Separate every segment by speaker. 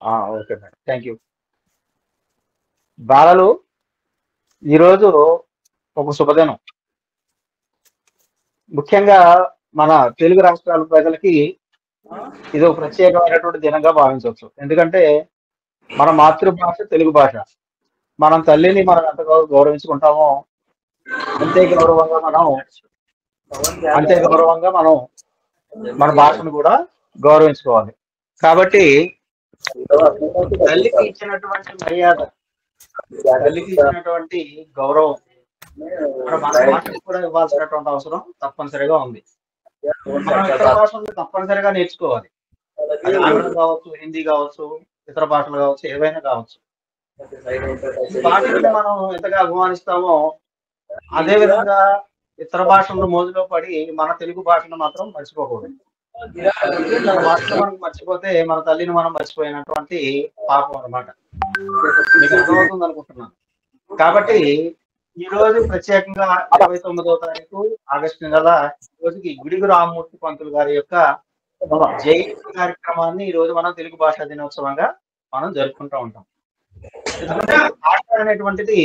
Speaker 1: Okay madam, thank you. బాలలు, ఈరోజు ఒక శుభదినం. ముఖ్యంగా మన తెలుగు రాష్ట్రాల ప్రజలకి ఇది ఒక ప్రత్యేకమైనటువంటి దినంగా భావించవచ్చు. ఎందుకంటే మన మాతృభాష తెలుగు భాష. మనం తల్లిని మనం ఎంత గౌరవించుకుంటామో అంతే గౌరవంగా మనం అంతే గౌరవంగా మనం మన భాషను కూడా గౌరవించుకోవాలి. కాబట్టి తల్లికి ఇచ్చినటువంటి మర్యాద, తల్లికి ఇచ్చినటువంటి గౌరవం మన భాషకు కూడా ఇవ్వాల్సినటువంటి అవసరం తప్పనిసరిగా ఉంది. మనం ఇతర భాషలను తప్పనిసరిగా నేర్చుకోవాలి. అది ఆంగ్లం కావచ్చు, హిందీ కావచ్చు, ఇతర భాషలు కావచ్చు, ఏవైనా కావచ్చు. ఈ భాషలను మనం ఎంతగా అభిమానిస్తామో అదే విధంగా ఇతర భాషలను మోజులో పడి మన తెలుగు భాషను మాత్రం మర్చిపోకూడదు. మన భాషను మనం మర్చిపోతే మన తల్లిని మనం మర్చిపోయినటువంటి పాపం అన్నమాట. మీకు అర్థమవుతుంది అనుకుంటున్నాను. కాబట్టి ఈ రోజు ప్రత్యేకంగా 29వ తారీఖు ఆగస్టు నెల రోజుకి గుడిగు రామ్మూర్తి పంతులు గారి యొక్క జయంతి కార్యక్రమాన్ని ఈ రోజు మనం తెలుగు భాషా దినోత్సవంగా మనం జరుపుకుంటూ ఉంటాం. భాష అనేటువంటిది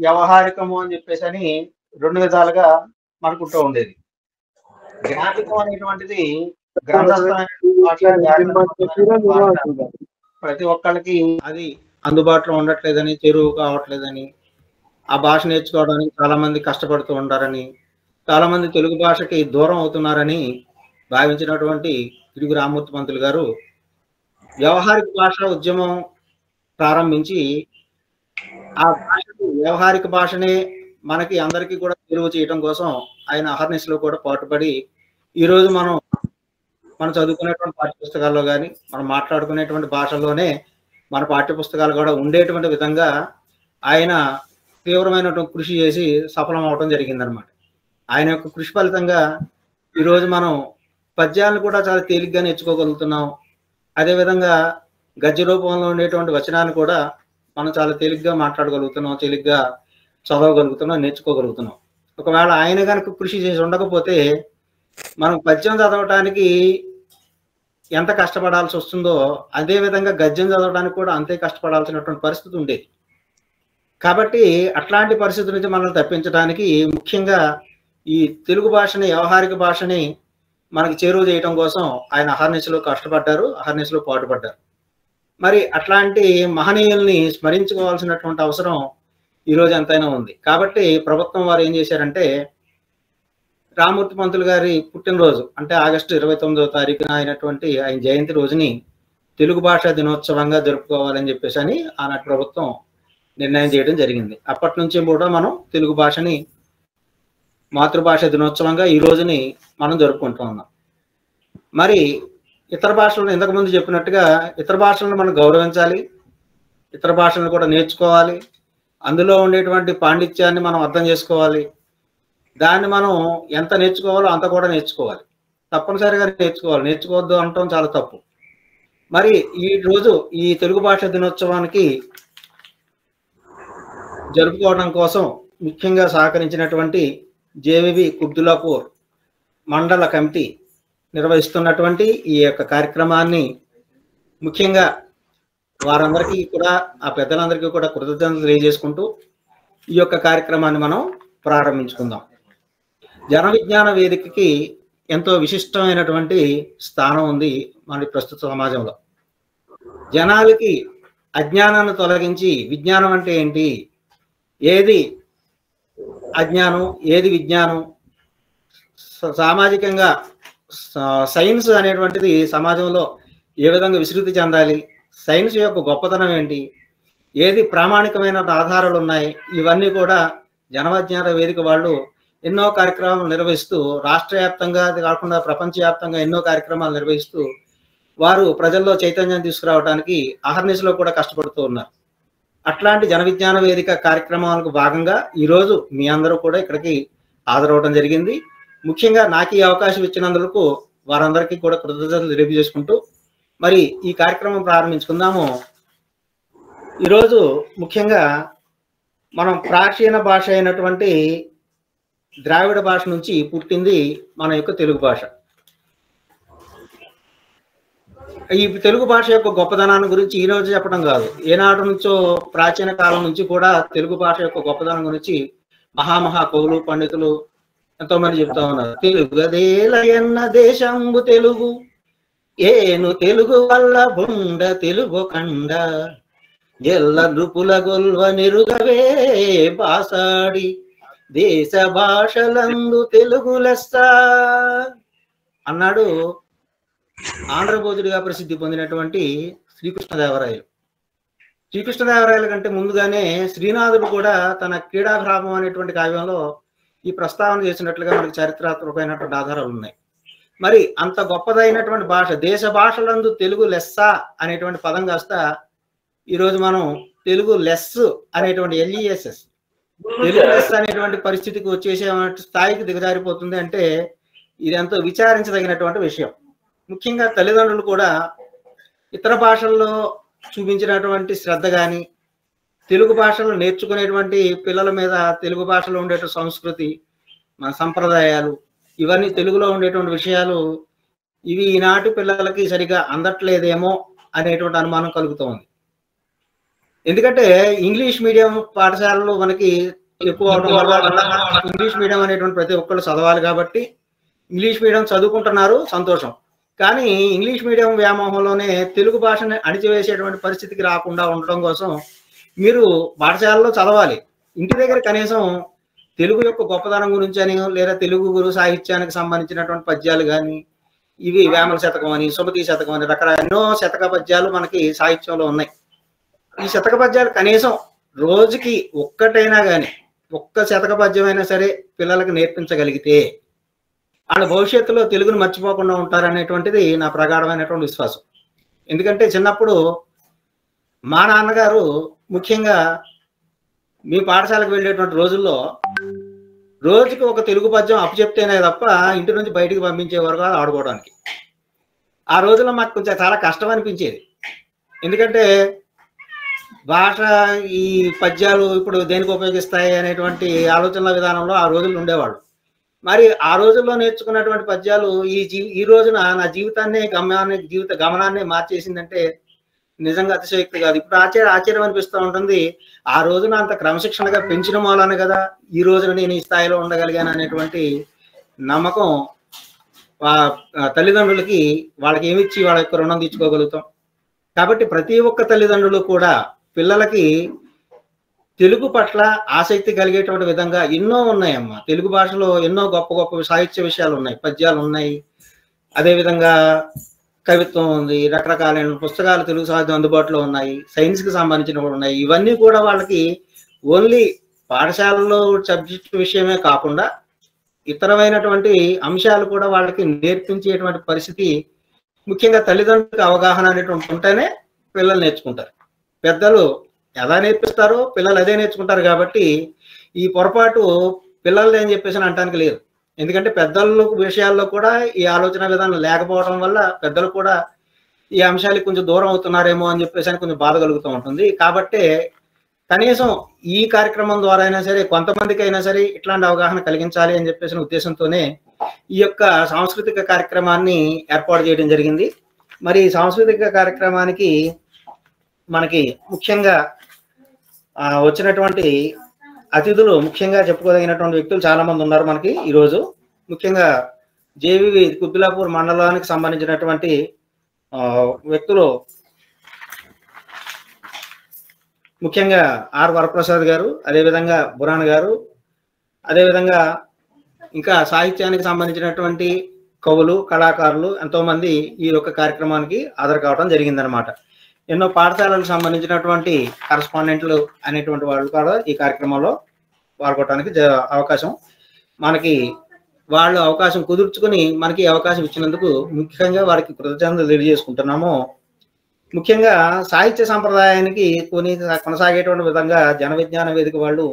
Speaker 1: వ్యవహారికము అని చెప్పేసి అని రెండు విధాలుగా మనకుంటూ ఉండేది. జ్ఞాపికం అనేటువంటిది ప్రతి ఒక్కళ్ళకి అది అందుబాటులో ఉండట్లేదని, చెరువు కావట్లేదని, ఆ భాష నేర్చుకోవడానికి చాలా మంది కష్టపడుతూ ఉంటారని, చాలా మంది తెలుగు భాషకి దూరం అవుతున్నారని భావించినటువంటి గుడిగు రామ్మూర్తి పంతులు గారు వ్యవహారిక భాష ఉద్యమం ప్రారంభించి ఆ భాషకు వ్యవహారిక భాషనే మనకి అందరికీ కూడా తెలుగు చేయడం కోసం ఆయన అహర్నిశలో కూడా పాటుపడి ఈరోజు మనం చదువుకునేటువంటి పాఠ్యపుస్తకాల్లో కానీ మనం మాట్లాడుకునేటువంటి భాషల్లోనే మన పాఠ్యపుస్తకాలు కూడా ఉండేటువంటి విధంగా ఆయన తీవ్రమైనటువంటి కృషి చేసి సఫలం అవడం జరిగిందనమాట. ఆయన యొక్క కృషి ఫలితంగా ఈరోజు మనం పద్యాలను కూడా చాలా తేలిగ్గా నేర్చుకోగలుగుతున్నాం. అదేవిధంగా గద్య రూపంలో ఉండేటువంటి వచనాన్ని కూడా మనం చాలా తేలిగ్గా మాట్లాడగలుగుతున్నాం, తేలిగ్గా చదవగలుగుతున్నాం, నేర్చుకోగలుగుతున్నాం. ఒకవేళ ఆయన కనుక కృషి చేసి ఉండకపోతే మనం పద్యం చదవటానికి ఎంత కష్టపడాల్సి వస్తుందో అదే విధంగా గద్యం చదవడానికి కూడా అంతే కష్టపడాల్సినటువంటి పరిస్థితి ఉండేది. కాబట్టి అట్లాంటి పరిస్థితి నుంచి మనల్ని తప్పించడానికి ముఖ్యంగా ఈ తెలుగు భాషని, వ్యవహారిక భాషని మనకి చేరువ చేయడం కోసం ఆయన అహర్నిశలో కష్టపడ్డారు, అహర్నిశలో పాటుపడ్డారు. మరి అట్లాంటి మహనీయుల్ని స్మరించుకోవాల్సినటువంటి అవసరం ఈరోజు ఎంతైనా ఉంది. కాబట్టి ప్రభుత్వం వారు ఏం చేశారంటే రామ్మూర్తి పంతులు గారి పుట్టినరోజు అంటే ఆగస్టు 29వ తారీఖున అయినటువంటి ఆయన జయంతి రోజుని తెలుగు భాషా దినోత్సవంగా జరుపుకోవాలని చెప్పేసి అని ఆనాటి ప్రభుత్వం నిర్ణయం చేయడం జరిగింది. అప్పటి నుంచి కూడా మనం తెలుగు భాషని మాతృభాష దినోత్సవంగా ఈ రోజుని మనం జరుపుకుంటూ ఉన్నాం. మరి ఇతర భాషలను ఇంతకుముందు చెప్పినట్టుగా ఇతర భాషలను మనం గౌరవించాలి, ఇతర భాషలను కూడా నేర్చుకోవాలి, అందులో ఉండేటువంటి పాండిత్యాన్ని మనం అర్థం చేసుకోవాలి. దాన్ని మనం ఎంత నేర్చుకోవాలో అంత కూడా నేర్చుకోవాలి, తప్పనిసరిగా నేర్చుకోవాలి. నేర్చుకోవద్దు అనటం చాలా తప్పు. మరి ఈ రోజు ఈ తెలుగు భాష దినోత్సవానికి జరుపుకోవడం కోసం ముఖ్యంగా సహకరించినటువంటి జేవిబి కుబ్దులాపూర్ మండల కమిటీ నిర్వహిస్తున్నటువంటి ఈ యొక్క కార్యక్రమాన్ని ముఖ్యంగా వారందరికీ కూడా, ఆ పెద్దలందరికీ కూడా కృతజ్ఞతలు తెలియజేసుకుంటూ ఈ యొక్క కార్యక్రమాన్ని మనం ప్రారంభించుకుందాం. జన విజ్ఞాన వేదికకి ఎంతో విశిష్టమైనటువంటి స్థానం ఉంది మన ప్రస్తుత సమాజంలో. జనాలకి అజ్ఞానాన్ని తొలగించి విజ్ఞానం అంటే ఏంటి, ఏది అజ్ఞానం, ఏది విజ్ఞానం, సామాజికంగా సైన్స్ అనేటువంటిది సమాజంలో ఏ విధంగా విస్తృతి చెందాలి, సైన్స్ యొక్క గొప్పతనం ఏంటి, ఏది ప్రామాణికమైన ఆధారాలు ఉన్నాయి, ఇవన్నీ కూడా జనవిజ్ఞాన వేదిక వాళ్ళు ఎన్నో కార్యక్రమాలు నిర్వహిస్తూ రాష్ట్ర వ్యాప్తంగా కాకుండా ప్రపంచవ్యాప్తంగా ఎన్నో కార్యక్రమాలు నిర్వహిస్తూ వారు ప్రజల్లో చైతన్యం తీసుకురావడానికి అహర్నిశలో కూడా కష్టపడుతూ ఉన్నారు. అట్లాంటి జన విజ్ఞాన వేదిక కార్యక్రమాలకు భాగంగా ఈరోజు మీ అందరూ కూడా ఇక్కడికి హాజరవడం జరిగింది. ముఖ్యంగా నాకు ఈ అవకాశం ఇచ్చినందుకు వారందరికీ కూడా కృతజ్ఞతలు తెలియజేసుకుంటూ మరి ఈ కార్యక్రమం ప్రారంభించుకుందాము. ఈరోజు ముఖ్యంగా మనం ప్రాచీన భాష అయినటువంటి ద్రావిడ భాష నుంచి పుట్టింది మన యొక్క తెలుగు భాష. ఈ తెలుగు భాష యొక్క గొప్పదనాన్ని గురించి ఈ రోజు చెప్పడం కాదు, ఏనాటి నుంచో ప్రాచీన కాలం నుంచి కూడా తెలుగు భాష యొక్క గొప్పదనం గురించి మహామహా కవులు పండితులు ఎంతో మంది చెప్తా ఉన్నారు. తెలుగదేలయన్న దేశంబు తెలుగు, ఏను తెలుగు వల్ల బుండ తెలుగు కండ, ఎల్ల నృపుల గొల్వ నిరుగవే బాసాడి, దేశ భాషలందు తెలుగు లెస్స అన్నాడు ఆంధ్రభోజుడిగా ప్రసిద్ధి పొందినటువంటి శ్రీకృష్ణదేవరాయలు. శ్రీకృష్ణదేవరాయల కంటే ముందుగానే శ్రీనాథుడు కూడా తన క్రీడాగ్రామం అనేటువంటి కావ్యంలో ఈ ప్రస్తావన చేసినట్లుగా మనకి చారిత్రాత్మకమైనటువంటి ఆధారాలు ఉన్నాయి. మరి అంత గొప్పదైనటువంటి భాష, దేశ భాషలందు తెలుగు లెస్స అనేటువంటి పదం కాస్త ఈరోజు మనం తెలుగు లెస్ అనేటువంటి LESS తెలుగు లెస్ అనేటువంటి పరిస్థితికి వచ్చేసే స్థాయికి దిగజారిపోతుంది అంటే ఇది ఎంతో విచారించదగినటువంటి విషయం. ముఖ్యంగా తల్లిదండ్రులు కూడా ఇతర భాషల్లో చూపించినటువంటి శ్రద్ధ కానీ, తెలుగు భాషలో నేర్చుకునేటువంటి పిల్లల మీద తెలుగు భాషలో ఉండేటువంటి సంస్కృతి, మన సంప్రదాయాలు, ఇవన్నీ తెలుగులో ఉండేటువంటి విషయాలు ఇవి ఈనాటి పిల్లలకి సరిగా అందట్లేదేమో అనేటువంటి అనుమానం కలుగుతోంది. ఎందుకంటే ఇంగ్లీష్ మీడియం పాఠశాలలు మనకి ఎక్కువ అవడం వల్ల ఇంగ్లీష్ మీడియం అనేటువంటి ప్రతి ఒక్కళ్ళు చదవాలి కాబట్టి ఇంగ్లీష్ మీడియం చదువుకుంటున్నారు, సంతోషం. కానీ ఇంగ్లీష్ మీడియం వ్యామోహంలోనే తెలుగు భాషని అణిచివేసేటువంటి పరిస్థితికి రాకుండా ఉండడం కోసం మీరు పాఠశాలలో చదవాలి. ఇంటి దగ్గర కనీసం తెలుగు యొక్క గొప్పదనం గురించి అని, లేదా తెలుగు గురు సాహిత్యానికి సంబంధించినటువంటి పద్యాలు కానీ, ఇవి వేమన శతకం అని, సుమతి శతకం అని, రకరకాల ఎన్నో శతక పద్యాలు మనకి సాహిత్యంలో ఉన్నాయి. ఈ శతక పద్యాలు కనీసం రోజుకి ఒక్కటైనా కానీ, ఒక్క శతక పద్యమైనా సరే పిల్లలకు నేర్పించగలిగితే వాళ్ళ భవిష్యత్తులో తెలుగును మర్చిపోకుండా ఉంటారనేటువంటిది నా ప్రగాఢమైనటువంటి విశ్వాసం. ఎందుకంటే చిన్నప్పుడు మా నాన్నగారు ముఖ్యంగా మీ పాఠశాలకు వెళ్ళేటువంటి రోజుల్లో రోజుకి ఒక తెలుగు పద్యం అప్పచెప్తేనే తప్ప ఇంటి నుంచి బయటికి పంపించేవారు కాదు ఆడుకోవడానికి. ఆ రోజుల్లో మాకు కొంచెం చాలా కష్టం అనిపించేది. ఎందుకంటే భాష, ఈ పద్యాలు ఇప్పుడు దేనికి ఉపయోగిస్తాయి అనేటువంటి ఆలోచనల విధానంలో ఆ రోజుల్లో ఉండేవాళ్ళు. మరి ఆ రోజుల్లో నేర్చుకున్నటువంటి పద్యాలు ఈ రోజున నా జీవిత గమనాన్ని మార్చేసిందంటే నిజంగా అతిశయోక్తి కాదు. ఇప్పుడు ఆశ్చర్యం అనిపిస్తూ ఉంటుంది. ఆ రోజున అంత క్రమశిక్షణగా పెంచిన మూలానే కదా ఈ రోజున నేను ఈ స్థాయిలో ఉండగలిగాను అనేటువంటి నమ్మకం తల్లిదండ్రులకి, వాళ్ళకి ఏమిచ్చి వాళ్ళ యొక్క రుణం తీర్చుకోగలుగుతాం. కాబట్టి ప్రతి ఒక్క తల్లిదండ్రులు కూడా పిల్లలకి తెలుగు పట్ల ఆసక్తి కలిగేటువంటి విధంగా ఎన్నో ఉన్నాయమ్మా. తెలుగు భాషలో ఎన్నో గొప్ప గొప్ప సాహిత్య విషయాలు ఉన్నాయి, పద్యాలు ఉన్నాయి, అదేవిధంగా కవిత్వం ఉంది, రకరకాలైన పుస్తకాలు తెలుగు సాహిత్యం అందుబాటులో ఉన్నాయి, సైన్స్కి సంబంధించినవి ఉన్నాయి. ఇవన్నీ కూడా వాళ్ళకి ఓన్లీ పాఠశాలలో సబ్జెక్ట్ విషయమే కాకుండా ఇతరమైనటువంటి అంశాలు కూడా వాళ్ళకి నేర్పించేటువంటి పరిస్థితి ముఖ్యంగా తల్లిదండ్రులకు అవగాహన అనేటువంటి ఉంటేనే పిల్లలు నేర్చుకుంటారు. పెద్దలు ఎలా నేర్పిస్తారో పిల్లలు అదే నేర్చుకుంటారు. కాబట్టి ఈ పొరపాటు పిల్లలు అని చెప్పేసి అనటానికి లేదు. ఎందుకంటే పెద్దల విషయాల్లో కూడా ఈ ఆలోచన విధానం లేకపోవడం వల్ల పెద్దలు కూడా ఈ అంశాలకు కొంచెం దూరం అవుతున్నారేమో అని చెప్పేసి కొంచెం బాధ కలుగుతూ ఉంటుంది. కాబట్టి కనీసం ఈ కార్యక్రమం ద్వారా అయినా సరే కొంతమందికి అయినా సరే ఇట్లాంటి అవగాహన కలిగించాలి అని చెప్పేసిన ఉద్దేశంతోనే ఈ యొక్క సాంస్కృతిక కార్యక్రమాన్ని ఏర్పాటు చేయడం జరిగింది. మరి సాంస్కృతిక కార్యక్రమానికి మనకి ముఖ్యంగా వచ్చినటువంటి అతిథులు, ముఖ్యంగా చెప్పుకోదగినటువంటి వ్యక్తులు చాలా మంది ఉన్నారు మనకి ఈరోజు. ముఖ్యంగా జేవివి కుత్బుల్లాపూర్ మండలానికి సంబంధించినటువంటి వ్యక్తులు ముఖ్యంగా ఆర్ వరప్రసాద్ గారు, అదేవిధంగా బురాన్ గారు, అదేవిధంగా ఇంకా సాహిత్యానికి సంబంధించినటువంటి కవులు, కళాకారులు ఎంతోమంది ఈ యొక్క కార్యక్రమానికి హాజరు కావడం జరిగిందనమాట. ఎన్నో పాఠశాలకు సంబంధించినటువంటి కరస్పాండెంట్లు అనేటువంటి వాళ్ళు కూడా ఈ కార్యక్రమంలో పాల్గొనడానికి అవకాశం మనకి వాళ్ళు అవకాశం కుదుర్చుకుని మనకి అవకాశం ఇచ్చినందుకు ముఖ్యంగా వారికి కృతజ్ఞతలు తెలియజేసుకుంటున్నాము. ముఖ్యంగా సాహిత్య సంప్రదాయానికి కొనసాగేటువంటి విధంగా జన విజ్ఞాన వేదిక వాళ్ళు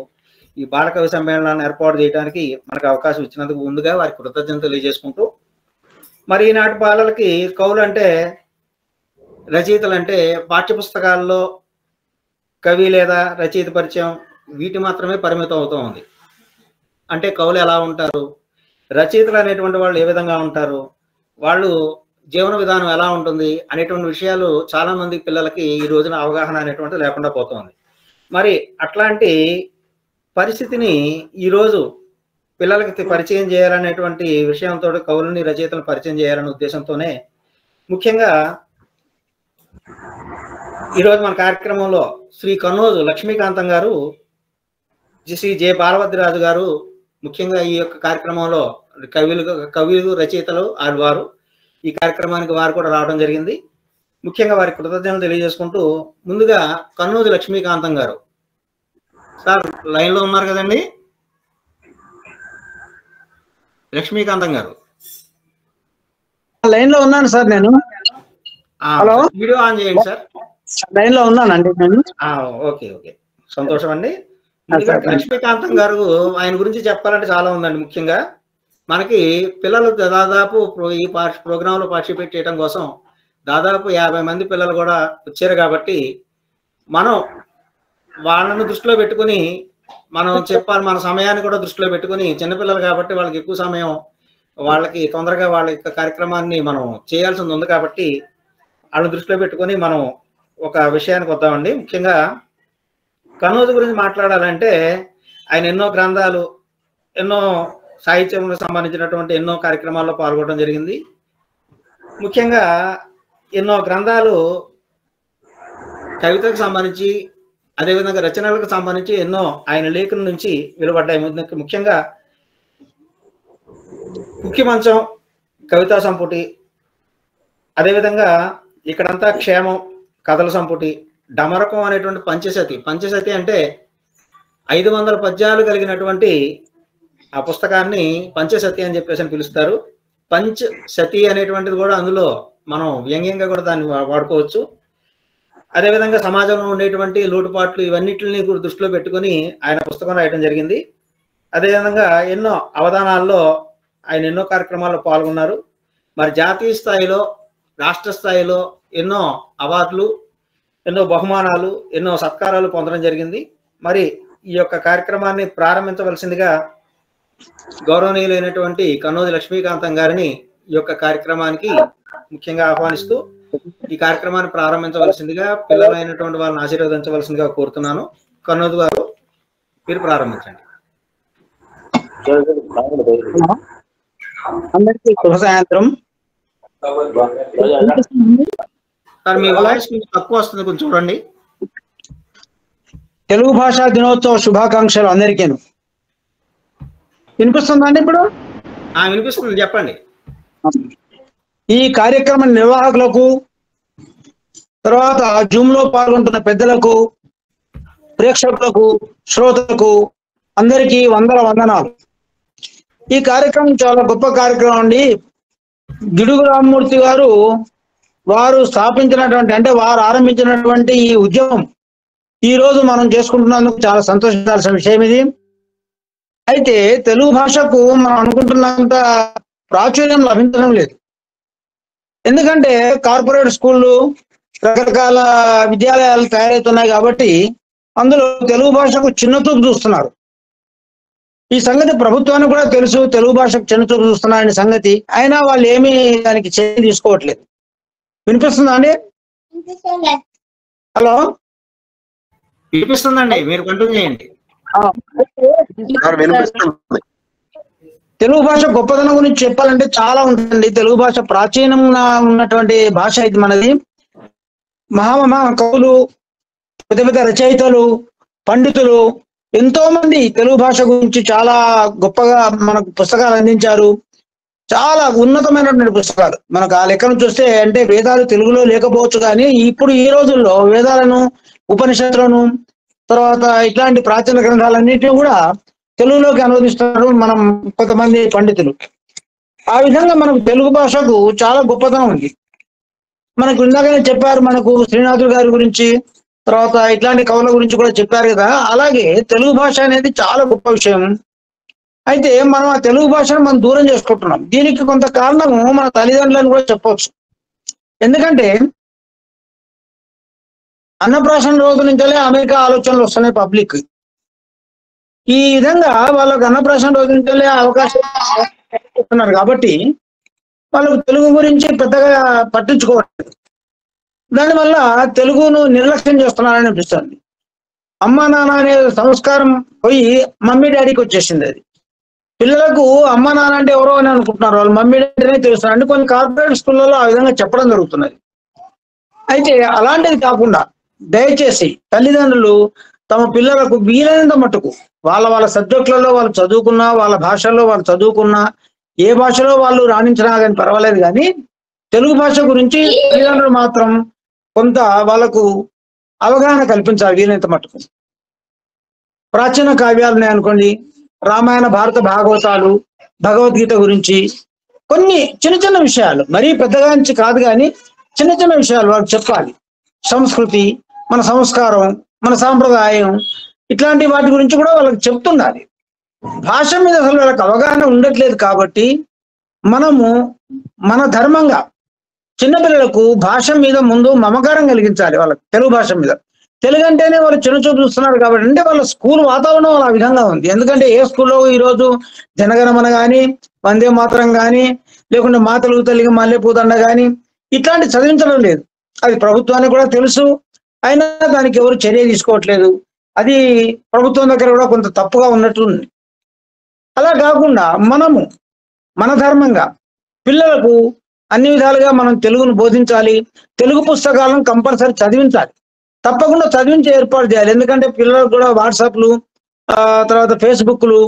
Speaker 1: ఈ బాలకవి సమ్మేళనాన్ని ఏర్పాటు చేయడానికి మనకు అవకాశం ఇచ్చినందుకు ముందుగా వారికి కృతజ్ఞతలు తెలియజేసుకుంటూ, మరి ఈనాటి బాలలకి కవులు అంటే, రచయితలు అంటే పాఠ్యపుస్తకాల్లో కవి లేదా రచయిత పరిచయం వీటి మాత్రమే పరిమితం అవుతూ ఉంది. అంటే కవులు ఎలా ఉంటారు, రచయితలు అనేటువంటి వాళ్ళు ఏ విధంగా ఉంటారు, వాళ్ళు జీవన విధానం ఎలా ఉంటుంది అనేటువంటి విషయాలు చాలా మంది పిల్లలకి ఈ రోజున అవగాహన అనేటువంటిది లేకుండా పోతుంది. మరి అట్లాంటి పరిస్థితిని ఈరోజు పిల్లలకి పరిచయం చేయాలనేటువంటి విషయంతో కవులని రచయితలను పరిచయం చేయాలనే ఉద్దేశంతోనే ముఖ్యంగా ఈరోజు మన కార్యక్రమంలో శ్రీ కన్నోజు లక్ష్మీకాంతం గారు, శ్రీ జె బాలభద్రరాజు గారు ముఖ్యంగా ఈ యొక్క కార్యక్రమంలో కవులు రచయితలు వారు ఈ కార్యక్రమానికి వారు కూడా రావడం జరిగింది. ముఖ్యంగా వారి కృతజ్ఞతలు తెలియజేసుకుంటూ ముందుగా కన్నోజు లక్ష్మీకాంతం గారు సార్ లైన్ లో ఉన్నారు కదండి? లక్ష్మీకాంతం గారు
Speaker 2: లైన్ లో ఉన్నాను సార్. నేను హలో,
Speaker 1: వీడియో ఆన్ చేయండి సార్.
Speaker 2: లైన్ లో ఉన్నానండి నేను.
Speaker 1: ఓకే ఓకే, సంతోషం అండి. లక్ష్మీకాంతం గారు ఆయన గురించి చెప్పాలంటే చాలా ఉందండి. ముఖ్యంగా మనకి పిల్లలు దాదాపు ఈ ప్రోగ్రామ్ లో పార్టిసిపేట్ చేయడం కోసం దాదాపు 50 మంది పిల్లలు కూడా వచ్చారు. కాబట్టి మనం వాళ్ళను దృష్టిలో పెట్టుకుని మనం చెప్పాలి, మన సమయాన్ని కూడా దృష్టిలో పెట్టుకుని, చిన్నపిల్లలు కాబట్టి వాళ్ళకి ఎక్కువ సమయం, వాళ్ళకి తొందరగా వాళ్ళ యొక్క కార్యక్రమాన్ని మనం చేయాల్సింది ఉంది. కాబట్టి వాళ్ళని దృష్టిలో పెట్టుకుని మనం ఒక విషయానికి వద్దామండి. ముఖ్యంగా కన్నోజు గురించి మాట్లాడాలంటే ఆయన ఎన్నో గ్రంథాలు, ఎన్నో సాహిత్యంలో సంబంధించినటువంటి ఎన్నో కార్యక్రమాల్లో పాల్గొనడం జరిగింది. ముఖ్యంగా ఎన్నో గ్రంథాలు కవితకు సంబంధించి, అదేవిధంగా రచనలకు సంబంధించి ఎన్నో ఆయన లేఖల నుంచి వెలువడ్డాయి. ముఖ్యంగా ముఖ్యమంచం కవితా సంపుటి, అదేవిధంగా ఇక్కడంతా క్షేమం కథల సంపుటి, డమరకం అనేటువంటి పంచశతి అంటే 500 పద్యాలు కలిగినటువంటి ఆ పుస్తకాన్ని పంచశతి అని చెప్పేసి అని పిలుస్తారు. పంచ్ సతి అనేటువంటిది కూడా అందులో మనం వ్యంగ్యంగా కూడా దాన్ని వాడుకోవచ్చు. అదేవిధంగా సమాజంలో ఉండేటువంటి లోటుపాట్లు ఇవన్నిటిని కూడా దృష్టిలో పెట్టుకుని ఆయన పుస్తకం రాయడం జరిగింది. అదేవిధంగా ఎన్నో అవధానాల్లో ఆయన ఎన్నో కార్యక్రమాల్లో పాల్గొన్నారు. మరి జాతీయ స్థాయిలో, రాష్ట్ర స్థాయిలో ఎన్నో అవార్డులు, ఎన్నో బహుమానాలు, ఎన్నో సత్కారాలు పొందడం జరిగింది. మరి ఈ యొక్క కార్యక్రమాన్ని ప్రారంభించవలసిందిగా గౌరవనీయులైనటువంటి కన్నోజు లక్ష్మీకాంతం గారిని ఈ యొక్క కార్యక్రమానికి ముఖ్యంగా ఆహ్వానిస్తూ ఈ కార్యక్రమాన్ని ప్రారంభించవలసిందిగా, పిల్లలైనటువంటి వాళ్ళని ఆశీర్వదించవలసిందిగా కోరుతున్నాను. కన్నోజు గారు మీరు ప్రారంభించండి.
Speaker 2: అందరికీ శుభ సాయంత్రం.
Speaker 1: సార్ మీ వాయిస్ తక్కువ వస్తుంది, కొంచెం చూడండి.
Speaker 2: తెలుగు భాషా దినోత్సవ శుభాకాంక్షలు అందరికీ. వినిపిస్తుందండి ఇప్పుడు?
Speaker 1: వినిపిస్తుంది, చెప్పండి.
Speaker 2: ఈ కార్యక్రమ నిర్వాహకులకు, తర్వాత జూమ్ లో పాల్గొంటున్న పెద్దలకు, ప్రేక్షకులకు, శ్రోతలకు అందరికీ వందనాలు. ఈ కార్యక్రమం చాలా గొప్ప కార్యక్రమం అండి. గిడుగు రామమూర్తి గారు వారు స్థాపించినటువంటి, అంటే వారు ఆరంభించినటువంటి ఈ ఉద్యమం ఈ రోజు మనం చేసుకుంటున్నందుకు చాలా సంతోషించాల్సిన విషయం ఇది. అయితే తెలుగు భాషకు మనం అనుకుంటున్నంత ప్రాచుర్యం లభించడం లేదు. ఎందుకంటే కార్పొరేట్ స్కూళ్ళు, రకరకాల విద్యాలయాలు తయారవుతున్నాయి కాబట్టి అందులో తెలుగు భాషకు చిన్నచూపు చూస్తున్నారు. ఈ సంగతి ప్రభుత్వానికి కూడా తెలుసు, తెలుగు భాషకు చిన్నచూపు చూస్తున్నారనే సంగతి. అయినా వాళ్ళు ఏమీ దానికి చర్య తీసుకోవట్లేదు. వినిపిస్తుందా అండి? హలో,
Speaker 1: వినిపిస్తుందండి, మీరు కంటిన్యూ చేయండి.
Speaker 2: తెలుగు భాష గొప్పతనం గురించి చెప్పాలంటే చాలా ఉంటుందండి. తెలుగు భాష ప్రాచీనంగా ఉన్నటువంటి భాష ఇది మనది. మహా కవులు, పెద్ద పెద్ద రచయితలు, పండితులు ఎంతో మంది తెలుగు భాష గురించి చాలా గొప్పగా మనకు పుస్తకాలు అందించారు. చాలా ఉన్నతమైనటువంటి పుస్తకాలు. మనకు ఆ లెక్కను చూస్తే అంటే వేదాలు తెలుగులో లేకపోవచ్చు, కానీ ఇప్పుడు ఈ రోజుల్లో వేదాలను, ఉపనిషత్తులను, తర్వాత ఇట్లాంటి ప్రాచీన గ్రంథాలన్నింటినీ కూడా తెలుగులోకి అనువదిస్తున్నారు మనం కొంతమంది పండితులు. ఆ విధంగా మనకు తెలుగు భాషకు చాలా గొప్పతనం ఉంది. మనకు ఇందాకనే చెప్పారు, మనకు శ్రీనాథుడు గారి గురించి, తర్వాత ఇట్లాంటి కవుల గురించి కూడా చెప్పారు కదా. అలాగే తెలుగు భాష అనేది చాలా గొప్ప విషయం. అయితే మనం ఆ తెలుగు భాషను మనం దూరం చేసుకుంటున్నాం. దీనికి కొంత కారణము మన తల్లిదండ్రులను కూడా చెప్పవచ్చు. ఎందుకంటే అన్నప్రాసన రోజు నుంచే అమెరికా ఆలోచనలు వస్తున్నాయి పబ్లిక్. ఈ విధంగా వాళ్ళకు అన్నప్రాసన రోజు నుంచే అవకాశం ఇస్తున్నారు. కాబట్టి వాళ్ళకు తెలుగు గురించి పెద్దగా పట్టించుకోవట్లేదు. దానివల్ల తెలుగును నిర్లక్ష్యం చేస్తున్నారని అనిపిస్తుంది. అమ్మ నాన్న అనే సంస్కారం పోయి మమ్మీ డాడీకి వచ్చేసింది అది. పిల్లలకు అమ్మ నాన్న అంటే ఎవరో అని అనుకుంటున్నారు, వాళ్ళు మమ్మీ డాడీనే తెలుస్తారు. అంటే కొన్ని కార్పొరేట్ స్కూళ్ళలో ఆ విధంగా చెప్పడం జరుగుతున్నది. అయితే అలాంటిది కాకుండా దయచేసి తల్లిదండ్రులు తమ పిల్లలకు వీలైనంత మట్టుకు వాళ్ళ వాళ్ళ సబ్జెక్టులలో వాళ్ళు చదువుకున్నా, వాళ్ళ భాషల్లో వాళ్ళు చదువుకున్నా, ఏ భాషలో వాళ్ళు రాణించినా కానీ పర్వాలేదు, కానీ తెలుగు భాష గురించి తల్లిదండ్రులు మాత్రం కొంత వాళ్ళకు అవగాహన కల్పించాలి వీలైనంత మట్టుకు. ప్రాచీన కావ్యాలు ఉన్నాయనుకోండి, రామాయణ భారత భాగవతాలు, భగవద్గీత గురించి కొన్ని చిన్న చిన్న విషయాలు, మరీ పెద్దగా నుంచి కాదు కానీ చిన్న చిన్న విషయాలు వాళ్ళకి చెప్పాలి. సంస్కృతి, మన సంస్కారం, మన సాంప్రదాయం, ఇట్లాంటి వాటి గురించి కూడా వాళ్ళకి చెప్తుండాలి. భాష మీద అసలు వాళ్ళకి అవగాహన ఉండట్లేదు కాబట్టి మనము మన ధర్మంగా చిన్నపిల్లలకు భాష మీద ముందు మమకారం కలిగించాలి. వాళ్ళకి తెలుగు భాష మీద. తెలుగు అంటేనే వాళ్ళు చిన్నచూపు చూస్తున్నారు కాబట్టి, అంటే వాళ్ళ స్కూల్ వాతావరణం ఆ విధంగా ఉంది. ఎందుకంటే ఏ స్కూల్లో ఈరోజు జనగణమన కానీ, వందే మాతరం కానీ, లేకుంటే మా తెలుగు తల్లికి మల్లెపూదండ కానీ ఇట్లాంటి చదివించడం లేదు. అది ప్రభుత్వానికి కూడా తెలుసు, అయినా దానికి ఎవరు చర్య తీసుకోవట్లేదు. అది ప్రభుత్వం దగ్గర కూడా కొంత తప్పుగా ఉన్నట్టు ఉంది. అలా కాకుండా మనము మన ధర్మంగా పిల్లలకు అన్ని విధాలుగా మనం తెలుగును బోధించాలి. తెలుగు పుస్తకాలను కంపల్సరీ చదివించాలి. తప్పకుండా చదివించి ఏర్పాటు చేయాలి. ఎందుకంటే పిల్లలకు కూడా వాట్సాప్లు, తర్వాత ఫేస్బుక్లు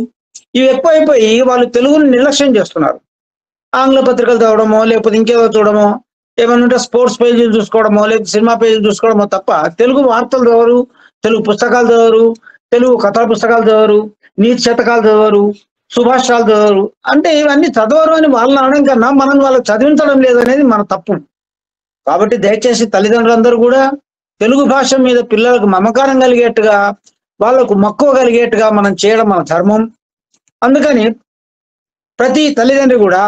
Speaker 2: ఇవి ఎక్కువైపోయి వాళ్ళు తెలుగుని నిర్లక్ష్యం చేస్తున్నారు. ఆంగ్ల పత్రికలు చదవడమో, లేకపోతే ఇంకేదో చూడడమో, ఏమైనా ఉంటే స్పోర్ట్స్ పేజీలు చూసుకోవడమో, లేకపోతే సినిమా పేజీలు చూసుకోవడమో తప్ప తెలుగు వార్తలు చదవరు, తెలుగు పుస్తకాలు చదవరు, తెలుగు కథల పుస్తకాలు చదవరు, నీతి శతకాలు చదవరు, సుభాషితాలు చదవరు. అంటే ఇవన్నీ చదవరు అని వాళ్ళని అనడం కన్నా మనం వాళ్ళకి చదివించడం లేదనేది మన తప్పు. కాబట్టి దయచేసి తల్లిదండ్రులందరూ కూడా తెలుగు భాష మీద పిల్లలకు మమకారం కలిగేట్టుగా, వాళ్ళకు మక్కువ కలిగేట్టుగా మనం చేయడం మన ధర్మం. అందుకని ప్రతి తల్లిదండ్రి కూడా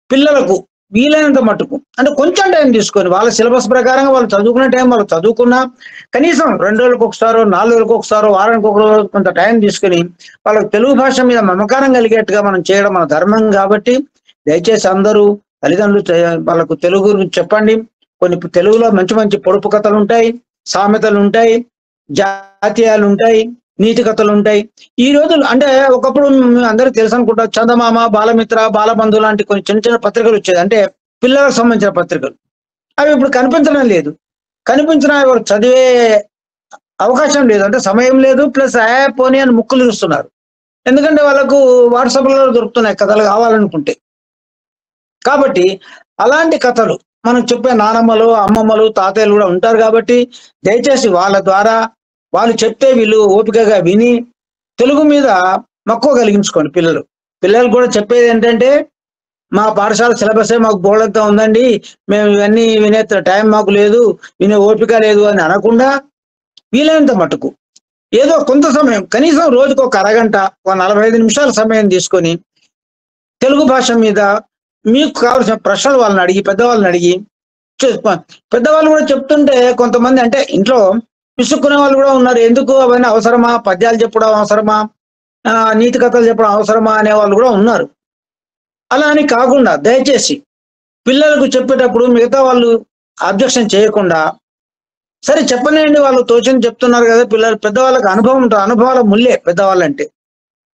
Speaker 2: పిల్లలకు వీలైనంత మట్టుకు, అంటే కొంచెం టైం తీసుకొని వాళ్ళ సిలబస్ ప్రకారంగా వాళ్ళు చదువుకునే టైం వాళ్ళు చదువుకున్నా, కనీసం 2 రోజులకు ఒకసారో, 4 రోజులకు ఒకసారో, వారానికి ఒక రోజు కొంత టైం తీసుకొని వాళ్ళకు తెలుగు భాష మీద మమకారం కలిగేట్టుగా మనం చేయడం మన ధర్మం. కాబట్టి దయచేసి అందరూ తల్లిదండ్రులు వాళ్ళకు తెలుగు గురించి చెప్పండి. కొన్ని తెలుగులో మంచి మంచి పొడుపు కథలు ఉంటాయి, సామెతలు ఉంటాయి, జాతీయాలు ఉంటాయి, నీతి కథలు ఉంటాయి. ఈ రోజులు అంటే ఒకప్పుడు అందరికి తెలుసు అనుకుంటా, చందమామ, బాలమిత్ర, బాలబంధు లాంటి కొన్ని చిన్న చిన్న పత్రికలు వచ్చేది, అంటే పిల్లలకు సంబంధించిన పత్రికలు. అవి ఇప్పుడు కనిపించడం లేదు. కనిపించినా ఎవరు చదివే అవకాశం లేదు, అంటే సమయం లేదు. ప్లస్ పోనీ అని ముక్కులు చూస్తున్నారు. ఎందుకంటే వాళ్ళకు వాట్సాప్లలో దొరుకుతున్నాయి కథలు కావాలనుకుంటే. కాబట్టి అలాంటి కథలు మనం చెప్పే నానమ్మలు, అమ్మమ్మలు, తాతయ్యలు కూడా ఉంటారు. కాబట్టి దయచేసి వాళ్ళ ద్వారా వాళ్ళు చెప్తే వీళ్ళు ఓపికగా విని తెలుగు మీద మక్కువ కలిగించుకోండి. పిల్లలు కూడా చెప్పేది ఏంటంటే, మా పాఠశాల సిలబసే మాకు బోర్డంతా ఉందండి, మేము ఇవన్నీ వినే టైం మాకు లేదు, వినే ఓపిక లేదు అని అనకుండా వీలైనంత మటుకు ఏదో కొంత సమయం, కనీసం రోజుకు ఒక అరగంట, 45 నిమిషాల సమయం తీసుకొని తెలుగు భాష మీద మీకు కావాల్సిన ప్రశ్నలు వాళ్ళని అడిగి, పెద్దవాళ్ళని అడిగి, పెద్దవాళ్ళు కూడా చెప్తుంటే కొంతమంది అంటే ఇంట్లో విసుక్కునే వాళ్ళు కూడా ఉన్నారు. ఎందుకు అవన్నీ అవసరమా, పద్యాలు చెప్పడం అవసరమా, నీతి కథలు చెప్పడం అవసరమా అనే వాళ్ళు కూడా ఉన్నారు. అలా అని కాకుండా దయచేసి పిల్లలకు చెప్పేటప్పుడు మిగతా వాళ్ళు అబ్జెక్షన్ చేయకుండా, సరే చెప్పనండి, వాళ్ళు తోచని చెప్తున్నారు కదా, పెద్దవాళ్ళకి అనుభవం ఉంటుంది, అనుభవాల ముల్లే పెద్దవాళ్ళంటే.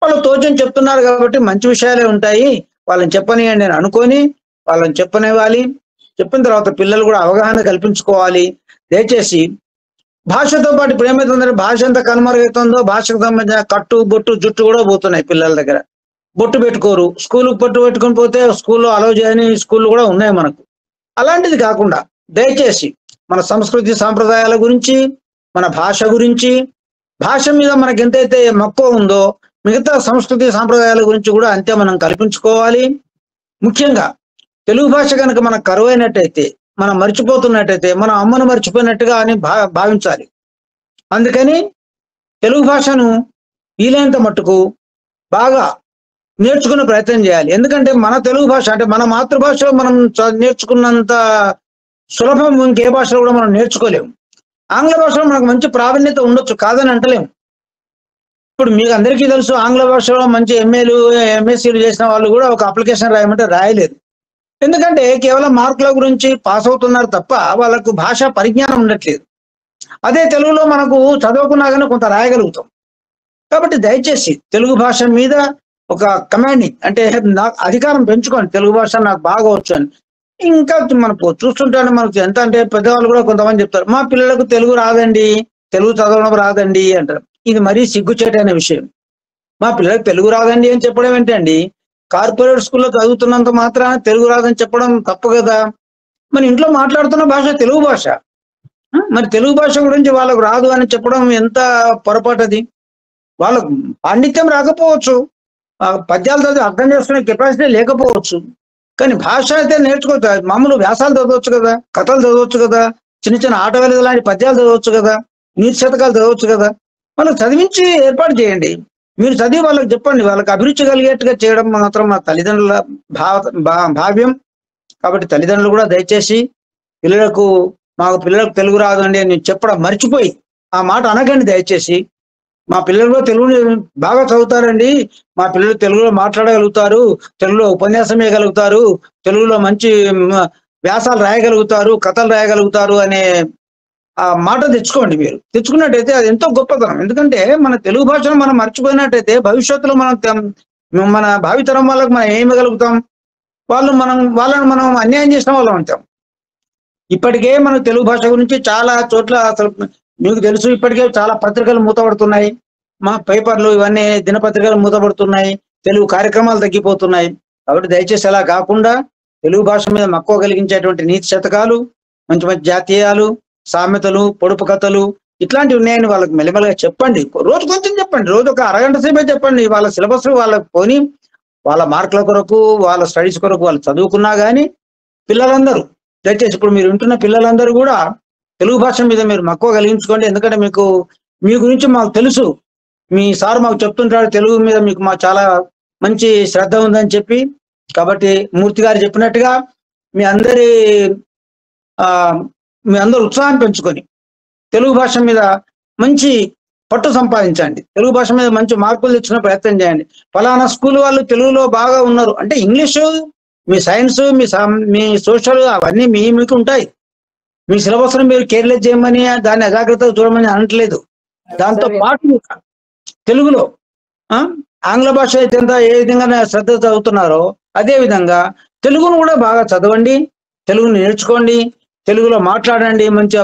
Speaker 2: వాళ్ళు తోచని చెప్తున్నారు కాబట్టి మంచి విషయాలే ఉంటాయి, వాళ్ళని చెప్పనియండి అని అనుకొని వాళ్ళని చెప్పనివ్వాలి. చెప్పిన తర్వాత పిల్లలు కూడా అవగాహన కల్పించుకోవాలి. దయచేసి భాషతో పాటు ఇప్పుడు ఏమవుతుందంటే, భాష ఎంత కనుమరుగవుతుందో భాషకు సంబంధించిన కట్టు, బొట్టు, జుట్టు కూడా పోతున్నాయి పిల్లల దగ్గర. బొట్టు పెట్టుకోరు, స్కూల్కి బొట్టు పెట్టుకొని పోతే స్కూల్లో అలౌ చేయని స్కూళ్ళు కూడా ఉన్నాయి మనకు. అలాంటిది కాకుండా దయచేసి మన సంస్కృతి సాంప్రదాయాల గురించి, మన భాష గురించి, భాష మీద మనకి ఎంతైతే మక్కువ ఉందో మిగతా సంస్కృతి సాంప్రదాయాల గురించి కూడా అంతే మనం కల్పించుకోవాలి. ముఖ్యంగా తెలుగు భాష కనుక మనకు కరువైనట్టయితే, మనం మర్చిపోతున్నట్టయితే, మన అమ్మను మర్చిపోయినట్టుగా అని భావించాలి. అందుకని తెలుగు భాషను వీలైనంత మట్టుకు బాగా నేర్చుకునే ప్రయత్నం చేయాలి. ఎందుకంటే మన తెలుగు భాష అంటే మన మాతృభాషలో మనం నేర్చుకున్నంత సులభం ఇంకే భాషలో కూడా మనం నేర్చుకోలేము. ఆంగ్ల భాషలో మనకు మంచి ప్రావీణ్యత ఉండొచ్చు, కాదని అంటలేము. ఇప్పుడు మీకు అందరికీ తెలుసు, ఆంగ్ల భాషలో మంచి ఎంఏలు, ఎంఎస్సీలు చేసిన వాళ్ళు కూడా ఒక అప్లికేషన్ రాయమంటే రాయలేదు. ఎందుకంటే కేవలం మార్కుల గురించి పాస్ అవుతున్నారు తప్ప వాళ్ళకు భాషా పరిజ్ఞానం ఉండట్లేదు. అదే తెలుగులో మనకు చదువుకున్నా కానీ కొంత రాయగలుగుతాం. కాబట్టి దయచేసి తెలుగు భాష మీద ఒక కమాండింగ్ అంటే నాకు అధికారం పెంచుకోండి, తెలుగు భాష నాకు బాగా వచ్చు అని. ఇంకా మనకు చూస్తుంటానే మనకు ఎంత అంటే పెద్దవాళ్ళు కూడా కొంతమంది చెప్తారు, మా పిల్లలకు తెలుగు రాదండి, తెలుగు చదవడం రాదండి అంటారు. ఇది మరీ సిగ్గుచేటైన విషయం. మా పిల్లలకు తెలుగు రాదండి అని చెప్పడం ఏంటండి? కార్పొరేట్ స్కూల్లో చదువుతున్నంత మాత్రాన తెలుగు రాదని చెప్పడం తప్పు కదా. మన ఇంట్లో మాట్లాడుతున్న భాష తెలుగు భాష. మరి తెలుగు భాష గురించి వాళ్ళకు రాదు అని చెప్పడం ఎంత పొరపాటు అది. వాళ్ళకు పాండిత్యం రాకపోవచ్చు, పద్యాలు చదివి అర్థం చేసుకునే కెపాసిటీ లేకపోవచ్చు, కానీ భాష అయితే నేర్చుకోవచ్చు. మామూలు వ్యాసాలు చదవచ్చు కదా, కథలు చదవచ్చు కదా, చిన్న చిన్న ఆటవేళ లాంటి పద్యాలు చదవచ్చు కదా, నీతి శతకాలు చదవచ్చు కదా. వాళ్ళకి చదివించి ఏర్పాటు చేయండి. మీరు చదివి వాళ్ళకి చెప్పండి. వాళ్ళకి అభిరుచి కలిగేట్టుగా చేయడం మాత్రం మా తల్లిదండ్రుల భావ్యం. కాబట్టి తల్లిదండ్రులు కూడా దయచేసి పిల్లలకు మాకు పిల్లలకు తెలుగు రాదండి అని చెప్పడం మర్చిపోయి ఆ మాట అనకండి దయచేసి. మా పిల్లలు కూడా తెలుగుని బాగా చదువుతారండి, మా పిల్లలు తెలుగులో మాట్లాడగలుగుతారు, తెలుగులో ఉపన్యాసం వేయగలుగుతారు, తెలుగులో మంచి వ్యాసాలు రాయగలుగుతారు, కథలు రాయగలుగుతారు అనే ఆ మాట తెచ్చుకోండి. మీరు తెచ్చుకున్నట్టయితే అది ఎంతో గొప్పతనం. ఎందుకంటే మన తెలుగు భాషను మనం మర్చిపోయినట్టయితే భవిష్యత్తులో మన భావితరం వాళ్ళకి మనం ఏం ఇవ్వగలుగుతాం? వాళ్ళని మనం అన్యాయం చేసిన వాళ్ళం అంటాం. ఇప్పటికే మన తెలుగు భాష గురించి చాలా చోట్ల అసలు మీకు తెలుసు, ఇప్పటికే చాలా పత్రికలు మూతపడుతున్నాయి, మా పేపర్లు ఇవన్నీ దినపత్రికలు మూతపడుతున్నాయి, తెలుగు కార్యక్రమాలు తగ్గిపోతున్నాయి. కాబట్టి దయచేసి అలా కాకుండా తెలుగు భాష మీద మక్కువ కలిగించేటువంటి నీతి శతకాలు, మంచి మంచి జాతీయాలు, సామెతలు, పొడుపు కథలు ఇట్లాంటివి ఉన్నాయని వాళ్ళకి మెల్లమెల్లగా చెప్పండి. రోజు కొంచెం చెప్పండి, రోజు ఒక అరగంట సేపే చెప్పండి. వాళ్ళ సిలబస్ వాళ్ళకి పోని వాళ్ళ మార్కుల కొరకు, వాళ్ళ స్టడీస్ కొరకు వాళ్ళు చదువుకున్నా కానీ పిల్లలందరూ దయచేసి ఇప్పుడు మీరు వింటున్న పిల్లలందరూ కూడా తెలుగు భాష మీద మీరు మక్కువ కలిగించుకోండి. ఎందుకంటే మీ గురించి మాకు తెలుసు, మీ సార్ మాకు చెప్తుంటాడు తెలుగు మీద మీకు చాలా మంచి శ్రద్ధ ఉందని చెప్పి. కాబట్టి మూర్తి గారు చెప్పినట్టుగా మీ అందరూ ఉత్సాహం పెంచుకొని తెలుగు భాష మీద మంచి పట్టు సంపాదించండి, తెలుగు భాష మీద మంచి మార్కులు తెచ్చుకునే ప్రయత్నం చేయండి. ఫలానా స్కూల్ వాళ్ళు తెలుగులో బాగా ఉన్నారు అంటే ఇంగ్లీషు, మీ సైన్స్, మీ సోషల్ అవన్నీ మీకు ఉంటాయి. మీ సిలబస్ మీరు కేర్లెస్ చేయమని, దాన్ని అజాగ్రత్తగా చూడమని అనట్లేదు. దాంతో పాటు తెలుగులో ఆంగ్ల భాష అయితే ఏ విధంగా శ్రద్ధ చదువుతున్నారో అదే విధంగా తెలుగును కూడా బాగా చదవండి, తెలుగును నేర్చుకోండి, తెలుగులో మాట్లాడండి. మంచిగా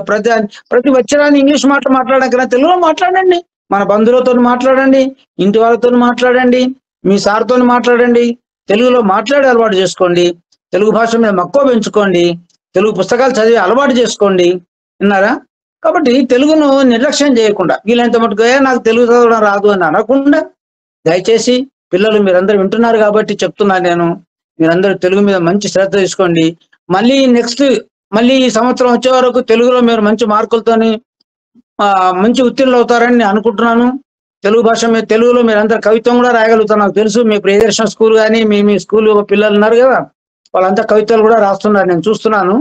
Speaker 2: ప్రతి వచ్చరాన్ని ఇంగ్లీష్ మాట్లాడకన్నా తెలుగులో మాట్లాడండి. మన బంధువులతో మాట్లాడండి, ఇంటి వాళ్ళతో మాట్లాడండి, మీ సార్తో మాట్లాడండి. తెలుగులో మాట్లాడే అలవాటు చేసుకోండి, తెలుగు భాష మీద మక్కువ పెంచుకోండి, తెలుగు పుస్తకాలు చదివి అలవాటు చేసుకోండి. విన్నారా? కాబట్టి తెలుగును నిర్లక్ష్యం చేయకుండా వీళ్ళంత మటుకు నాకు తెలుగు చదవడం రాదు అని అనకుండా దయచేసి పిల్లలు మీరందరూ వింటున్నారు కాబట్టి చెప్తున్నాను నేను, మీరందరూ తెలుగు మీద మంచి శ్రద్ధ తీసుకోండి. మళ్ళీ ఈ సంవత్సరం వచ్చే వరకు తెలుగులో మీరు మంచి మార్కులతోని మంచి ఉత్తీర్ణులు అవుతారని నేను అనుకుంటున్నాను. తెలుగు భాష మీద తెలుగులో మీరందరూ కవిత్వం కూడా రాయగలుగుతారు. నాకు తెలుసు మీ ప్రియదర్శన స్కూల్ కానీ మీ స్కూల్ పిల్లలు ఉన్నారు కదా, వాళ్ళంతా కవితలు కూడా రాస్తున్నారు, నేను చూస్తున్నాను.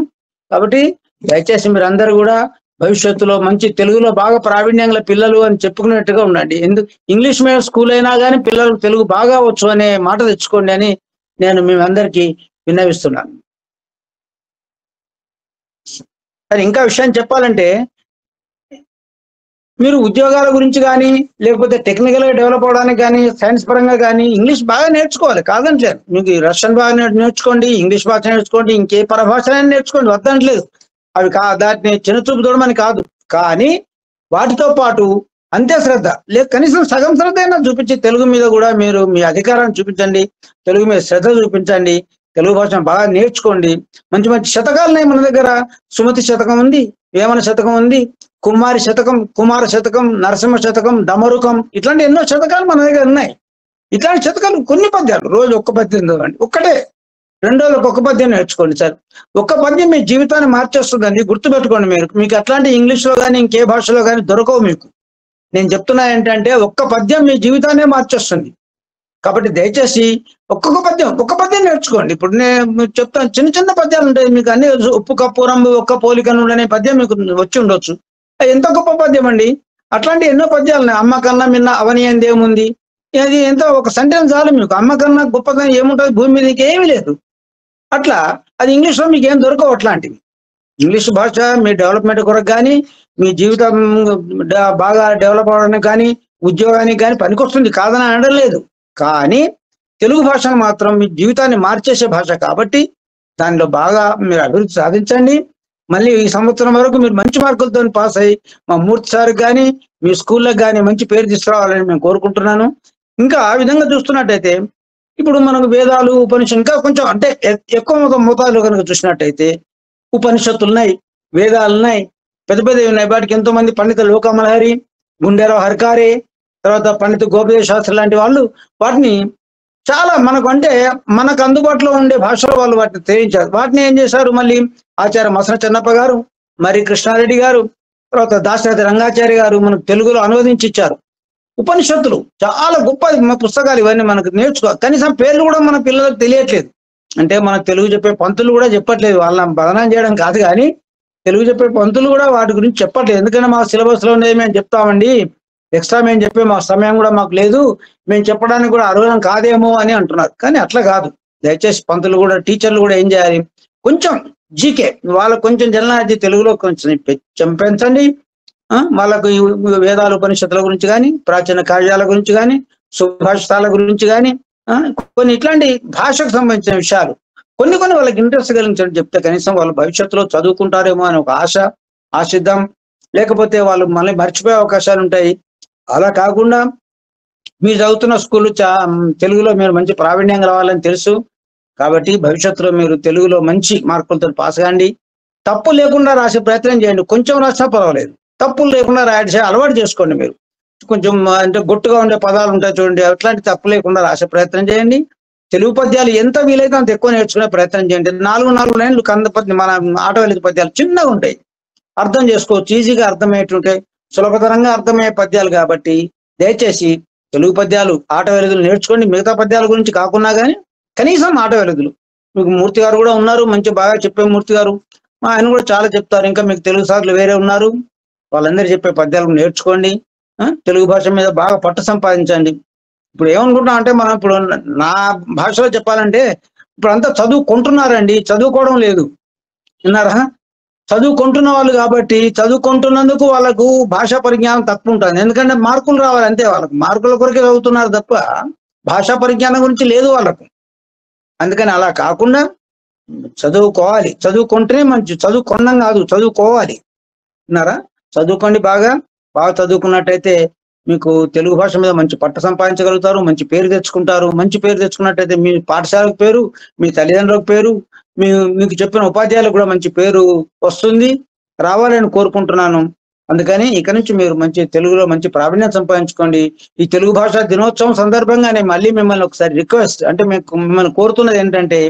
Speaker 2: కాబట్టి దయచేసి మీరందరూ కూడా భవిష్యత్తులో మంచి తెలుగులో బాగా ప్రావీణ్యంగా పిల్లలు అని చెప్పుకునేట్టుగా ఉండండి. ఇంగ్లీష్ మీడియం స్కూల్ అయినా కానీ పిల్లలకు తెలుగు బాగా వచ్చు అనే మాట తెచ్చుకోండి అని నేను మీ అందరికీ విన్నవిస్తున్నాను. అది ఇంకా విషయం చెప్పాలంటే మీరు ఉద్యోగాల గురించి కానీ లేకపోతే టెక్నికల్గా డెవలప్ అవడానికి కానీ సైన్స్ పరంగా కానీ ఇంగ్లీష్ బాగా నేర్చుకోవాలి, కాదంటలేదు. మీకు రష్యన్ బాగా నేర్చుకోండి, ఇంగ్లీష్ భాష నేర్చుకోండి, ఇంకే పరభాష నేర్చుకోండి, వద్దనట్లేదు. అవి దాన్ని చిన్నచూపు చూడమని కాదు, కానీ వాటితో పాటు అంతే శ్రద్ధ కనీసం సగం శ్రద్ధ అయినా చూపించి తెలుగు మీద కూడా మీరు మీ అధికారాన్ని చూపించండి, తెలుగు మీద శ్రద్ధ చూపించండి, తెలుగు భాషను బాగా నేర్చుకోండి. మంచి మంచి శతకాలున్నాయి మన దగ్గర. సుమతి శతకం ఉంది, వేమన శతకం ఉంది, కుమార శతకం, నరసింహ శతకం, డమరుకం, ఇట్లాంటి ఎన్నో శతకాలు మన దగ్గర ఉన్నాయి. ఇట్లాంటి శతకాలు కొన్ని పద్యాలు రోజు ఒక్క పద్యం చదవండి, ఒక్కటే 2 రోజులకు ఒక్క పద్యం నేర్చుకోండి సార్. ఒక్క పద్యం మీ జీవితాన్ని మార్చేస్తుందండి, గుర్తుపెట్టుకోండి. మీకు అట్లాంటి ఇంగ్లీష్లో కానీ ఇంకే భాషలో కానీ దొరకవు మీకు. నేను చెప్తున్నా ఏంటంటే ఒక్క పద్యం మీ జీవితాన్నే మార్చేస్తుంది. కాబట్టి దయచేసి ఒక్క పద్యం నేర్చుకోండి. ఇప్పుడు నేను చెప్తాను, చిన్న చిన్న పద్యాలు ఉంటాయి మీకు అన్ని. ఉప్పు కప్పు రంబు ఒక్క పోలికను అనే పద్యం మీకు వచ్చి ఉండొచ్చు. అది ఎంత గొప్ప పద్యం అండి. అట్లాంటి ఎన్నో పద్యాలు ఉన్నాయి. అమ్మ కన్నా మిన్న అవని అంది ఏముంది, అది ఎంతో ఒక సెంటెన్స్ చాలు మీకు. అమ్మ కన్నా గొప్పగా ఏముంటుంది భూమి మీద, ఏమీ లేదు. అట్లా అది ఇంగ్లీష్లో మీకు ఏం దొరకవు అట్లాంటివి. ఇంగ్లీష్ భాష మీ డెవలప్మెంట్ కొరకు కానీ, మీ జీవితం బాగా డెవలప్ అవ్వడానికి కానీ, ఉద్యోగానికి కానీ పనికొస్తుంది, కాదని అనడం లేదు. కానీ తెలుగు భాషను మాత్రం మీ జీవితాన్ని మార్చేసే భాష కాబట్టి దానిలో బాగా మీరు అభివృద్ధి సాధించండి. మళ్ళీ ఈ సంవత్సరం వరకు మీరు మంచి మార్కులతో పాస్ అయ్యి మా మూర్తి సార్కి కానీ, మీ స్కూళ్ళకి కానీ మంచి పేరు తీసుకురావాలని మేము కోరుకుంటున్నాను. ఇంకా ఆ విధంగా చూస్తున్నట్టయితే ఇప్పుడు మనకు వేదాలు, ఉపనిషత్తు ఇంకా కొంచెం అంటే ఎక్కువ మోతాదులో కనుక చూసినట్టయితే ఉపనిషత్తులు ఉన్నాయి, వేదాలు ఉన్నాయి, పెద్ద పెద్దవి ఉన్నాయి. వాటికి ఎంతో మంది పండిత లోకమలహరి, గుండెరావు హరికారే, తర్వాత పండిత గోపదేవ శాస్త్రి లాంటి వాళ్ళు వాటిని చాలా మనకు అంటే మనకు అందుబాటులో ఉండే భాషలో వాళ్ళు వాటిని తెలియించారు. వాటిని ఏం చేశారు మళ్ళీ ఆచార్య మసన చెన్నప్ప గారు, మరి కృష్ణారెడ్డి గారు, తర్వాత దాశరథి రంగాచార్య గారు మనకు తెలుగులో అనువదించి ఇచ్చారు. ఉపనిషత్తులు చాలా గొప్ప పుస్తకాలు ఇవన్నీ మనకు నేర్చుకో. కనీసం పేర్లు కూడా మన పిల్లలకు తెలియట్లేదు. అంటే మన తెలుగు చెప్పే పంతులు కూడా చెప్పట్లేదు, వాళ్ళని బదనాం చేయడం కాదు కానీ తెలుగు చెప్పే పంతులు కూడా వాటి గురించి చెప్పట్లేదు. ఎందుకంటే మా సిలబస్లో ఉండేది మేము చెప్తామండి, ఎక్స్ట్రా మేము చెప్పే మా సమయం కూడా మాకు లేదు, మేము చెప్పడానికి కూడా అర్హులం కాదేమో అని అంటున్నారు. కానీ అట్లా కాదు. దయచేసి పంతులు కూడా, టీచర్లు కూడా ఏం చేయాలి, కొంచెం జీకే వాళ్ళకు కొంచెం జననాలజీ తెలుగులో కొంచెం పెంచండి. వాళ్ళకు వేదాలు ఉపనిషత్తుల గురించి కానీ, ప్రాచీన కావ్యాల గురించి కానీ, సుభాషితాల గురించి కానీ, కొన్ని ఇట్లాంటి భాషకు సంబంధించిన విషయాలు కొన్ని వాళ్ళకి ఇంట్రెస్ట్ కలిగించండి చెప్తే కనీసం వాళ్ళు భవిష్యత్తులో చదువుకుంటారేమో అని ఒక ఆశిద్దాం. లేకపోతే వాళ్ళు మళ్ళీ మర్చిపోయే అవకాశాలు ఉంటాయి. అలా కాకుండా మీరు చదువుతున్న స్కూల్ తెలుగులో మీరు మంచి ప్రావీణ్యం రావాలని తెలుసు కాబట్టి భవిష్యత్తులో మీరు తెలుగులో మంచి మార్కులతో పాస్ కాండి. తప్పు లేకుండా రాసే ప్రయత్నం చేయండి. కొంచెం రాసినా పర్వాలేదు, తప్పులు లేకుండా రాయడం అలవాటు చేసుకోండి. మీరు కొంచెం అంటే గొట్టుగా ఉండే పదాలు ఉంటాయి చూడండి, అట్లాంటి తప్పు లేకుండా రాసే ప్రయత్నం చేయండి. తెలుగు పద్యాలు ఎంత వీలైతే అంత ఎక్కువ నేర్చుకునే ప్రయత్నం చేయండి. 4 లైన్లు కంద పద్యం, మన ఆటవెలిది పద్యాలు చిన్నగా ఉంటాయి, అర్థం చేసుకోవచ్చు, ఈజీగా అర్థమయ్యేటుంటాయి, సులభతరంగా అర్థమయ్యే పద్యాలు కాబట్టి దయచేసి తెలుగు పద్యాలు ఆట వెలుగులు నేర్చుకోండి. మిగతా పద్యాల గురించి కాకున్నా కానీ కనీసం ఆట వెలుగులు. మీకు మూర్తి గారు కూడా ఉన్నారు, మంచి బాగా చెప్పే మూర్తి గారు, ఆయన కూడా చాలా చెప్తారు. ఇంకా మీకు తెలుగు సార్లు వేరే ఉన్నారు, వాళ్ళందరూ చెప్పే పద్యాలు నేర్చుకోండి. తెలుగు భాష మీద బాగా పట్టు సంపాదించండి. ఇప్పుడు ఏమనుకుంటున్నా అంటే మనం ఇప్పుడు నా భాషలో చెప్పాలంటే ఇప్పుడు అంతా చదువుకుంటున్నారండి, చదువుకోవడం లేదు, విన్నారా? చదువుకుంటున్న వాళ్ళు కాబట్టి చదువుకుంటున్నందుకు వాళ్ళకు భాషా పరిజ్ఞానం తక్కువ ఉంటుంది. ఎందుకంటే మార్కులు రావాలి అంతే, వాళ్ళకు మార్కుల కొరకే చదువుతున్నారు తప్ప భాషా పరిజ్ఞానం గురించి లేదు వాళ్ళకు. అందుకని అలా కాకుండా చదువుకోవాలి, చదువుకుంటేనే మంచి, చదువుకున్నాం కాదు చదువుకోవాలి, విన్నారా? చదువుకోండి, బాగా చదువుకున్నట్టయితే మీకు తెలుగు భాష మీద మంచి పట్టు సంపాదించగలుగుతారు, మంచి పేరు తెచ్చుకుంటారు. మంచి పేరు తెచ్చుకున్నట్టయితే మీ పాఠశాలకు పేరు, మీ తల్లిదండ్రులకు పేరు, మీకు చెప్పిన ఉపాధ్యాయులకు కూడా మంచి పేరు వస్తుంది, రావాలని కోరుకుంటున్నాను. అందుకని ఇక నుంచి మీరు మంచి తెలుగులో మంచి ప్రావీణ్యం సంపాదించుకోండి. ఈ తెలుగు భాషా దినోత్సవం సందర్భంగానే మళ్ళీ మిమ్మల్ని ఒకసారి రిక్వెస్ట్ అంటే మిమ్మల్ని కోరుతున్నది ఏంటంటే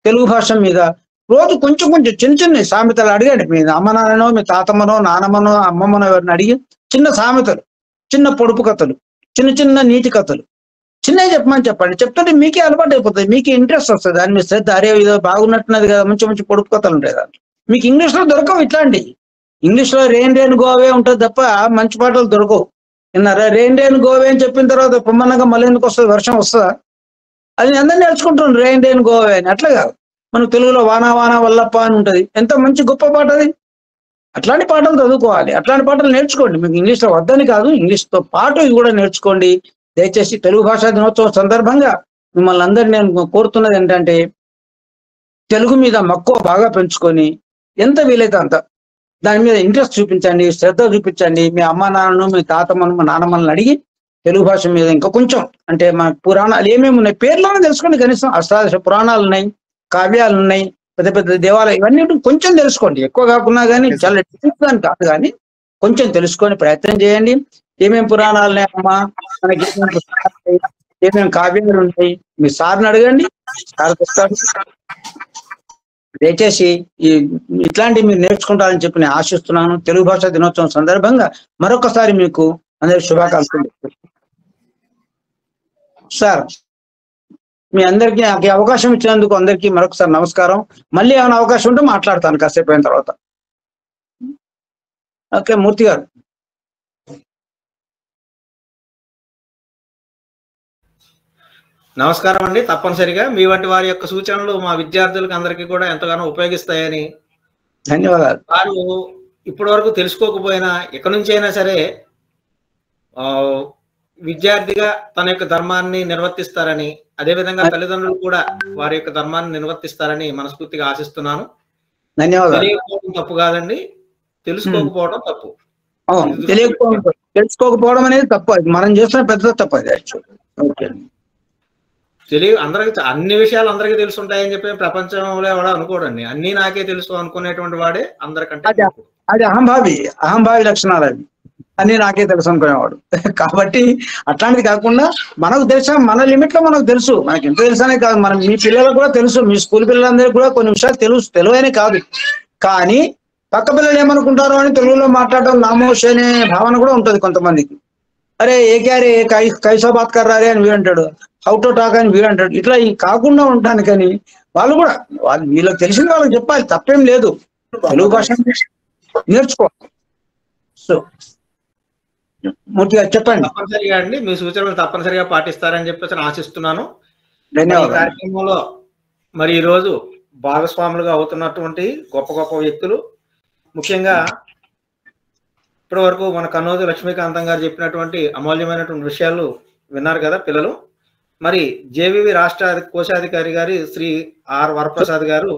Speaker 2: తెలుగు భాష మీద రోజు కొంచెం చిన్న సామెతలు అడగండి. మీ అమ్మనాన్ననో, మీ తాతమ్మనో, నానమ్మనో, అమ్మమ్మనో ఎవరిని అడిగి చిన్న సామెతలు, చిన్న పొడుపు కథలు, చిన్న నీతి కథలు చిన్నవి చెప్పండి. చెప్తుంటే మీకే అలవాటు అయిపోతుంది, మీకే ఇంట్రెస్ట్ వస్తుంది, దాని మీద శ్రద్ధ. అరే ఇదో బాగున్నట్టున్నది కదా, మంచి పొడుపు కథలు ఉంటాయి దాంట్లో. మీకు ఇంగ్లీష్లో దొరకవు ఇట్లాంటి, ఇంగ్లీష్లో రెయిన్ గోవే ఉంటుంది తప్ప మంచి పాటలు దొరకవు, విన్నారా? రెయిన్ గోవే అని చెప్పిన తర్వాత పొమ్మన్నగా మళ్ళీ ఎందుకు వస్తుంది, వర్షం వస్తుందా? అది అందరూ నేర్చుకుంటున్నారు రెయిన్ గోవే అని. అట్లా కాదు, మనకు తెలుగులో వానా వానా వల్లప్ప అని ఉంటుంది, ఎంత మంచి గొప్ప పాట అది. అట్లాంటి పాటలు చదువుకోవాలి, అట్లాంటి పాటలు నేర్చుకోండి. మీకు ఇంగ్లీష్లో వద్దని కాదు, ఇంగ్లీష్తో పాటు ఇది కూడా నేర్చుకోండి. దయచేసి తెలుగు భాషా దినోత్సవం సందర్భంగా మిమ్మల్ని అందరినీ నేను కోరుతున్నది ఏంటంటే తెలుగు మీద మక్కువ బాగా పెంచుకొని ఎంత వీలైతే అంత దాని మీద ఇంట్రెస్ట్ చూపించండి, శ్రద్ధ చూపించండి. మీ అమ్మ నాన్నను, మీ తాతమ్మను, మీ నాన్నమ్మలను అడిగి తెలుగు భాష మీద ఇంకా కొంచెం అంటే మన పురాణాలు ఏమేమి ఉన్నాయి పేర్లను తెలుసుకోండి. కనీసం అష్టాదశ పురాణాలు ఉన్నాయి, కావ్యాలు ఉన్నాయి, పెద్ద దేవాలయం, ఇవన్నీ కొంచెం తెలుసుకోండి. ఎక్కువ కాకున్నా కానీ చాలా డీప్ అని కాదు కానీ కొంచెం తెలుసుకొని ప్రయత్నం చేయండి. ఏమేమి పురాణాలు ఉన్నాయమ్మా, మనకి ఏమేమి కావ్యాలు ఉంటాయి, మీ సార్ని అడగండి, సార్ చెప్తాడు. దయచేసి ఇట్లాంటివి మీరు నేర్చుకుంటారని చెప్పి నేను ఆశిస్తున్నాను. తెలుగు భాషా దినోత్సవం సందర్భంగా మరొకసారి మీకు అందరికి శుభాకాంక్షలు. సార్ మీ అందరికీ నాకు అవకాశం ఇచ్చినందుకు అందరికీ మరొకసారి నమస్కారం. మళ్ళీ ఏమైనా అవకాశం ఉంటే మాట్లాడతాను కాసేపు అయిన తర్వాత. ఓకే మూర్తి గారు.
Speaker 1: నమస్కారం అండి. తప్పనిసరిగా మీ వంటి వారి యొక్క సూచనలు మా విద్యార్థులకు అందరికీ కూడా ఎంతగానో ఉపయోగిస్తాయని,
Speaker 2: ధన్యవాదాలు.
Speaker 1: వారు ఇప్పటివరకు తెలుసుకోకపోయినా ఇక నుంచైనా సరే విద్యార్థిగా తన యొక్క ధర్మాన్ని నిర్వర్తిస్తారని, అదేవిధంగా తల్లిదండ్రులు కూడా వారి యొక్క ధర్మాన్ని నిర్వర్తిస్తారని మనస్ఫూర్తిగా ఆశిస్తున్నాను.
Speaker 2: ధన్యవాదాలు.
Speaker 1: తెలియకపోవడం తప్పు కాదండి, తెలుసుకోకపోవడం తప్పు.
Speaker 2: తెలుసుకోకపోవడం అనేది తప్పు. అది మనం చేస్తున్న పెద్ద తప్పు అది. ఓకే.
Speaker 1: అందరికి అన్ని విషయాలు అందరికీ తెలుసుంటాయని చెప్పి ప్రపంచంలో ఎవడో అనుకోడండి. అన్ని నాకే తెలుసు అనుకునేటువంటి వాడే అందరికంటే.
Speaker 2: అది అహంభావి లక్షణాలు. అవి అన్ని నాకే తెలుసు అనుకునేవాడు. కాబట్టి అట్లాంటిది కాకుండా మనకు తెలుసా, మన లిమిట్ లో మనకు తెలుసు. మనకి ఎంత తెలుసు అనే కాదు, మనం మీ పిల్లలకు కూడా తెలుసు, మీ స్కూల్ పిల్లలందరికీ కూడా కొన్ని విషయాలు తెలియని కాదు. కానీ పక్క పిల్లలు ఏమనుకుంటారో అని తెలుగులో మాట్లాడడం నామోషి అనే భావన కూడా ఉంటుంది కొంతమందికి. అరే ఏ క్యారే కైసా బాత్ కర్రారే అని వీడంటాడు, హౌ టు టాక్ అని వీడంటాడు. ఇట్లా ఈ కాకుండా ఉంటానికని వాళ్ళు కూడా వీళ్ళకి తెలిసిన వాళ్ళకి చెప్పాలి, తప్పేం లేదు. తెలుగు భాష నేర్చుకో. సో మూర్తి గారు చెప్పండి.
Speaker 1: తప్పనిసరిగా అండి, మీ సూచనలు తప్పనిసరిగా పాటిస్తారని చెప్పేసి ఆశిస్తున్నాను.
Speaker 2: ధన్యవాదాలు.
Speaker 1: కార్యక్రమంలో మరి ఈరోజు భాగస్వాములుగా అవుతున్నటువంటి గొప్ప గొప్ప వ్యక్తులు, ముఖ్యంగా ఇప్పటి వరకు మన కన్నోజు లక్ష్మీకాంతం గారు చెప్పినటువంటి అమూల్యమైనటువంటి విషయాలు విన్నారు కదా పిల్లలు. మరి జేవివి రాష్ట్ర కోశాధికారి గారి శ్రీ ఆర్ వరప్రసాద్ గారు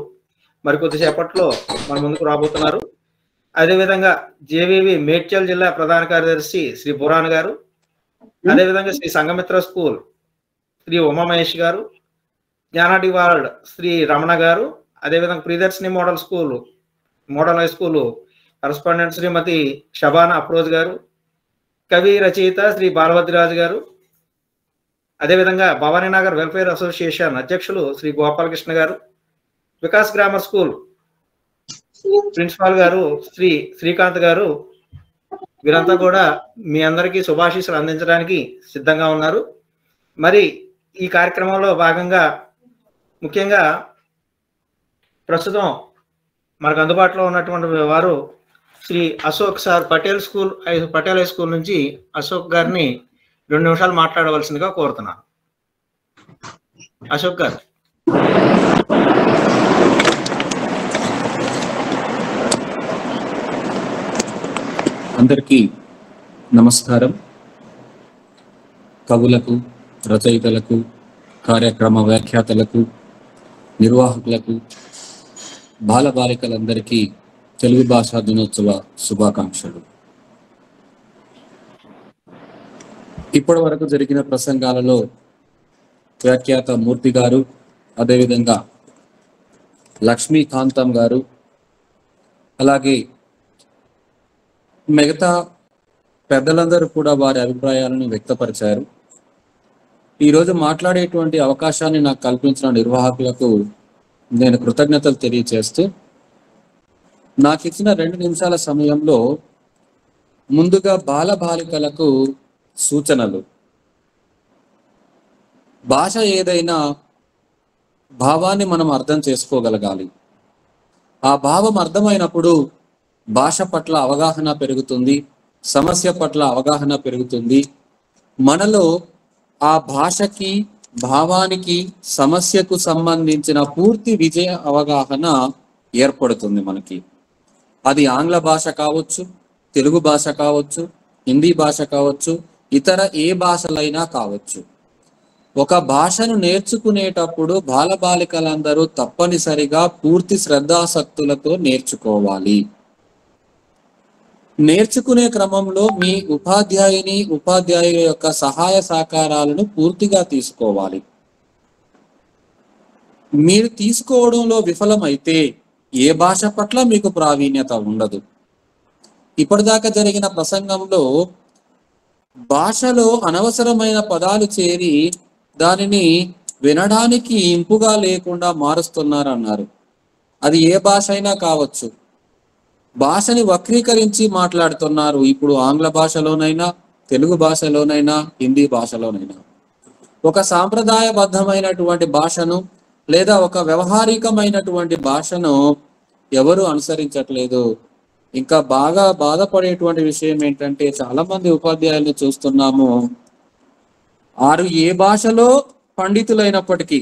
Speaker 1: మరి కొద్దిసేపట్లో మన ముందుకు రాబోతున్నారు. అదేవిధంగా జేవివి మేడ్చల్ జిల్లా ప్రధాన కార్యదర్శి శ్రీ బురాన్ గారు, అదేవిధంగా శ్రీ సంఘమిత్ర స్కూల్ శ్రీ ఉమామహేష్ గారు, జ్ఞానాటి వార్డ్ శ్రీ రమణ గారు, అదేవిధంగా Priyadarshini model high school correspondent Shrimati Shabana Afroz garu, కవి రచయిత శ్రీ బాలభద్రరాజు గారు, అదేవిధంగా భవానీనగర్ వెల్ఫేర్ అసోసియేషన్ అధ్యక్షులు శ్రీ గోపాలకృష్ణ గారు, వికాస్ గ్రామర్ స్కూల్ ప్రిన్సిపాల్ గారు శ్రీ శ్రీకాంత్ గారు, వీరంతా కూడా మీ అందరికీ శుభాశీస్సులు అందించడానికి సిద్ధంగా ఉన్నారు. మరి ఈ కార్యక్రమంలో భాగంగా ముఖ్యంగా ప్రస్తుతం మనకు అందుబాటులో ఉన్నటువంటి వారు Sri Ashok sir Patel high school నుంచి అశోక్ గారిని 2 నిమిషాలు మాట్లాడవలసిందిగా కోరుతున్నాను. అశోక్ గారు.
Speaker 3: అందరికీ నమస్కారం. కవులకు, రచయితలకు, కార్యక్రమ వ్యాఖ్యాతలకు, నిర్వాహకులకు, బాలబాలికలందరికీ తెలుగు భాషా దినోత్సవ శుభాకాంక్షలు. ఇప్పటి వరకు జరిగిన ప్రసంగాలలో వ్యాఖ్యాత మూర్తి గారు, అదేవిధంగా లక్ష్మీకాంతం గారు, అలాగే మిగతా పెద్దలందరూ కూడా వారి అభిప్రాయాలను వ్యక్తపరిచారు. ఈరోజు మాట్లాడేటువంటి అవకాశాన్ని నాకు కల్పించిన నిర్వాహకులకు నేను కృతజ్ఞతలు తెలియజేస్తూ, నాకు ఇచ్చిన 2 నిమిషాల సమయంలో ముందుగా బాలబాలికలకు సూచనలు. భాష ఏదైనా భావాన్ని మనం అర్థం చేసుకోగలగాలి. ఆ భావం అర్థమైనప్పుడు భాష పట్ల అవగాహన పెరుగుతుంది, సమస్య పట్ల అవగాహన పెరుగుతుంది. మనలో ఆ భాషకి, భావానికి, సమస్యకు సంబంధించిన పూర్తి విజయ అవగాహన ఏర్పడుతుంది మనకి. అది ఆంగ్ల భాష కావచ్చు, తెలుగు భాష కావచ్చు, హిందీ భాష కావచ్చు, ఇతర ఏ భాషలైనా కావచ్చు. ఒక భాషను నేర్చుకునేటప్పుడు బాలబాలికలందరూ తప్పనిసరిగా పూర్తి శ్రద్ధాసక్తులతో నేర్చుకోవాలి. నేర్చుకునే క్రమంలో మీ ఉపాధ్యాయుల యొక్క సహాయ సహకారాలను పూర్తిగా తీసుకోవాలి. మీరు తీసుకోవడంలో విఫలమైతే ఏ భాష పట్ల మీకు ప్రావీణ్యత ఉండదు. ఇప్పటిదాకా జరిగిన ప్రసంగంలో భాషలో అనవసరమైన పదాలు చేరి దానిని వినడానికి ఇంపుగా లేకుండా మారుస్తున్నారన్నారు. అది ఏ భాష అయినా కావచ్చు. భాషని వక్రీకరించి మాట్లాడుతున్నారు. ఇప్పుడు ఆంగ్ల భాషలోనైనా, తెలుగు భాషలోనైనా, హిందీ భాషలోనైనా. ఒక సాంప్రదాయబద్ధమైనటువంటి భాషను లేదా ఒక వ్యవహారికమైనటువంటి భాషను ఎవరు అనుసరించట్లేదు. ఇంకా బాగా బాధపడేటువంటి విషయం ఏంటంటే, చాలా మంది ఉపాధ్యాయులను చూస్తున్నాము, వారు ఏ భాషలో పండితులైనప్పటికీ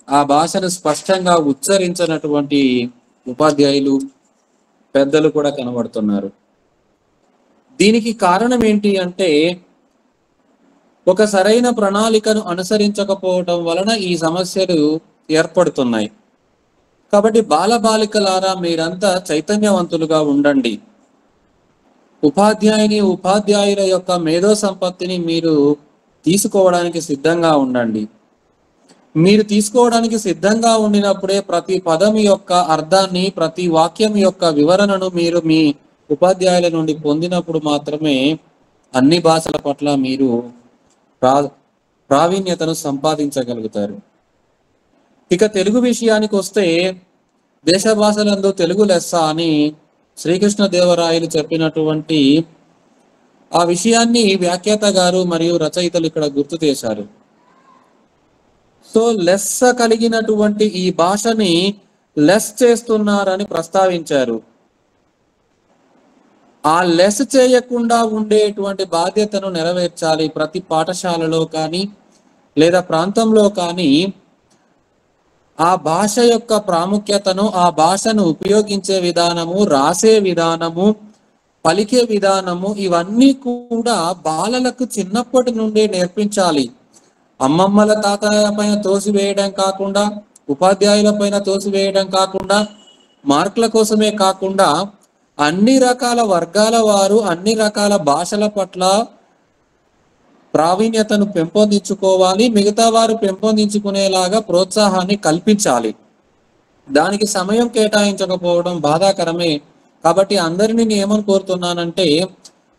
Speaker 3: ఆ భాషను స్పష్టంగా ఉచ్చరించినటువంటి ఉపాధ్యాయులు, పెద్దలు కూడా కనబడుతున్నారు. దీనికి కారణం ఏంటి అంటే ఒక సరైన ప్రణాళికను అనుసరించకపోవటం వలన ఈ సమస్యలు ఏర్పడుతున్నాయి. కాబట్టి బాలబాలికలారా మీరంతా చైతన్యవంతులుగా ఉండండి. ఉపాధ్యాయుల యొక్క మేధో సంపత్తిని మీరు తీసుకోవడానికి సిద్ధంగా ఉండండి. మీరు తీసుకోవడానికి సిద్ధంగా ఉండినప్పుడే ప్రతి పదం యొక్క అర్థాన్ని, ప్రతి వాక్యం యొక్క వివరణను మీరు మీ ఉపాధ్యాయుల నుండి పొందినప్పుడు మాత్రమే అన్ని భాషల పట్ల మీరు ప్రావీణ్యతను సంపాదించగలుగుతారు. ఇక తెలుగు విషయానికి వస్తే దేశ భాషలందు తెలుగు లెస్స అని శ్రీకృష్ణదేవరాయలు చెప్పినటువంటి ఆ విషయాన్ని వ్యాఖ్యాత గారు మరియు రచయితలు ఇక్కడ గుర్తు చేశారు. సో లెస్స కలిగినటువంటి ఈ భాషని లెస్ చేస్తున్నారని ప్రస్తావించారు. ఆ లెస్ చేయకుండా ఉండేటువంటి బాధ్యతను నెరవేర్చాలి. ప్రతి పాఠశాలలో కానీ లేదా ప్రాంతంలో కానీ ఆ భాష యొక్క ప్రాముఖ్యతను, ఆ భాషను ఉపయోగించే విధానము, రాసే విధానము, పలికే విధానము ఇవన్నీ కూడా బాలలకు చిన్నప్పటి నుండే నేర్పించాలి. అమ్మమ్మల తాతల పైన తోసివేయడం కాకుండా, ఉపాధ్యాయుల పైన తోసివేయడం కాకుండా, మార్కుల కోసమే కాకుండా అన్ని రకాల వర్గాల వారు అన్ని రకాల భాషల పట్ల ప్రావీణ్యతను పెంపొందించుకోవాలి. మిగతా వారు పెంపొందించుకునేలాగా ప్రోత్సాహాన్ని కల్పించాలి. దానికి సమయం కేటాయించకపోవడం బాధాకరమే. కాబట్టి అందరినీ నేను ఏమని కోరుతున్నానంటే,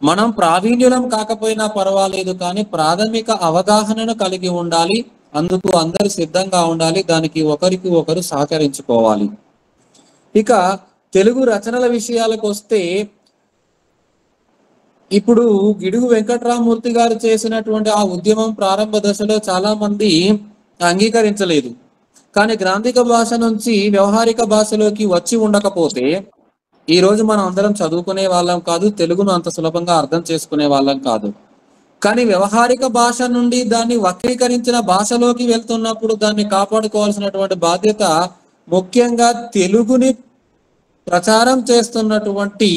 Speaker 3: మనం ప్రావీణ్యులం కాకపోయినా పర్వాలేదు, కానీ ప్రాథమిక అవగాహనను కలిగి ఉండాలి. అందుకు అందరూ సిద్ధంగా ఉండాలి. దానికి ఒకరికి ఒకరు సహకరించుకోవాలి. ఇక తెలుగు రచనల విషయాలకు వస్తే, ఇప్పుడు గిడుగు వెంకట్రామమూర్తి గారు చేసినటువంటి ఆ ఉద్యమం ప్రారంభ దశలో చాలా మంది అంగీకరించలేదు. కానీ గ్రాంధిక భాష నుంచి వ్యవహారిక భాషలోకి వచ్చి ఉండకపోతే ఈ రోజు మనం అందరం చదువుకునే వాళ్ళం కాదు, తెలుగును అంత సులభంగా అర్థం చేసుకునే వాళ్ళం కాదు. కానీ వ్యవహారిక భాష నుండి దాన్ని వక్రీకరించిన భాషలోకి వెళ్తున్నప్పుడు దాన్ని కాపాడుకోవాల్సినటువంటి బాధ్యత ముఖ్యంగా తెలుగుని ప్రచారం చేస్తున్నటువంటి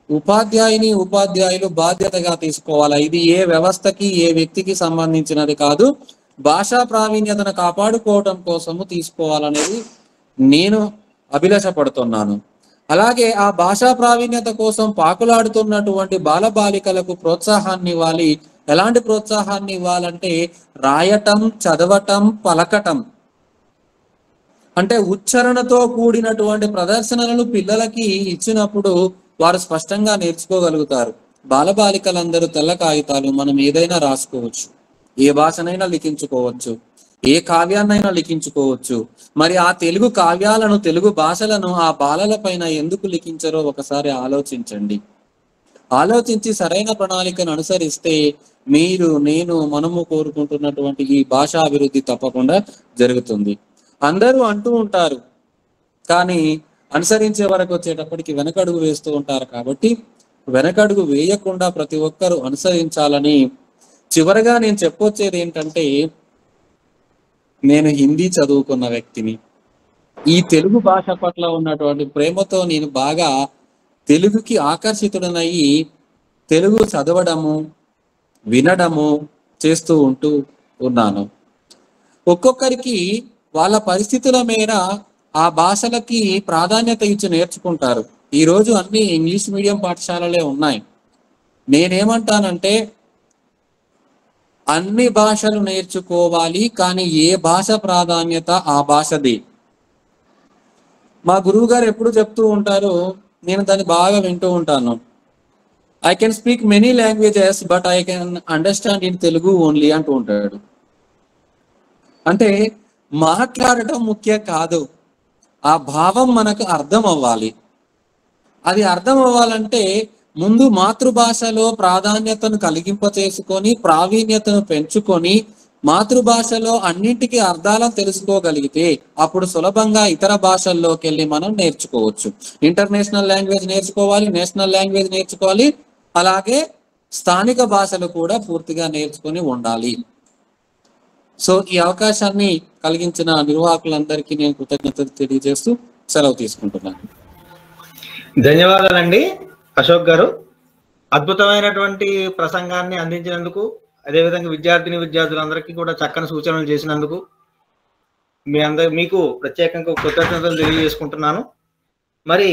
Speaker 3: ఉపాధ్యాయులు బాధ్యతగా తీసుకోవాలి. ఇది ఏ వ్యవస్థకి, ఏ వ్యక్తికి సంబంధించినది కాదు. భాషా ప్రావీణ్యతను కాపాడుకోవడం కోసము తీసుకోవాలనేది నేను అభిలాషపడుతున్నాను. అలాగే ఆ భాషా ప్రావీణ్యత కోసం పాకులాడుతున్నటువంటి బాలబాలికలకు ప్రోత్సాహాన్ని ఇవ్వాలి. ఎలాంటి ప్రోత్సాహాన్ని ఇవ్వాలంటే రాయటం, చదవటం, పలకటం అంటే ఉచ్చారణతో కూడినటువంటి ప్రదర్శనలను పిల్లలకి ఇచ్చినప్పుడు వారు స్పష్టంగా నేర్చుకోగలుగుతారు. బాలబాలికలందరూ తెల్ల కాగితాలు, మనం ఏదైనా రాసుకోవచ్చు, ఏ భాషనైనా లిఖించుకోవచ్చు, ఏ కావ్యాన్నైనా లిఖించుకోవచ్చు. మరి ఆ తెలుగు కావ్యాలను, తెలుగు భాషలను ఆ బాలల పైన ఎందుకు లిఖించరో ఒకసారి ఆలోచించండి. ఆలోచించి సరైన ప్రణాళికను అనుసరిస్తే మీరు, నేను, మనము కోరుకుంటున్నటువంటి ఈ భాషా అభివృద్ధి తప్పకుండా జరుగుతుంది. అందరూ అంటూ ఉంటారు, కానీ అనుసరించే వరకు వచ్చేటప్పటికి వెనకడుగు వేస్తూ ఉంటారు. కాబట్టి వెనకడుగు వేయకుండా ప్రతి ఒక్కరూ అనుసరించాలని చివరగా నేను చెప్పొచ్చేది ఏంటంటే, నేను హిందీ చదువుకున్న వ్యక్తిని. ఈ తెలుగు భాష పట్ల ఉన్నటువంటి ప్రేమతో నేను బాగా తెలుగుకి ఆకర్షితుడనయ్యి తెలుగు చదవడము, వినడము చేస్తూ ఉన్నాను. ఒక్కొక్కరికి వాళ్ళ పరిస్థితుల మేర ఆ భాషలకి ప్రాధాన్యత ఇచ్చి నేర్చుకుంటారు. ఈ రోజు అన్ని ఇంగ్లీష్ మీడియం పాఠశాలలే ఉన్నాయి. నేనేమంటానంటే అన్ని భాషలు నేర్చుకోవాలి, కానీ ఏ భాష ప్రాధాన్యత ఆ భాషది. మా గురువు గారు ఎప్పుడు చెప్తూ ఉంటారు, నేను దాన్ని బాగా వింటూ ఉంటాను. I can speak many languages but I can understand in Telugu only అంటూ ఉంటాడు. అంటే మాట్లాడటం ముఖ్యం కాదు, ఆ భావం మనకు అర్థం అవ్వాలి. అది అర్థం అవ్వాలంటే ముందు మాతృభాషలో ప్రాధాన్యతను కలిగింపచేసుకొని, ప్రావీణ్యతను పెంచుకొని, మాతృభాషలో అన్నింటికీ అర్థాలను తెలుసుకోగలిగితే అప్పుడు సులభంగా ఇతర భాషల్లోకి వెళ్ళి మనం నేర్చుకోవచ్చు. ఇంటర్నేషనల్ లాంగ్వేజ్ నేర్చుకోవాలి, నేషనల్ లాంగ్వేజ్ నేర్చుకోవాలి, అలాగే స్థానిక భాషలు కూడా పూర్తిగా నేర్చుకొని ఉండాలి. సో ఈ అవకాశాన్ని కలిగించిన నిర్వాహకులందరికీ నేను కృతజ్ఞతలు తెలియజేస్తూ సెలవు తీసుకుంటున్నాను.
Speaker 1: ధన్యవాదాలండి అశోక్ గారు. అద్భుతమైనటువంటి ప్రసంగాన్ని అందించినందుకు, అదేవిధంగా విద్యార్థులందరికీ కూడా చక్కని సూచనలు చేసినందుకు మీకు ప్రత్యేకంగా కృతజ్ఞతలు తెలియజేసుకుంటున్నాను. మరి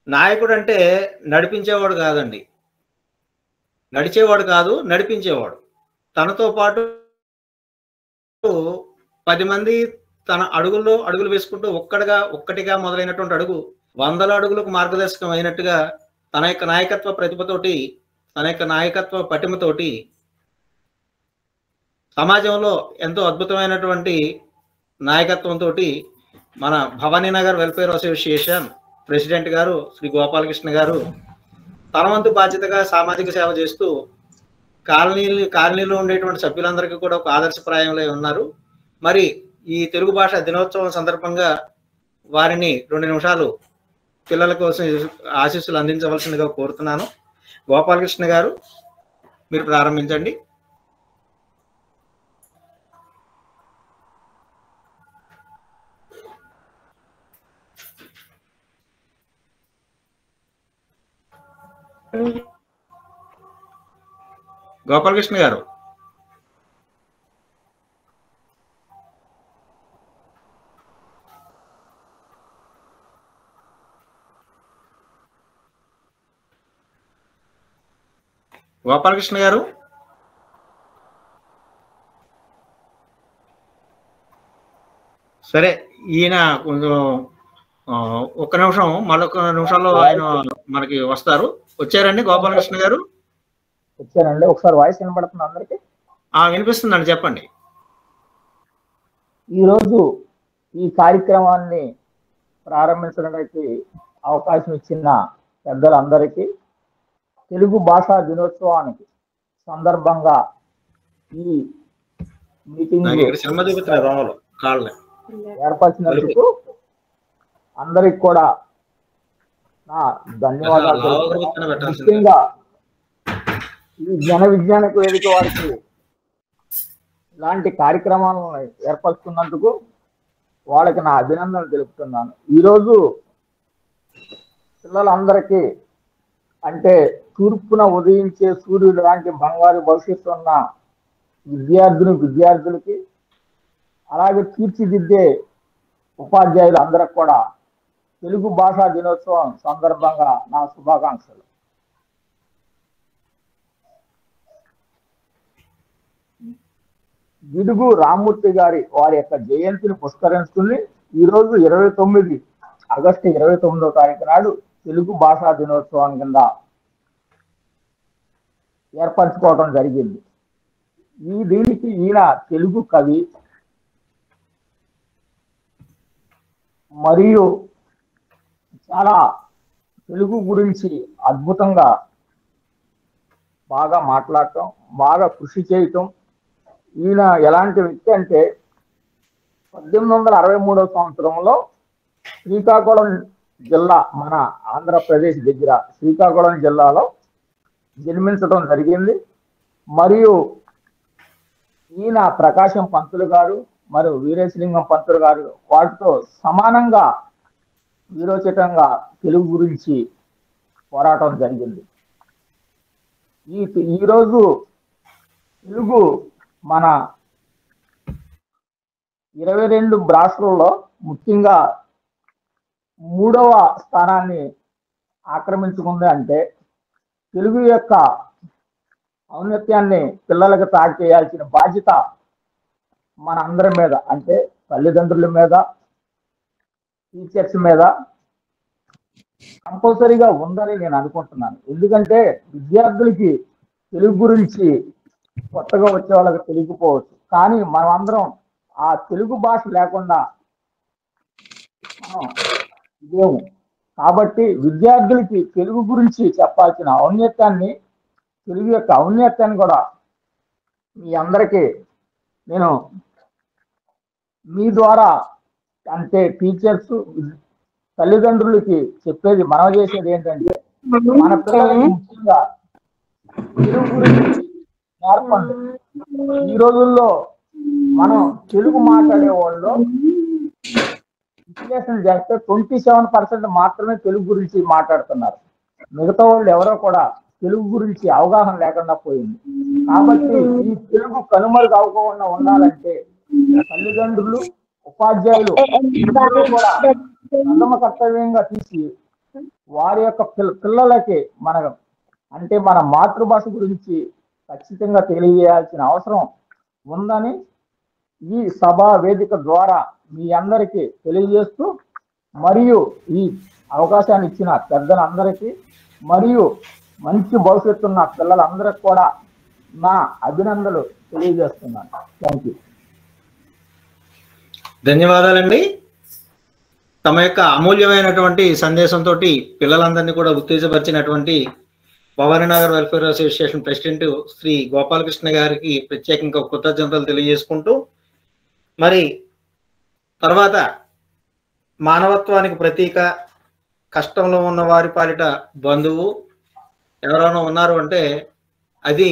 Speaker 1: నాయకుడు అంటే నడిపించేవాడు కాదండి, నడిచేవాడు కాదు, నడిపించేవాడు. తనతో పాటు 10 మంది తన అడుగులు వేసుకుంటూ ఒక్కటిగా మొదలైనటువంటి అడుగు 100 అడుగులకు మార్గదర్శకం అయినట్టుగా తన యొక్క నాయకత్వ ప్రతిభతోటి, తన యొక్క నాయకత్వ పటిమతోటి సమాజంలో ఎంతో అద్భుతమైనటువంటి నాయకత్వంతో మన భవానీనగర్ వెల్ఫేర్ అసోసియేషన్ ప్రెసిడెంట్ గారు శ్రీ గోపాలకృష్ణ గారు తన వంతు బాధ్యతగా సామాజిక సేవ చేస్తూ కాలనీలో ఉండేటువంటి సభ్యులందరికీ కూడా ఒక ఆదర్శప్రాయంలో ఉన్నారు. మరి ఈ తెలుగు భాష దినోత్సవం సందర్భంగా వారిని 2 నిమిషాలు పిల్లల కోసం ఆశీస్సులు అందించవలసిందిగా కోరుతున్నాను. గోపాలకృష్ణ గారు, మీరు ప్రారంభించండి. గోపాలకృష్ణ గారు, గోపాలకృష్ణ గారు, సరే ఈయన ఒక్క నిమిషం, మరొక నిమిషాల్లో ఆయన మనకి వస్తారు. వచ్చారండి గోపాలకృష్ణ గారు?
Speaker 4: వచ్చానండి. ఒకసారి వాయిస్ వినపడుతుంది అందరికి?
Speaker 1: వినిపిస్తుందండి, చెప్పండి.
Speaker 4: ఈరోజు ఈ కార్యక్రమాన్ని ప్రారంభించడానికి అవకాశం ఇచ్చిన పెద్దలందరికీ, తెలుగు భాషా దినోత్సవానికి సందర్భంగా ఈ మీటింగ్ ఏర్పరిచినందుకు అందరికి కూడా నా ధన్యవాదాలు. ముఖ్యంగా ఈ జన విజ్ఞానకు వేదిక వారికి ఇలాంటి కార్యక్రమాలను ఏర్పరుస్తున్నందుకు వాళ్ళకి నా అభినందనలు తెలుపుతున్నాను. ఈరోజు పిల్లలందరికీ, అంటే తూర్పున ఉదయించే సూర్యుడు లాంటి బంగారు భవిష్యత్తు ఉన్న విద్యార్థులకి, అలాగే తీర్చిదిద్దే ఉపాధ్యాయులు అందరికి కూడా తెలుగు భాషా దినోత్సవం సందర్భంగా నా శుభాకాంక్షలు. గిడుగు రామ్మూర్తి గారి వారి యొక్క జయంతిని పురస్కరించుకుని ఈరోజు 29 ఆగస్టు 29వ తారీఖు నాడు తెలుగు భాషా దినోత్సవం కింద ఏర్పరచుకోవడం జరిగింది. దీనికి ఈయన తెలుగు కవి మరియు చాలా తెలుగు గురించి అద్భుతంగా బాగా మాట్లాడటం, బాగా కృషి చేయటం. ఈయన ఎలాంటి వ్యక్తి అంటే 1863వ సంవత్సరంలో శ్రీకాకుళం జిల్లా, మన ఆంధ్రప్రదేశ్ దగ్గర శ్రీకాకుళం జిల్లాలో జన్మించడం జరిగింది. మరియు ఈయన ప్రకాశం పంతులు గారు మరియు వీరేశలింగం పంతులు గారు వాటితో సమానంగా వీరోచితంగా తెలుగు గురించి పోరాటం జరిగింది. ఈరోజు తెలుగు మన 22 భాషలలో ముఖ్యంగా 3వ స్థానాన్ని ఆక్రమించుకుంది. అంటే తెలుగు యొక్క ఔన్నత్యాన్ని పిల్లలకు చాటి చేయాల్సిన బాధ్యత మన అందరి మీద, అంటే తల్లిదండ్రుల మీద, టీచర్స్ మీద కంపల్సరీగా ఉందని నేను అనుకుంటున్నాను. ఎందుకంటే విద్యార్థులకి తెలుగు గురించి కొత్తగా వచ్చే వాళ్ళకి తెలియకపోవచ్చు, కానీ మనం అందరం ఆ తెలుగు భాష లేకుండా ఇదేము. కాబట్టి విద్యార్థులకి తెలుగు గురించి చెప్పాల్సిన ఔన్నత్యాన్ని, తెలుగు యొక్క ఔన్నత్యాన్ని కూడా మీ అందరికీ నేను మీ ద్వారా, అంటే టీచర్స్, తల్లిదండ్రులకి చెప్పేది, మనవి చేసేది ఏంటంటే మన పిల్లలకి ముఖ్యంగా తెలుగు గురించి నేర్పండి. ఈ రోజుల్లో మనం తెలుగు మాట్లాడే వాళ్ళు విశ్లేషణ చేస్తే 27% మాత్రమే తెలుగు గురించి మాట్లాడుతున్నారు. మిగతా వాళ్ళు ఎవరో కూడా తెలుగు గురించి అవగాహన లేకుండా పోయింది. కాబట్టి ఈ తెలుగు కనుమరుగు అవ్వకుండా ఉండాలంటే తల్లిదండ్రులు, ఉపాధ్యాయులు ఇద్దరూ కూడా ప్రథమ కర్తవ్యంగా తీసి వారి యొక్క పిల్లలకి మన మాతృభాష గురించి ఖచ్చితంగా తెలియజేయాల్సిన అవసరం ఉందని ఈ సభా వేదిక ద్వారా మీ అందరికీ తెలియజేస్తూ, మరియు ఈ అవకాశాన్ని ఇచ్చిన పెద్దలందరికీ మరియు మంచి భవిష్యత్తు ఉన్న పిల్లలందరికీ కూడా నా అభినందనలు తెలియజేస్తున్నాను. Thank you.
Speaker 1: ధన్యవాదాలండి. తమ యొక్క అమూల్యమైనటువంటి సందేశంతో పిల్లలందరినీ కూడా ఉత్తేజపరిచినటువంటి Bhavaninagar welfare association president Shri Gopalakrishna గారికి ప్రత్యేకంగా కృతజ్ఞతలు తెలియజేసుకుంటూ, మరి తర్వాత మానవత్వానికి ప్రతీక, కష్టంలో ఉన్న వారి పాలిట బంధువు ఎవరైనా ఉన్నారు అంటే అది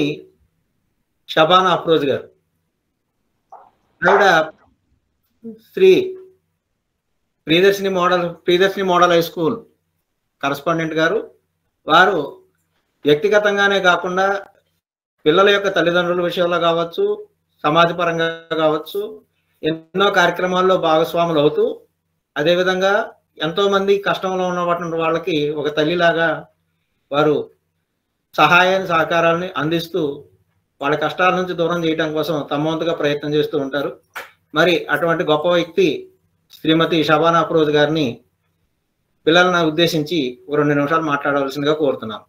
Speaker 1: షబానా అఫ్రోజ్ గారు. ఆవిడ Sri Priyadarshini model high school correspondent గారు. వారు వ్యక్తిగతంగానే కాకుండా పిల్లల యొక్క తల్లిదండ్రుల విషయంలో కావచ్చు, సమాజపరంగా కావచ్చు, ఎన్నో కార్యక్రమాల్లో భాగస్వాములు అవుతూ, అదేవిధంగా ఎంతో మంది కష్టంలో ఉన్నటువంటి వాళ్ళకి ఒక తల్లిలాగా వారు సహాయాన్ని సహకారాలని అందిస్తూ వాళ్ళ కష్టాల నుంచి దూరం చేయడం కోసం తమ వంతుగా ప్రయత్నం చేస్తూ ఉంటారు. మరి అటువంటి గొప్ప వ్యక్తి శ్రీమతి షబానా అఫ్రోజ్ గారిని పిల్లలను ఉద్దేశించి 2 నిమిషాలు మాట్లాడవలసిందిగా కోరుతున్నాను.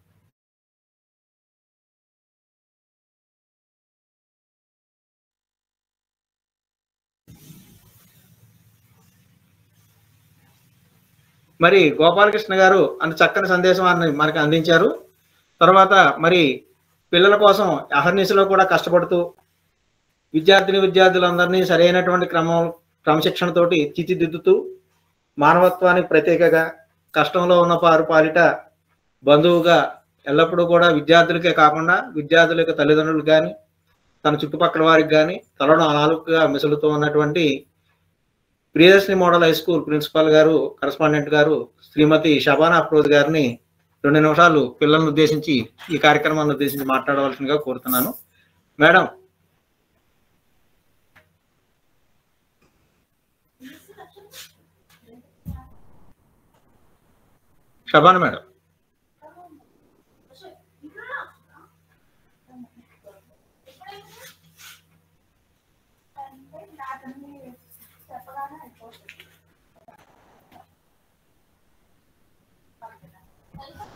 Speaker 1: మరి గోపాలకృష్ణ గారు అంత చక్కని సందేశాన్ని మనకి అందించారు. తర్వాత మరి పిల్లల కోసం అహర్నిశలో కూడా కష్టపడుతూ విద్యార్థులందరినీ సరైనటువంటి క్రమశిక్షణతోటి తీర్చిదిద్దుతూ, మానవత్వానికి ప్రత్యేకగా కష్టంలో ఉన్న వారి పాలిట బంధువుగా ఎల్లప్పుడూ కూడా విద్యార్థులకే కాకుండా విద్యార్థుల యొక్క తల్లిదండ్రులకు కానీ తన చుట్టుపక్కల వారికి కానీ తలలో నాలుగుగా మిసులుతూ ఉన్నటువంటి Priyadarshini model high school principal గారు, కరస్పాండెంట్ గారు శ్రీమతి షబానా అఫ్రోజ్ గారిని 2 నిమిషాలు పిల్లలను ఉద్దేశించి ఈ కార్యక్రమాన్ని ఉద్దేశించి మాట్లాడవలసిందిగా కోరుతున్నాను. మేడం. షబానా మేడం.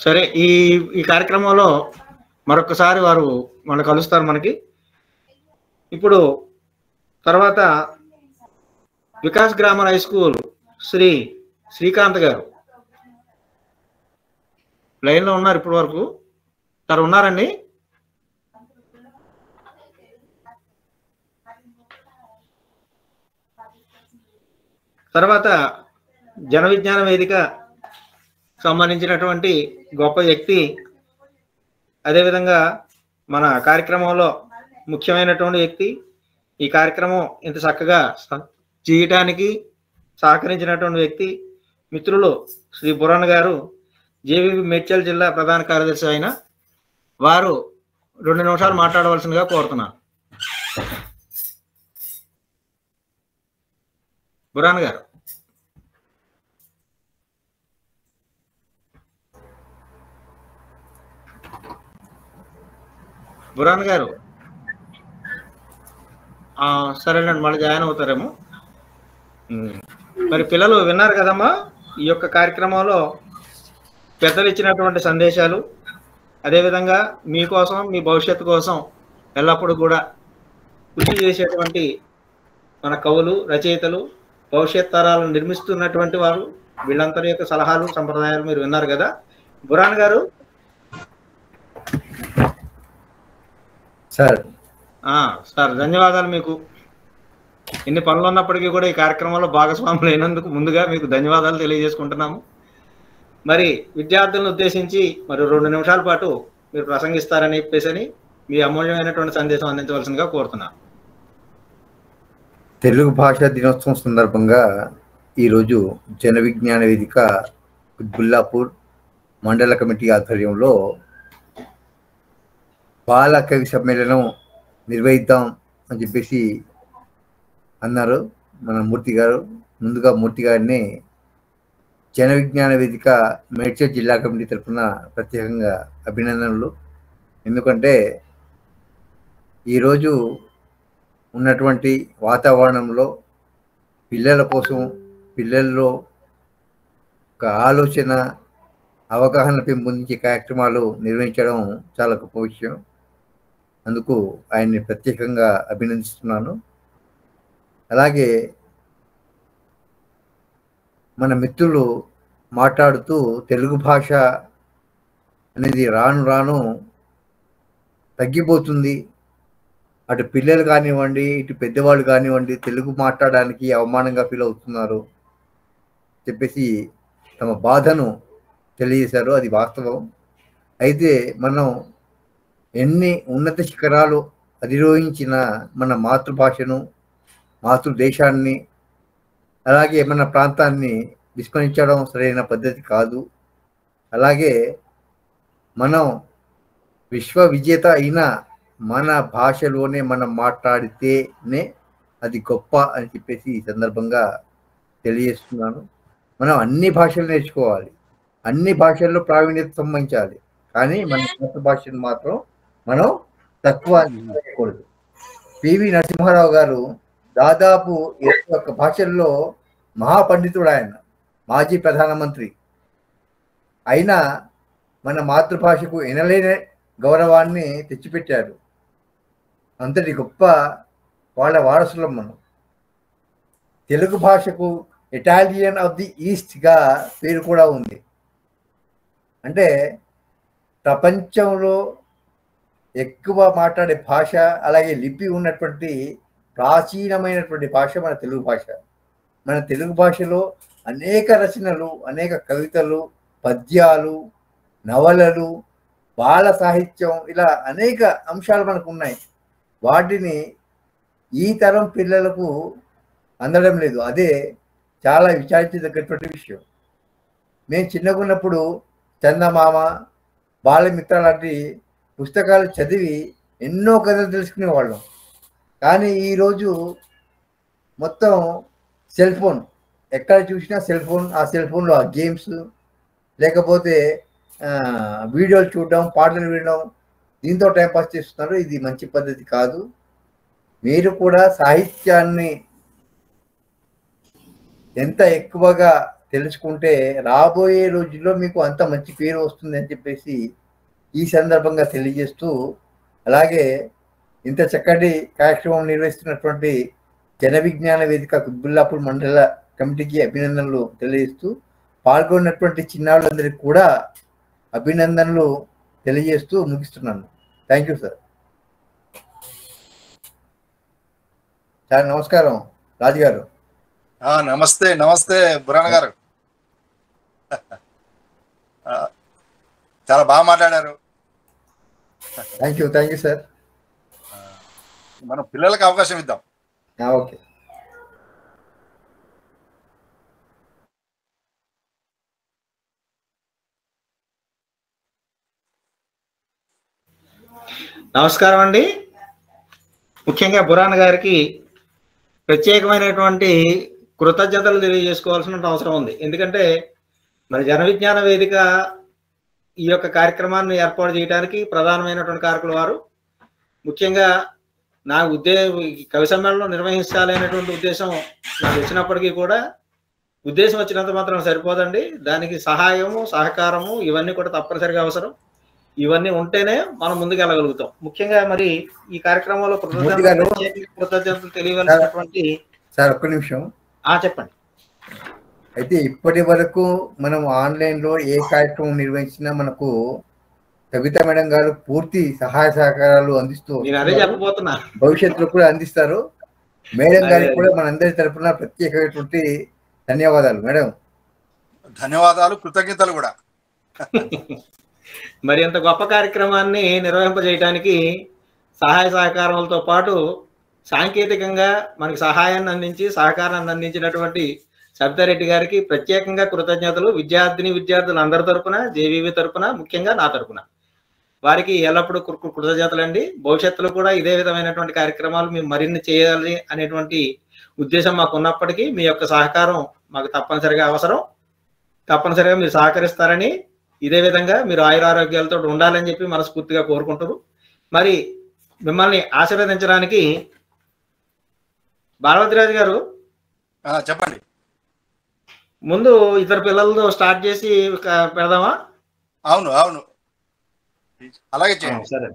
Speaker 1: సరే, ఈ కార్యక్రమంలో మరొకసారి వారు కలుస్తారు మనకి. ఇప్పుడు తర్వాత Vikas grammar high school Srikanth గారు లైన్లో ఉన్నారు. ఇప్పటి వరకు సార్ ఉన్నారండి? తర్వాత జన విజ్ఞాన వేదిక సంబంధించినటువంటి గొప్ప వ్యక్తి, అదేవిధంగా మన కార్యక్రమంలో ముఖ్యమైనటువంటి వ్యక్తి, ఈ కార్యక్రమం ఇంత చక్కగా చేయటానికి సహకరించినటువంటి వ్యక్తి మిత్రులు శ్రీ బురాన్ గారు, జేవీబీ మేడ్చల్ జిల్లా ప్రధాన కార్యదర్శి అయిన వారు 2 నిమిషాలు మాట్లాడవలసిందిగా కోరుతున్నాను. బురాన్ గారు. బురాన్ గారు సరేనండి, మళ్ళీ జాయిన్ అవుతారేమో. మరి పిల్లలు విన్నారు కదమ్మా, ఈ యొక్క కార్యక్రమంలో పెద్దలు ఇచ్చినటువంటి సందేశాలు, అదేవిధంగా మీకోసం, మీ భవిష్యత్తు కోసం ఎల్లప్పుడూ కూడా కృషి చేసేటువంటి మన కవులు, రచయితలు, భవిష్యత్ తరాలను నిర్మిస్తున్నటువంటి వారు, వీళ్ళందరి యొక్క సలహాలు, సంప్రదాయాలు మీరు విన్నారు కదా. బురాన్ గారు. సార్ ధన్యవాదాలు. మీకు ఎన్ని పనులు ఉన్నప్పటికీ కూడా ఈ కార్యక్రమంలో భాగస్వాములు అయినందుకు ముందుగా మీకు ధన్యవాదాలు తెలియజేసుకుంటున్నాము. మరి విద్యార్థులను ఉద్దేశించి మరి 2 నిమిషాల పాటు మీరు ప్రసంగిస్తారని చెప్పేసి మీ అమూల్యమైనటువంటి సందేశం అందించవలసిందిగా కోరుతున్నాను.
Speaker 5: తెలుగు భాషా దినోత్సవం సందర్భంగా ఈరోజు జన విజ్ఞాన వేదిక బుల్లాపూర్ మండల కమిటీ ఆధ్వర్యంలో బాల కవి సమ్మేళనం నిర్వహిద్దాం అని చెప్పేసి అన్నారు మన మూర్తి గారు. ముందుగా మూర్తి గారిని జన విజ్ఞాన వేదిక మేడ్చల్ జిల్లా కమిటీ తరఫున ప్రత్యేకంగా అభినందనలు. ఎందుకంటే ఈరోజు ఉన్నటువంటి వాతావరణంలో పిల్లల కోసం, పిల్లల్లో ఒక ఆలోచన, అవగాహన పెంపొందించే కార్యక్రమాలు నిర్వహించడం చాలా గొప్ప విషయం. అందుకు ఆయన్ని ప్రత్యేకంగా అభినందిస్తున్నాను. అలాగే మన మిత్రులు మాట్లాడుతూ తెలుగు భాష అనేది రాను రాను తగ్గిపోతుంది, అటు పిల్లలు కానివ్వండి, ఇటు పెద్దవాళ్ళు కానివ్వండి తెలుగు మాట్లాడడానికి అవమానంగా ఫీల్ అవుతున్నారు చెప్పేసి తమ బాధను తెలియజేశారు. అది వాస్తవం. అయితే మనం ఎన్ని ఉన్నత శిఖరాలు అధిరోహించిన మన మాతృభాషను, మాతృదేశాన్ని, అలాగే మన ప్రాంతాన్ని విస్మరించడం సరైన పద్ధతి కాదు. అలాగే మనం విశ్వ విజేత అయిన మన భాషలోనే మనం మాట్లాడితేనే అది గొప్ప అని చెప్పేసి ఈ సందర్భంగా తెలియజేస్తున్నాను. మనం అన్ని భాషలు నేర్చుకోవాలి, అన్ని భాషల్లో ప్రావీణ్యత సంబంధించాలి, కానీ మన మాతృభాషను మాత్రం మనం తక్కువ చేయకూడదు. పివి నరసింహారావు గారు దాదాపు 21 భాషల్లో మహాపండితుడు. ఆయన మాజీ ప్రధానమంత్రి అయినా మన మాతృభాషకు ఎనలేని గౌరవాన్ని తెచ్చిపెట్టారు. అంతటి గొప్ప వాళ్ళ వారసులం మనం. తెలుగు భాషకు ఇటాలియన్ ఆఫ్ ది ఈస్ట్గా పేరు కూడా ఉంది. అంటే ప్రపంచంలో ఎక్కువ మాట్లాడే భాష, అలాగే లిపి ఉన్నటువంటి ప్రాచీనమైనటువంటి భాష మన తెలుగు భాష. మన తెలుగు భాషలో అనేక రచనలు, అనేక కవితలు, పద్యాలు, నవలలు, బాల సాహిత్యం, ఇలా అనేక అంశాలు మనకు ఉన్నాయి. వాటిని ఈ తరం పిల్లలకు అందడం లేదు. అదే చాలా విచారించదగ్గటువంటి విషయం. మేము చిన్నగా ఉన్నప్పుడు చందమామ, బాలమిత్ర లాంటి పుస్తకాలు చదివి ఎన్నో కథలు తెలుసుకునేవాళ్ళం. కానీ ఈరోజు మొత్తం సెల్ ఫోన్, ఎక్కడ చూసినా సెల్ ఫోన్, ఆ సెల్ ఫోన్లో ఆ గేమ్స్, లేకపోతే వీడియోలు చూడడం, పాటలు వినడం, దీంతో టైంపాస్ చేస్తున్నారు. ఇది మంచి పద్ధతి కాదు. మీరు కూడా సాహిత్యాన్ని ఎంత ఎక్కువగా తెలుసుకుంటే రాబోయే రోజుల్లో మీకు అంత మంచి పేరు వస్తుంది అని చెప్పేసి ఈ సందర్భంగా తెలియజేస్తూ, అలాగే ఇంత చక్కటి కార్యక్రమం నిర్వహిస్తున్నటువంటి జన విజ్ఞాన వేదిక కుత్బుల్లాపూర్ మండల కమిటీకి అభినందనలు తెలియజేస్తూ, పాల్గొన్నటువంటి చిన్నారులందరికీ కూడా అభినందనలు తెలియజేస్తూ ముగిస్తున్నాను. Thank you sir. చాలా నమస్కారం రాజు గారు.
Speaker 6: నమస్తే నమస్తే బురాన్ గారు. చాలా బాగా మాట్లాడారు.
Speaker 5: Thank you sir.
Speaker 6: మనం పిల్లలకు అవకాశం ఇద్దాం.
Speaker 5: ఓకే.
Speaker 1: నమస్కారం అండి. ముఖ్యంగా బురాన్ గారికి ప్రత్యేకమైనటువంటి కృతజ్ఞతలు తెలియజేసుకోవాల్సిన అవసరం ఉంది. ఎందుకంటే మన జన విజ్ఞాన వేదిక ఈ యొక్క కార్యక్రమాన్ని ఏర్పాటు చేయడానికి ప్రధానమైనటువంటి కారకులు వారు. ముఖ్యంగా నా కవి సమ్మేళనం నిర్వహించాలి అనేటువంటి ఉద్దేశం నాకు వచ్చినప్పటికీ కూడా ఉద్దేశం వచ్చినంత మాత్రం సరిపోదండి. దానికి సహాయము, సహకారము ఇవన్నీ కూడా తప్పనిసరిగా అవసరం. ఇవన్నీ ఉంటేనే మనం ముందుకు వెళ్ళగలుగుతాం. ముఖ్యంగా మరి ఈ కార్యక్రమంలో కృతజ్ఞతలు తెలియవలసినటువంటి
Speaker 5: సార్ ఒక్క నిమిషం.
Speaker 1: చెప్పండి.
Speaker 5: అయితే ఇప్పటి వరకు మనం ఆన్లైన్లో ఏ కార్యక్రమం నిర్వహించినా మనకు కవిత మేడం గారు పూర్తి సహాయ సహకారాలు అందిస్తూ
Speaker 1: చెప్పబోతున్నా,
Speaker 5: భవిష్యత్తులో కూడా అందిస్తారు. మేడం గారికి కూడా మనందరి తరఫున ప్రత్యేకమైనటువంటి ధన్యవాదాలు మేడం.
Speaker 6: ధన్యవాదాలు, కృతజ్ఞతలు కూడా.
Speaker 1: మరి ఇంత గొప్ప కార్యక్రమాన్ని నిర్వహింపజేయడానికి సహాయ సహకారాలతో పాటు సాంకేతికంగా మనకి సహాయాన్ని అందించి సహకారాన్ని అందించినటువంటి సబితారెడ్డి గారికి ప్రత్యేకంగా కృతజ్ఞతలు. విద్యార్థులు అందరి తరపున, జేవీవి తరపున, ముఖ్యంగా నా తరపున వారికి ఎల్లప్పుడూ కృతజ్ఞతలండి. భవిష్యత్తులో కూడా ఇదే విధమైనటువంటి కార్యక్రమాలు మేము మరిన్ని చేయాలి అనేటువంటి ఉద్దేశం మాకు ఉన్నప్పటికీ మీ యొక్క సహకారం మాకు తప్పనిసరిగా అవసరం. తప్పనిసరిగా మీరు సహకరిస్తారని, ఇదే విధంగా మీరు ఆయురారోగ్యాలతో ఉండాలని చెప్పి మనస్ఫూర్తిగా కోరుకుంటారు. మరి మిమ్మల్ని ఆశీర్వదించడానికి బాలవతిరాజు గారు
Speaker 6: చెప్పండి.
Speaker 1: ముందు ఇద్దరు పిల్లలతో స్టార్ట్ చేసి పెడదామా?
Speaker 6: అవును అవును, అలాగే చేయండి.
Speaker 1: సరే,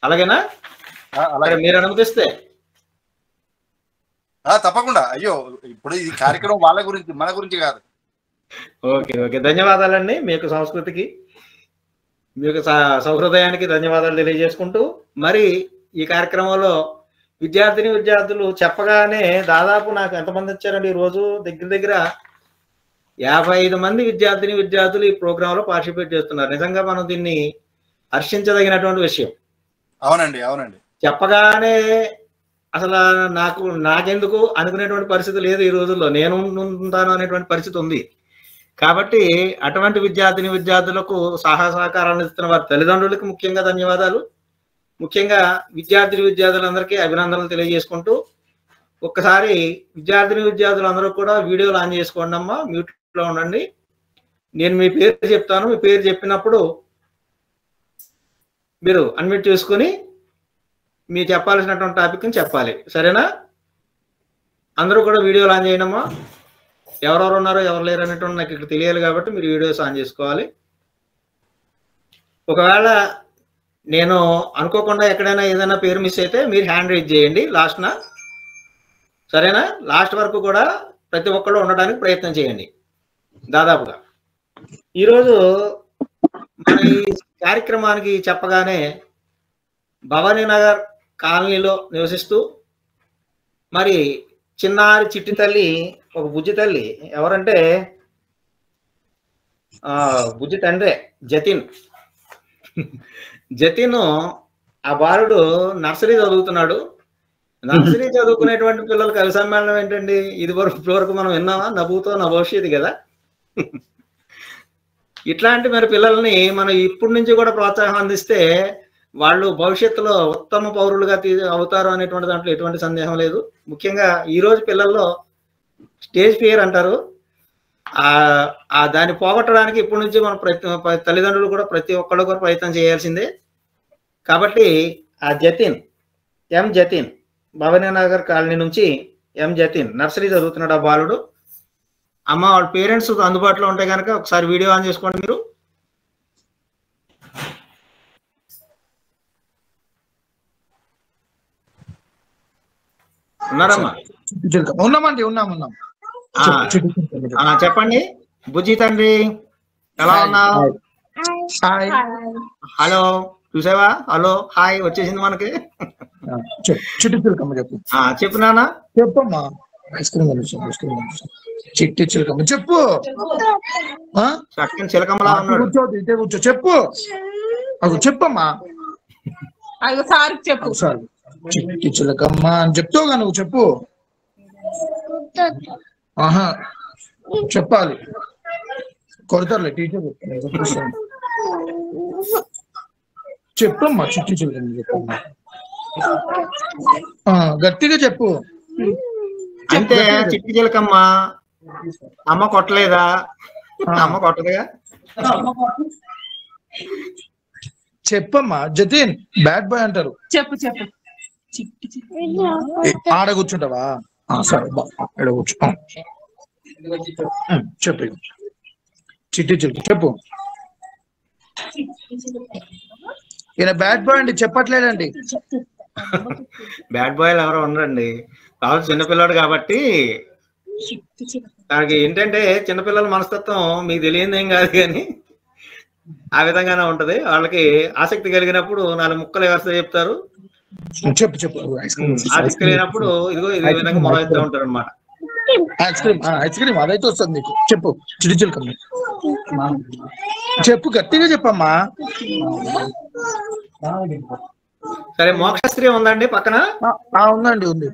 Speaker 1: అలాగేనా?
Speaker 6: అలాగే
Speaker 1: మీరు అనుమతిస్తే
Speaker 6: తప్పకుండా. అయ్యో, ఇప్పుడు ఈ కార్యక్రమం వాళ్ళ గురించి, మన గురించి కాదు.
Speaker 1: ఓకే ఓకే, ధన్యవాదాలండి. మీ యొక్క సంస్కృతికి, మీ యొక్క సౌహృదయానికి ధన్యవాదాలు తెలియజేసుకుంటూ, మరి ఈ కార్యక్రమంలో విద్యార్థులు చెప్పగానే దాదాపు నాకు ఎంతమంది వచ్చారండి ఈరోజు? దగ్గర 55 మంది విద్యార్థులు ఈ ప్రోగ్రామ్ లో పార్టిసిపేట్ చేస్తున్నారు. నిజంగా మనం దీన్ని హర్షించదగినటువంటి విషయం.
Speaker 6: అవునండి అవునండి.
Speaker 1: చెప్పగానే అసలు నాకెందుకు అనుకునేటువంటి పరిస్థితి లేదు ఈ రోజుల్లో. నేను ఉంటాను అనేటువంటి పరిస్థితి ఉంది. కాబట్టి అటువంటి విద్యార్థులకు సహకారాలు ఇస్తున్న వారి తల్లిదండ్రులకు ముఖ్యంగా ధన్యవాదాలు. ముఖ్యంగా విద్యార్థులందరికీ అభినందనలు తెలియజేసుకుంటూ, ఒక్కసారి విద్యార్థులందరూ కూడా వీడియోలు ఆన్ చేసుకోండి అమ్మా, మ్యూట్ లో ఉండండి. నేను మీ పేరు చెప్తాను. మీ పేరు చెప్పినప్పుడు మీరు అన్మ్యూట్ చేసుకుని మీరు చెప్పాల్సినటువంటి టాపిక్ ని చెప్పాలి. సరేనా? అందరూ కూడా వీడియోలు ఆన్ చేయడమ్మా. ఎవరెవరు ఉన్నారో ఎవరు లేరు అనేటువంటి నాకు ఇక్కడ తెలియాలి కాబట్టి మీరు వీడియోస్ ఆన్ చేసుకోవాలి. ఒకవేళ నేను అనుకోకుండా ఎక్కడైనా ఏదైనా పేరు మిస్ అయితే మీరు హ్యాండ్ రైజ్ చేయండి లాస్ట్న. సరేనా? లాస్ట్ వరకు కూడా ప్రతి ఒక్కళ్ళు ఉండడానికి ప్రయత్నం చేయండి. దాదాపుగా ఈరోజు మన ఈ కార్యక్రమానికి చెప్పగానే భవానీ నగర్ కాలనీలో నివసిస్తూ మరి చిన్నారి చిట్టి తల్లి, ఒక బుజ్జి తల్లి, ఎవరంటే బుజ్జి తండ్రే జతిన్. ఆ బాలుడు నర్సరీ చదువుతున్నాడు. నర్సరీ చదువుకునేటువంటి పిల్లలు కవి సమ్మేళనం ఏంటండి? ఇప్పటివరకు మనం విన్నామా? నవ్వుతో నా భవిష్యత్తు కదా. ఇట్లాంటి మరి పిల్లల్ని మనం ఇప్పటి నుంచి కూడా ప్రోత్సాహం అందిస్తే వాళ్ళు భవిష్యత్తులో ఉత్తమ పౌరులుగా అవుతారు అనేటువంటి దాంట్లో ఎటువంటి సందేహం లేదు. ముఖ్యంగా ఈ రోజు పిల్లల్లో స్టేజ్ ఫియర్ అంటారు. దాన్ని పోగొట్టడానికి ఇప్పటి నుంచి మన తల్లిదండ్రులు కూడా ప్రతి ఒక్కళ్ళు కూడా ప్రయత్నం చేయాల్సిందే. కాబట్టి ఆ ఎం జతిన్ భవానీ నగర్ కాలనీ నుంచి నర్సరీ చదువుతున్నాడు ఆ బాలుడు. అమ్మ, వాళ్ళ పేరెంట్స్ అందుబాటులో ఉంటే కనుక ఒకసారి వీడియో ఆన్ చేసుకోండి. మీరు ఉన్నారమ్మా?
Speaker 2: ఉన్నాం.
Speaker 1: చెప్పండి. బుజ్జి తండ్రి ఎలా ఉన్నావు? హలో, చూసావా? హలో, హాయ్ వచ్చేసింది మనకి. చెప్పు నాన్న.
Speaker 2: చెప్పమ్మా. చిట్టి చిలకమ్మ చెప్పు.
Speaker 1: చక్కని చిలకమ్మలా ఉన్నాడు.
Speaker 2: కూర్చో చెప్పు. చెప్పమ్మా. చిట్టి చిలకమ్మ అని చెప్తావుగా నువ్వు. చెప్పు. ఆహా, చెప్పాలి. కొడతారులే టీచర్. చెప్పమ్మా. చిట్టి చిలకమ్మ చెప్పమ్మా. గట్టిగా చెప్పు.
Speaker 1: అంటే చిట్టి చిలకమ్మ అమ్మ కొట్టలేదా? అమ్మ కొట్టదుగా.
Speaker 2: చెప్పమ్మా. జతిన్ బ్యాడ్ బాయ్ అంటారు.
Speaker 7: చెప్పు.
Speaker 2: ఆడ కూర్చుంటావా? సరే, ఆడ కూర్చో. చెప్పు. చిట్టి చిట్టి చెప్పు. ఈయన బ్యాడ్ బాయ్ అండి, చెప్పట్లేదండి.
Speaker 1: బ్యాడ్ బాయ్లు ఎవరో ఉండరండి. కావాలి చిన్నపిల్లాడు కాబట్టి దానికి ఏంటంటే చిన్నపిల్లల మనస్తత్వం మీకు తెలియదు ఏం కాదు, కానీ ఆ విధంగానే ఉంటది. వాళ్ళకి ఆసక్తి కలిగినప్పుడు 4 ముక్కలు ఎవరితో చెప్తారు.
Speaker 2: చెప్పు.
Speaker 1: ఆసక్తి లేనప్పుడు ఇదిగో ఇదే విధంగా మొదలెడుతూ ఉంటారు అనమాట.
Speaker 2: ఐస్ క్రీమ్ అదైతే వస్తుంది నీకు. చెప్పు. చిడి చిలకమ్మ చెప్పు. గట్టిగా చెప్పమ్మా.
Speaker 1: సరే, మోక్షశ్రీ ఉందండి పక్కన?
Speaker 2: ఉందండి, ఉంది.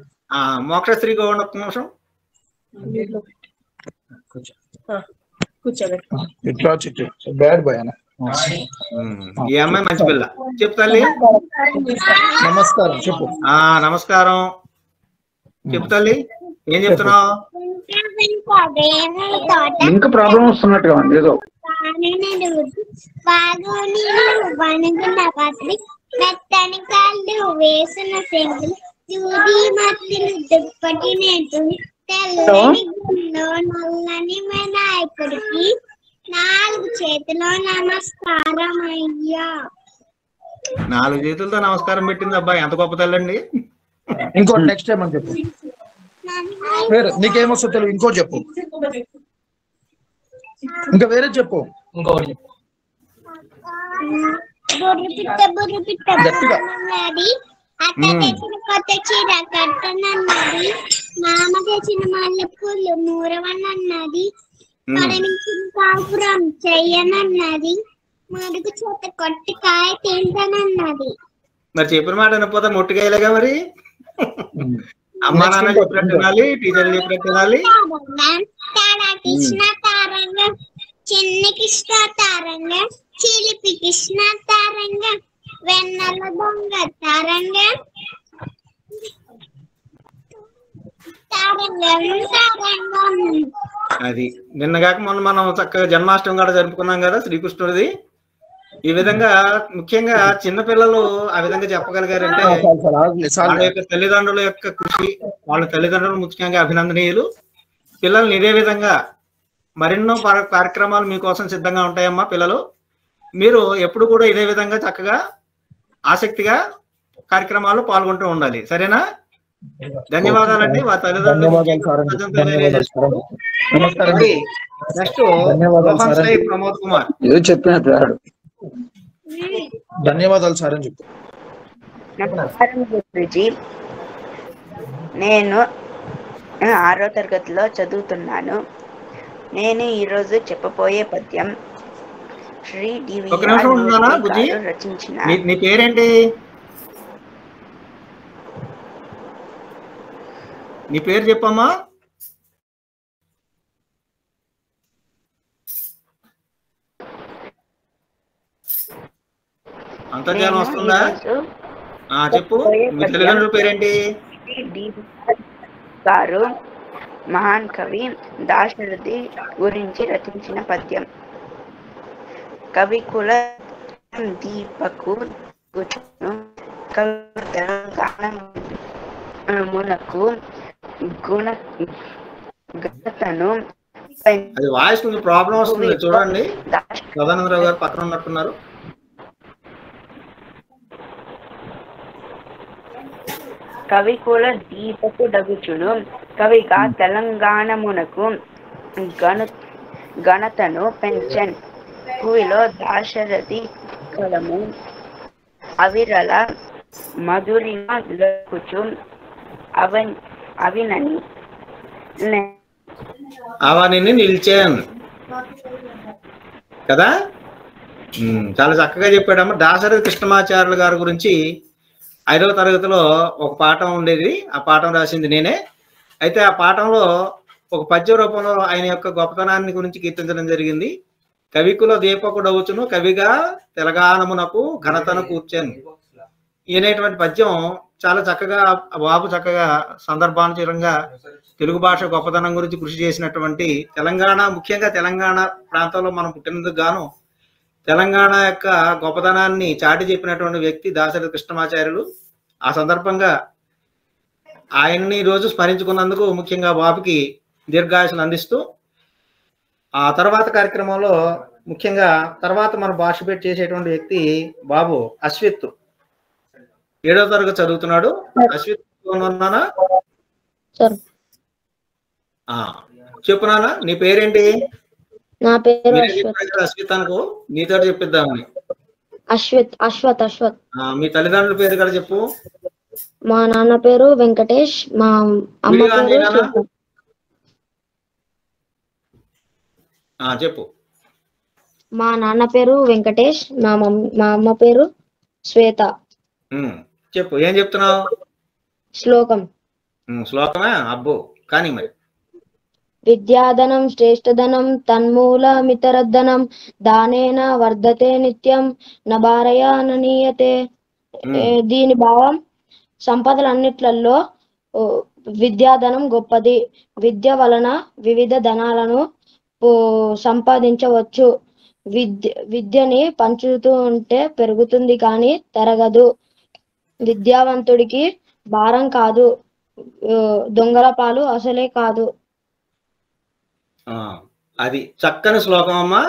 Speaker 1: మోక్షశ్రీ గోవండి ఒక్క నిమిషం.
Speaker 2: బ్యాడ్ బాయ్ అన్న.
Speaker 1: ఈ అమ్మాయి మంచి పిల్ల. చెప్పు తల్లి.
Speaker 2: నమస్కారం. చెప్పు.
Speaker 1: నమస్కారం. చెప్పు తల్లి, ఏం చెప్తున్నావు?
Speaker 2: లింక్ ప్రాబ్లం వస్తున్నట్టుగా ఉంది ఏదో.
Speaker 7: మెత్తని కాళ్ళు వేసిన సెంగులు చూది మత్తులు దుప్పటి నేతులు తెల్లని నల్లని వినాయకుడికి 4 చేతుల్లో నమస్కారం అయ్యా.
Speaker 1: 4 చేతులతో నమస్కారం పెట్టింది అబ్బాయి, ఎంత గొప్ప తల్లండి.
Speaker 2: ఇంకోటి నెక్స్ట్ టైం అని చెప్పు. వేరే నీకేమొస్తో తెలుగు ఇంకోటి చెప్పు. ఇంకా వేరే చెప్పు. ఇంకోటి చెప్పు.
Speaker 7: బుర్రు పిట్ట అన్నది, అత్త తెచ్చిన కొత్త చీర కట్టనన్నది, మామ తెచ్చిన మల్లె పూలు నూరవనన్నది, పడమించిన కాపురం చెయ్యనన్నది, మరుగు చేత కొట్టి కాయ తింటానన్నది.
Speaker 1: మరి చెప్పిన మాట వినకపోతే మొట్టికాయలేగా మరి. అమ్మా నాన్న చెప్పినట్టు వినాలి, టీచర్లు చెప్పినట్టు వినాలి.
Speaker 7: తాడా కృష్ణ తారంగ, చిన్న కృష్ణ తారంగ, చిలిపి కృష్ణ తారంగ, వెన్నెల దొంగ తారంగ,
Speaker 1: అది నిన్నగాక మొన్న మనం చక్కగా జన్మాష్టమి కూడా జరుపుకున్నాం కదా శ్రీకృష్ణుడిది. ఈ విధంగా ముఖ్యంగా చిన్నపిల్లలు ఆ విధంగా చెప్పగలిగారంటే వాళ్ళ యొక్క తల్లిదండ్రుల యొక్క కృషి, వాళ్ళ తల్లిదండ్రులు ముఖ్యంగా అభినందనీయులు. పిల్లల్ని ఇదే విధంగా మరెన్నో కార్యక్రమాలు మీకోసం సిద్ధంగా ఉంటాయమ్మా. పిల్లలు మీరు ఎప్పుడు కూడా ఇదే విధంగా చక్కగా ఆసక్తిగా కార్యక్రమాలు పాల్గొంటూ ఉండాలి, సరేనా? ధన్యవాదాలండి. మా తల్లిదండ్రులు. నెక్స్ట్ రోహన్ సాయి ప్రమోద్ కుమార్.
Speaker 2: ధన్యవాదాలు సార్ అని చెప్పు.
Speaker 8: నమస్కారం గురూజీ. నేను 6వ తరగతిలో చదువుతున్నాను. నేను ఈరోజు చెప్పబోయే పద్యం శ్రీ డివి రచించిన.
Speaker 1: నీ పేరేంటి? నీ పేరు చెప్పమ్మా. అంతర్జాలం వస్తుందా? చెప్పు. మీ తల్లిదండ్రుల పేరేంటి?
Speaker 8: గారు మహాన్ కవి దాశరథి గురించి రచించిన పద్యం. కవికుల దీపకు తెలంగాణమునకు ఘనతను.
Speaker 1: అది వాయిస్ కొంచెం ప్రాబ్లం వస్తుంది చూడండి. సదానందరావు గారు పక్కన ఉన్నట్టున్నారు.
Speaker 8: కవికుల దీపకు డగుచును కవిగా తెలంగాణమునకు ఘనతను పెంచన్. భూమిలో దాశరథి కలము అవిరల మధురిమ లకుచు
Speaker 1: అవని నిలిచాను కదా. చాలా చక్కగా చెప్పాడమ్మ. దాశరథి కృష్ణమాచార్యుల గారి గురించి 5వ తరగతిలో ఒక పాఠం ఉండేది. ఆ పాఠం రాసింది నేనే. అయితే ఆ పాఠంలో ఒక పద్య రూపంలో ఆయన యొక్క గొప్పతనాన్ని గురించి కీర్తించడం జరిగింది. కవికుల దీపకుడవుచును కవిగా తెలంగాణమునకు ఘనతను కూర్చాను అనేటువంటి పద్యం చాలా చక్కగా బాబు చక్కగా సందర్భానుసారంగా తెలుగు భాష గొప్పతనం గురించి కృషి చేసినటువంటి తెలంగాణ, ముఖ్యంగా తెలంగాణ ప్రాంతంలో మనం పుట్టినందుకు గాను తెలంగాణ యొక్క గొప్పతనాన్ని చాటి చెప్పినటువంటి వ్యక్తి దాశరథి కృష్ణమాచార్యులు. ఆ సందర్భంగా ఆయన్ని రోజు స్మరించుకున్నందుకు ముఖ్యంగా బాబుకి దీర్ఘాయుషులు అందిస్తూ ఆ తర్వాత కార్యక్రమంలో ముఖ్యంగా తర్వాత మన పార్టిసిపేట్ చేసేటువంటి వ్యక్తి బాబు అశ్విత్. 7వ తరగతి చదువుతున్నాడు. అశ్విత్ ఉన్నానా? చెప్పు నాన్న, నీ పేరేంటి?
Speaker 9: నా పేరు
Speaker 1: అశ్విత్ అనుకో, నీతో చెప్పిద్దామని.
Speaker 9: అశ్వత్.
Speaker 1: మీ తల్లిదండ్రుల పేరు కూడా చెప్పు.
Speaker 9: మా నాన్న పేరు వెంకటేష్, మా అమ్మ పేరు
Speaker 1: చెప్పు.
Speaker 9: మా నాన్న పేరు వెంకటేష్, మా అమ్మ పేరు శ్వేత.
Speaker 1: చెప్పు, ఏం చెప్తున్నావు?
Speaker 9: శ్లోకం.
Speaker 1: శ్లోకమే అబ్బో, కానీ మరి
Speaker 9: విద్యాధనం శ్రేష్టధనం తన్మూలమితరధనం దానేన వర్ధతే నిత్యం నభారయా ననీయతే. దీని భావం సంపదలన్నిట్లలో విద్యాధనం గొప్పది. విద్య వలన వివిధ ధనాలను సంపాదించవచ్చు. విద్యని పంచుతూ ఉంటే పెరుగుతుంది కానీ తరగదు. విద్యావంతుడికి భారం కాదు, దొంగల పాలు అసలే కాదు.
Speaker 1: అది చక్కని శ్లోకం అమ్మా.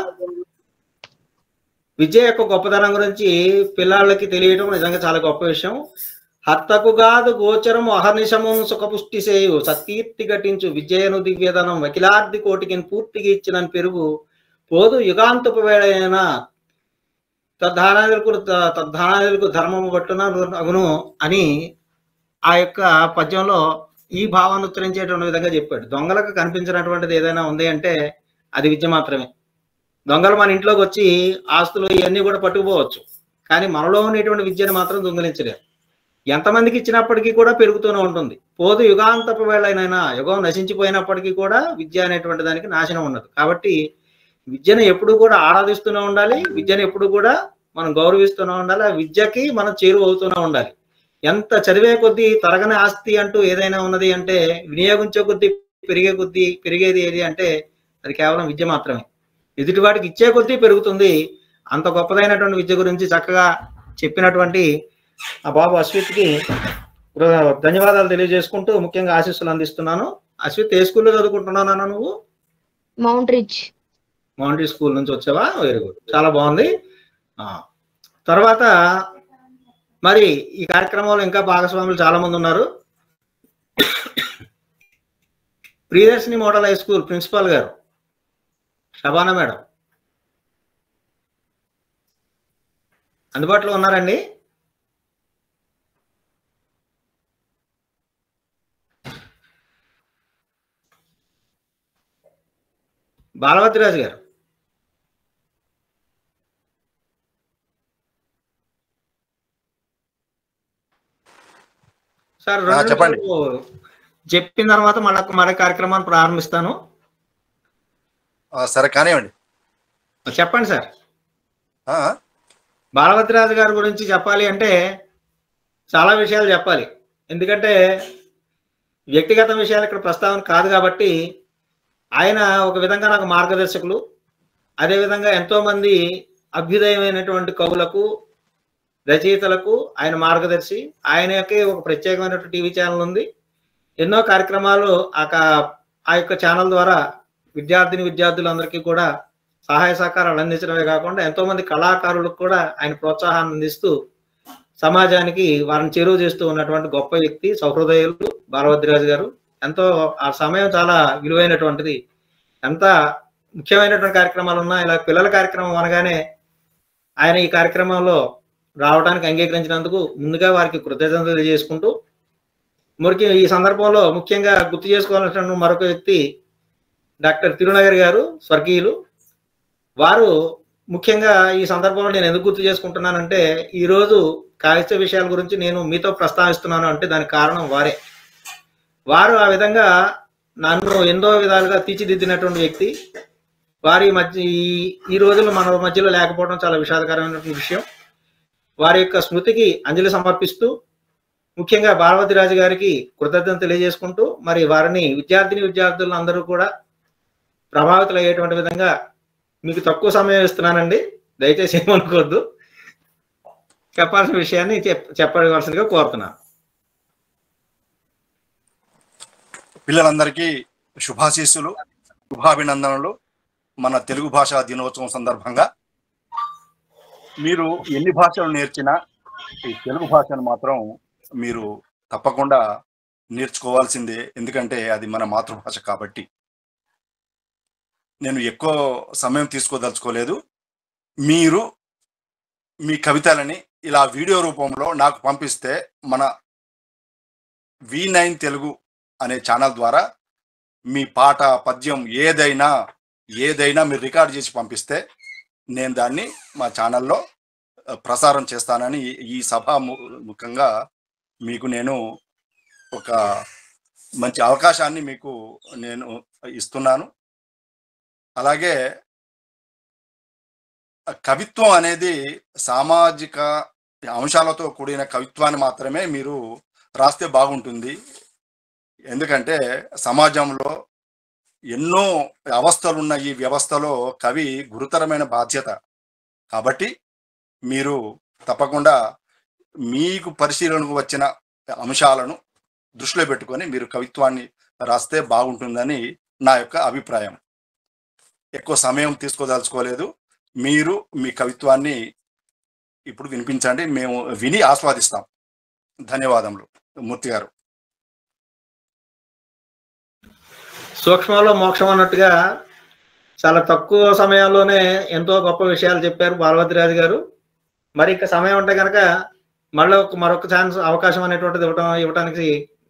Speaker 1: విద్య యొక్క గొప్పతనం గురించి పిల్లలకి తెలియడం నిజంగా చాలా గొప్ప విషయం. హత్తకు కాదు గోచరము అహర్నిశము సుఖపుష్టి సేయు సత్కీర్తి ఘటించు విద్యను దివ్యధనం వకిలార్ది కోటికి పూర్తిగా ఇచ్చిన పెరుగు పోదు యుగాంతపు వేళైన తద్ధానాదులకు ధర్మము పట్టున అగును అని ఆ యొక్క పద్యంలో ఈ భావాన్ని ఉత్తరించేటువంటి విధంగా చెప్పాడు. దొంగలకు కనిపించినటువంటిది ఏదైనా ఉంది అంటే అది విద్య మాత్రమే. దొంగలు మన ఇంట్లోకి వచ్చి ఆస్తులు ఇవన్నీ కూడా పట్టుకుపోవచ్చు, కానీ మనలో ఉన్నటువంటి విద్యను మాత్రం దొంగలించలేరు. ఎంతమందికి ఇచ్చినప్పటికీ కూడా పెరుగుతూనే ఉంటుంది. పోదు యుగాంతపు వేళైనా, యుగం నశించిపోయినప్పటికీ కూడా విద్య అనేటువంటి దానికి నాశనం ఉండదు. కాబట్టి విద్యను ఎప్పుడు కూడా ఆరాధిస్తూనే ఉండాలి, విద్యను ఎప్పుడు కూడా మనం గౌరవిస్తూనే ఉండాలి, ఆ విద్యకి మనం చేరువవుతూనే ఉండాలి. ఎంత చదివే కొద్దీ తరగని ఆస్తి అంటూ ఏదైనా ఉన్నది అంటే, వినియోగించే కొద్దీ పెరిగేది ఏది అంటే అది కేవలం విద్య మాత్రమే. ఎదుటి వాటికి ఇచ్చే కొద్దీ పెరుగుతుంది. అంత గొప్పదైనటువంటి విద్య గురించి చక్కగా చెప్పినటువంటి ఆ బాబు అశ్విత్కి ధన్యవాదాలు తెలియజేసుకుంటూ ముఖ్యంగా ఆశీస్సులు అందిస్తున్నాను. అశ్విత్ ఏ స్కూల్లో చదువుకుంటున్నావు నాన్న నువ్వు?
Speaker 9: మౌంట్ రిచ్
Speaker 1: స్కూల్ నుంచి వచ్చావా? వెరీ గుడ్, చాలా బాగుంది. తర్వాత మరి ఈ కార్యక్రమంలో ఇంకా భాగస్వాములు చాలా మంది ఉన్నారు. Priyadarshini model high school principal గారు శబానా మేడం అందుబాటులో ఉన్నారండి? బాలవతిరాజు గారు సార్
Speaker 6: చెప్పండి.
Speaker 1: చెప్పిన తర్వాత మళ్ళీ కార్యక్రమాన్ని ప్రారంభిస్తాను.
Speaker 6: సరే కానివ్వండి,
Speaker 1: చెప్పండి సార్. బాలవతిరాజు గారి గురించి చెప్పాలి అంటే చాలా విషయాలు చెప్పాలి. ఎందుకంటే వ్యక్తిగత విషయాలు ఇక్కడ ప్రస్తావన కాదు కాబట్టి ఆయన ఒక విధంగా నాకు మార్గదర్శకులు. అదేవిధంగా ఎంతోమంది అభ్యుదయమైనటువంటి కవులకు రచయితలకు ఆయన మార్గదర్శి. ఆయనకి ఒక ప్రత్యేకమైనటువంటి టీవీ ఛానల్ ఉంది. ఎన్నో కార్యక్రమాలు ఆ యొక్క ఛానల్ ద్వారా విద్యార్థులందరికీ కూడా సహాయ సహకారాలు అందించడమే కాకుండా ఎంతోమంది కళాకారులకు కూడా ఆయన ప్రోత్సాహాన్ని అందిస్తూ సమాజానికి వారిని చేరువ చేస్తూ ఉన్నటువంటి గొప్ప వ్యక్తి, సహృదయులు బాలవతిరాజు గారు. ఎంతో ఆ సమయం చాలా విలువైనటువంటిది. ఎంత ముఖ్యమైనటువంటి కార్యక్రమాలు ఉన్నా ఇలా పిల్లల కార్యక్రమం అనగానే ఆయన ఈ కార్యక్రమంలో రావడానికి అంగీకరించినందుకు ముందుగా వారికి కృతజ్ఞతలు తెలియజేసుకుంటూ, మురికి ఈ సందర్భంలో ముఖ్యంగా గుర్తు చేసుకోవాల్సిన మరొక వ్యక్తి డాక్టర్ తిరునగర్ గారు, స్వర్గీయులు. వారు ముఖ్యంగా ఈ సందర్భంలో నేను ఎందుకు గుర్తు చేసుకుంటున్నానంటే, ఈరోజు కాగిత విషయాల గురించి నేను మీతో ప్రస్తావిస్తున్నాను అంటే దానికి కారణం వారే. వారు ఆ విధంగా నన్ను ఎన్నో విధాలుగా తీర్చిదిద్దినటువంటి వ్యక్తి. వారి మధ్య ఈ రోజుల్లో మన మధ్యలో లేకపోవడం చాలా విషాదకరమైనటువంటి విషయం. వారి యొక్క స్మృతికి అంజలి సమర్పిస్తూ ముఖ్యంగా బాలవతిరాజు గారికి కృతజ్ఞతలు తెలియజేసుకుంటూ, మరి వారిని విద్యార్థులు అందరూ కూడా ప్రభావితులు అయ్యేటువంటి విధంగా మీకు తక్కువ సమయం ఇస్తున్నానండి, దయచేసి ఏమనుకోవద్దు. చెప్పాల్సిన విషయాన్ని చెప్పవలసిందిగా కోరుతున్నాను.
Speaker 6: పిల్లలందరికీ శుభాశీస్సులు, శుభాభినందనలు. మన తెలుగు భాషా దినోత్సవం సందర్భంగా మీరు ఎన్ని భాషలు నేర్చినా ఈ తెలుగు భాషను మాత్రం మీరు తప్పకుండా నేర్చుకోవాల్సిందే. ఎందుకంటే అది మన మాతృభాష కాబట్టి. నేను ఎక్కువ సమయం తీసుకోదలుచుకోలేదు. మీరు మీ కవితలని ఇలా వీడియో రూపంలో నాకు పంపిస్తే మన V9 తెలుగు అనే ఛానల్ ద్వారా మీ పాట, పద్యం ఏదైనా మీరు రికార్డ్ చేసి పంపిస్తే నేను దాన్ని మా ఛానల్లో ప్రసారం చేస్తానని ఈ సభ ముఖంగా మీకు నేను ఒక మంచి అవకాశాన్ని మీకు నేను ఇస్తున్నాను. అలాగే కవిత్వం అనేది సామాజిక అంశాలతో కూడిన కవిత్వాన్ని మాత్రమే మీరు రాస్తే బాగుంటుంది. ఎందుకంటే సమాజంలో ఎన్నో అవస్థలున్న ఈ వ్యవస్థలో కవి గురుతరమైన బాధ్యత. కాబట్టి మీరు తప్పకుండా మీకు పరిశీలనకు వచ్చిన అంశాలను దృష్టిలో పెట్టుకొని మీరు కవిత్వాన్ని రాస్తే బాగుంటుందని నా యొక్క అభిప్రాయం. ఎక్కువ సమయం తీసుకోదలుచుకోలేదు. మీరు మీ కవిత్వాన్ని ఇప్పుడు వినిపించండి, మేము విని ఆస్వాదిస్తాం. ధన్యవాదములు మూర్తి గారు.
Speaker 1: సూక్ష్మంలో మోక్షం అన్నట్టుగా చాలా తక్కువ సమయంలోనే ఎంతో గొప్ప విషయాలు చెప్పారు బాలభద్రరాజు గారు. మరి ఇంకా సమయం ఉంటే కనుక మరొక ఛాన్స్ అవకాశం అనేటువంటిది ఇవ్వడానికి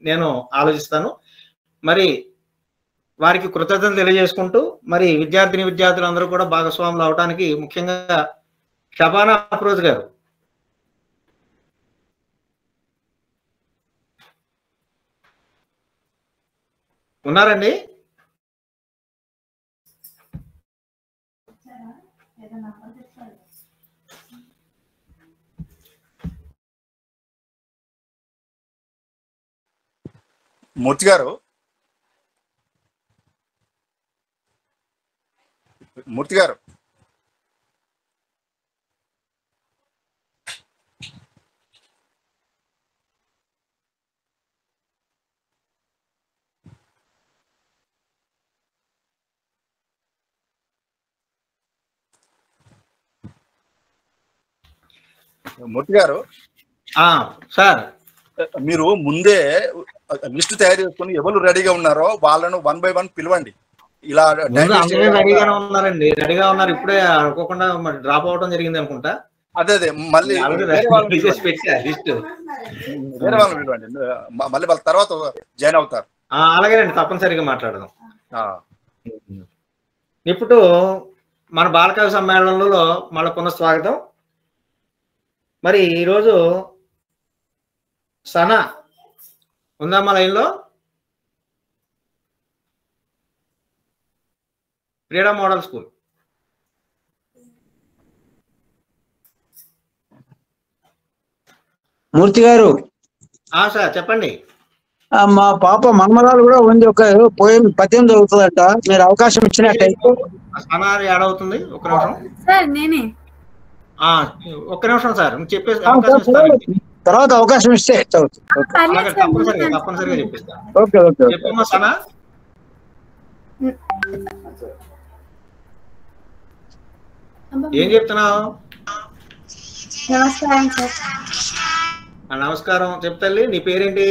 Speaker 1: నేను ఆలోచిస్తాను. మరి వారికి కృతజ్ఞతలు తెలియజేసుకుంటూ మరి విద్యార్థులు అందరూ కూడా భాగస్వాములు అవడానికి ముఖ్యంగా షబానా అఫ్రోజ్ గారు ఉన్నారండి?
Speaker 6: మూర్తి గారు, మూర్తి గారు మూర్తి గారు
Speaker 1: సార్,
Speaker 6: మీరు ముందే లిస్ట్ తయారు చేసుకుని ఎవరు రెడీగా ఉన్నారో వాళ్ళను 1 by 1 పిలవండి. ఇలా
Speaker 1: రెడీగానే ఉన్నారండి, రెడీగా ఉన్నారు. ఇప్పుడే అనుకోకుండా డ్రాప్ అవడం జరిగింది అనుకుంటా.
Speaker 6: అదే మళ్ళీ వేరే వాళ్ళని పిలవండి, మళ్ళీ వాళ్ళ తర్వాత జాయిన్ అవుతారు.
Speaker 1: అలాగేనండి, తప్పనిసరిగా మాట్లాడదాం. ఇప్పుడు మన బాలకవి సమ్మేళనంలో మళ్ళీ పునఃస్వాగతం. మరి ఈరోజు సనా ఉందమ్మా లైన్లో? Freedom model school.
Speaker 2: మూర్తి గారు
Speaker 1: సార్ చెప్పండి.
Speaker 2: మా పాప మన్మరాలు కూడా ఉంది, ఒక పోయిన 18 అవుతుందట. మీరు అవకాశం ఇచ్చినట్టయితే.
Speaker 1: సనా యాడ్ అవుతుంది. ఒక్క నిమిషం
Speaker 10: సార్, నేనే.
Speaker 1: ఒక్క నిమిషం సార్, చెప్పేసి
Speaker 2: తర్వాత అవకాశం ఇస్తే
Speaker 1: తప్పనిసరిగా చెప్పిస్తాను.
Speaker 2: Okay okay.
Speaker 1: చెప్పమ్మా సనా. ఏం చెప్తున్నావు?
Speaker 10: నమస్కారం సార్.
Speaker 1: నమస్కారం. చెప్తాలి, నీ పేరేంటి?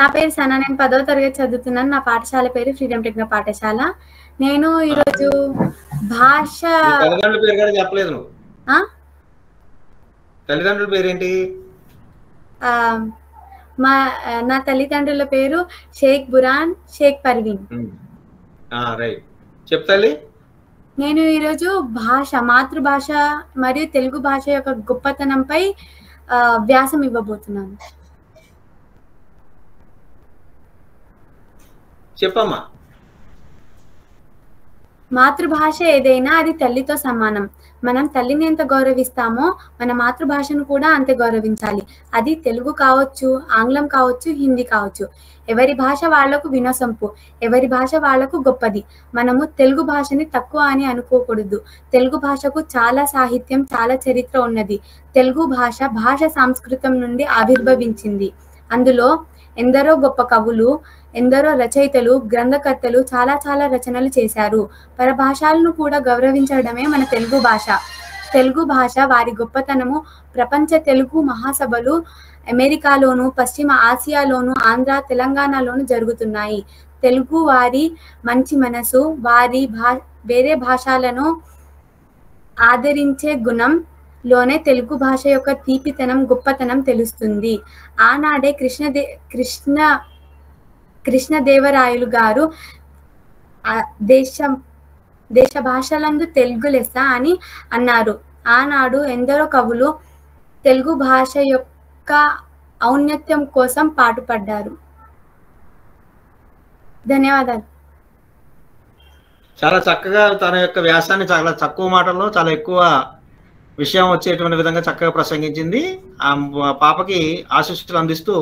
Speaker 10: నా పేరు సనా, నేను 10వ తరగతి చదువుతున్నాను. నా పాఠశాల పేరు ఫ్రీడమ్ టెక్నో పాఠశాల. నేను ఈరోజు భాష.
Speaker 1: తల్లిదండ్రుల పేరు కూడా చెప్పలేదు నువ్వు. తల్లిదండ్రుల పేరేంటి?
Speaker 10: నా తల్లిదండ్రుల పేరు షేక్ బురాన్, షేక్ పర్వీన్.
Speaker 1: రైట్, చెప్తాలి.
Speaker 10: నేను ఈరోజు మాతృభాష మరియు తెలుగు భాష యొక్క గొప్పతనంపై వ్యాసం ఇవ్వబోతున్నాను.
Speaker 1: చెప్పమ్మా.
Speaker 10: మాతృభాష ఏదైనా అది తల్లితో సమానం. మనం తల్లిని ఎంత గౌరవిస్తామో మన మాతృభాషను కూడా అంతే గౌరవించాలి. అది తెలుగు కావచ్చు, ఆంగ్లం కావచ్చు, హిందీ కావచ్చు. ఎవరి భాష వాళ్లకు వినసొంపు, ఎవరి భాష వాళ్లకు గొప్పది. మనము తెలుగు భాషని తక్కువ అని అనుకోకూడదు. తెలుగు భాషకు చాలా సాహిత్యం, చాలా చరిత్ర ఉన్నది. తెలుగు భాష సంస్కృతం నుండి ఆవిర్భవించింది. అందులో ఎందరో గొప్ప కవులు, ఎందరో రచయితలు, గ్రంథకర్తలు చాలా చాలా రచనలు చేశారు. పరభాషలను కూడా గౌరవించడమే మన తెలుగు భాష. తెలుగు భాష వారి గొప్పతనము ప్రపంచ తెలుగు మహాసభలు అమెరికాలోను, పశ్చిమ ఆసియాలోను, ఆంధ్ర, తెలంగాణలోను జరుగుతున్నాయి. తెలుగు వారి మంచి మనసు, వారి వేరే భాషలను ఆదరించే గుణం లోనే తెలుగు భాష యొక్క తీపితనం, గొప్పతనం తెలుస్తుంది. ఆనాడే కృష్ణదేవరాయలు గారు దేశ భాషలందు తెలుగు లెస్స అని అన్నారు. ఆనాడు ఎందరో కవులు తెలుగు భాష యొక్క ఔన్నత్యం కోసం పాటుపడ్డారు. ధన్యవాదాలు.
Speaker 1: చాలా చక్కగా తన యొక్క వ్యాసాన్ని చాలా తక్కువ మాటల్లో చాలా ఎక్కువ విషయం వచ్చేటువంటి విధంగా చక్కగా ప్రసంగించింది. ఆ పాపకి ఆశీస్సులు అందిస్తూ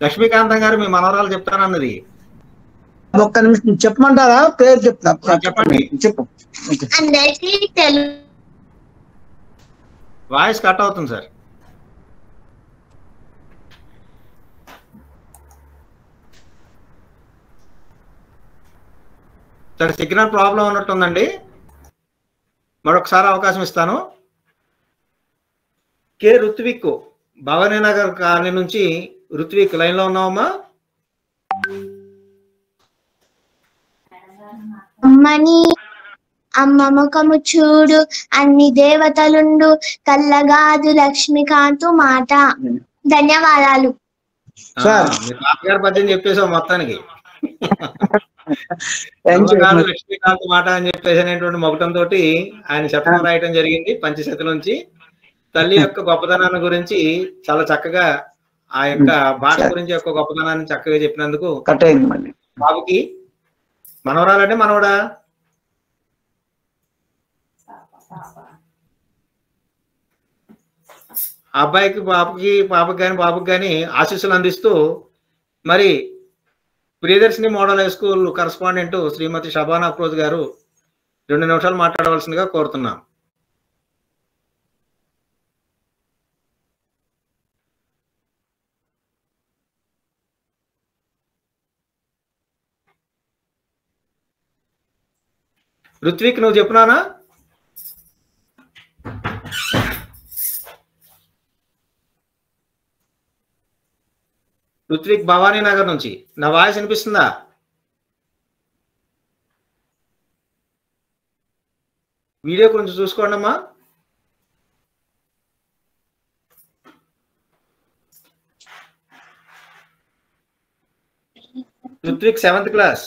Speaker 1: లక్ష్మీకాంతం గారు మీ మనవరాలు చెప్తానన్నది.
Speaker 2: ఒక్క నిమిషం చెప్పమంటారా? పేరు చెప్తా.
Speaker 1: చెప్పండి.
Speaker 2: చెప్పు.
Speaker 7: అందరికీ తెలుగు
Speaker 1: వాయిస్ కట్ అవుతుంది సార్. సరే, సిగ్నల్ ప్రాబ్లం ఉన్నట్టుందండి. మరొకసారి అవకాశం ఇస్తాను. కే ఋత్విక్, భవానీ నగర్ కాలనీ నుంచి ఋత్విక్ లైన్ లో ఉన్నావమ్మా?
Speaker 7: అమ్మని అమ్మ ముఖము చూడు అన్ని దేవతలుండు కల్లగాదు లక్ష్మీకాంతు మాట. ధన్యవాదాలు.
Speaker 1: మీ తాతగారి పద్యం చెప్పేసావు మొత్తానికి. లక్ష్మీకాంత్ మాట అని చెప్పేసి అనేటువంటి మొగటంతో ఆయన శతకం రాయటం జరిగింది పంచశతి నుంచి. తల్లి యొక్క గొప్పతనాన్ని గురించి చాలా చక్కగా, ఆ యొక్క భాష గురించి యొక్క గొప్పతనాన్ని చక్కగా చెప్పినందుకు బాబుకి మనవరాలంటే మనవడా అబ్బాయికి పాపకి కానీ ఆశీస్సులు అందిస్తూ మరి Priyadarshini model high school correspondent Shrimati Shabana Afroz garu 2 నిమిషాలు మాట్లాడవలసిందిగా కోరుతున్నాం. ఋత్విక్, నువ్వు చెప్పునానా? ఋత్విక్ భవానీ నగర్ నుంచి. నా వాయిస్ వినిపిస్తుందా? వీడియో గురించి చూసుకోండి అమ్మా. Ritvik 7th class.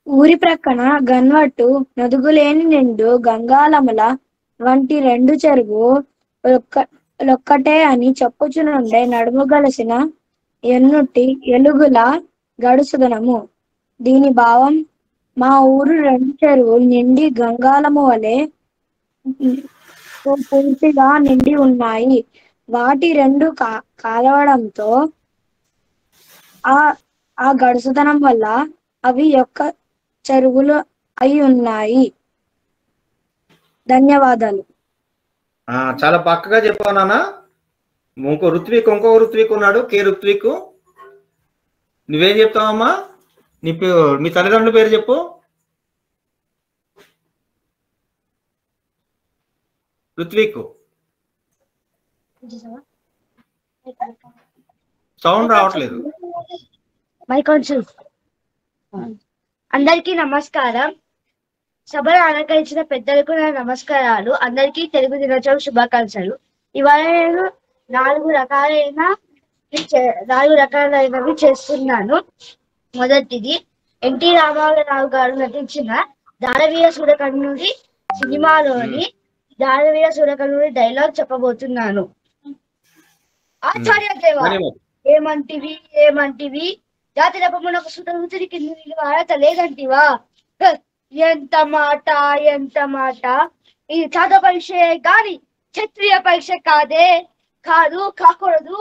Speaker 9: ఊరి ప్రక్కన గన్వట్టు నదుగులేని నిండు గంగాలముల వంటి 2 చెరువు లొక్కటే అని చెప్పుచునుండే నడుము గలసిన ఎన్నుటి ఎలుగుల గడుసుదనము. దీని భావం, మా ఊరు 2 చెరువులు నిండి గంగాలము వలె పూర్తిగా నిండి ఉన్నాయి. వాటి 2 కాలవడంతో ఆ గడుసుదనం వల్ల అవి యొక్క చెరువులు అయి ఉన్నాయి. ధన్యవాదాలు.
Speaker 1: చాలా పక్కగా చెప్పావు నాన్న. ఇంకో ఋత్విక్ ఉన్నాడు, కే ఋత్విక్. నువ్వేం చెప్తావమ్మా? మీ తల్లిదండ్రుల పేరు చెప్పు. ఋత్విక్, సౌండ్ రావట్లేదు.
Speaker 11: అందరికీ నమస్కారం. సభను అలంకరించిన పెద్దలకు నా నమస్కారాలు. అందరికీ తెలుగు దినోత్సవం శుభాకాంక్షలు. ఇవాళ నేను 4 రకాలైనవి చేస్తున్నాను. మొదటిది, ఎన్టీ రామారావు గారు నటించిన దానవీర సూరకర్ణుడి సినిమాలోని దానవీర సూరకర్ణుడి డైలాగ్ చెప్పబోతున్నాను. ఆచార్య దేవ ఏమంటివి జాతి రకమునకు సుతరుచికి కింది నిలువారత లేదంటివా? ఎంత మాట! ఇది చాద పరీక్షే గాని క్షత్రియ పరీక్ష కాకూడదు.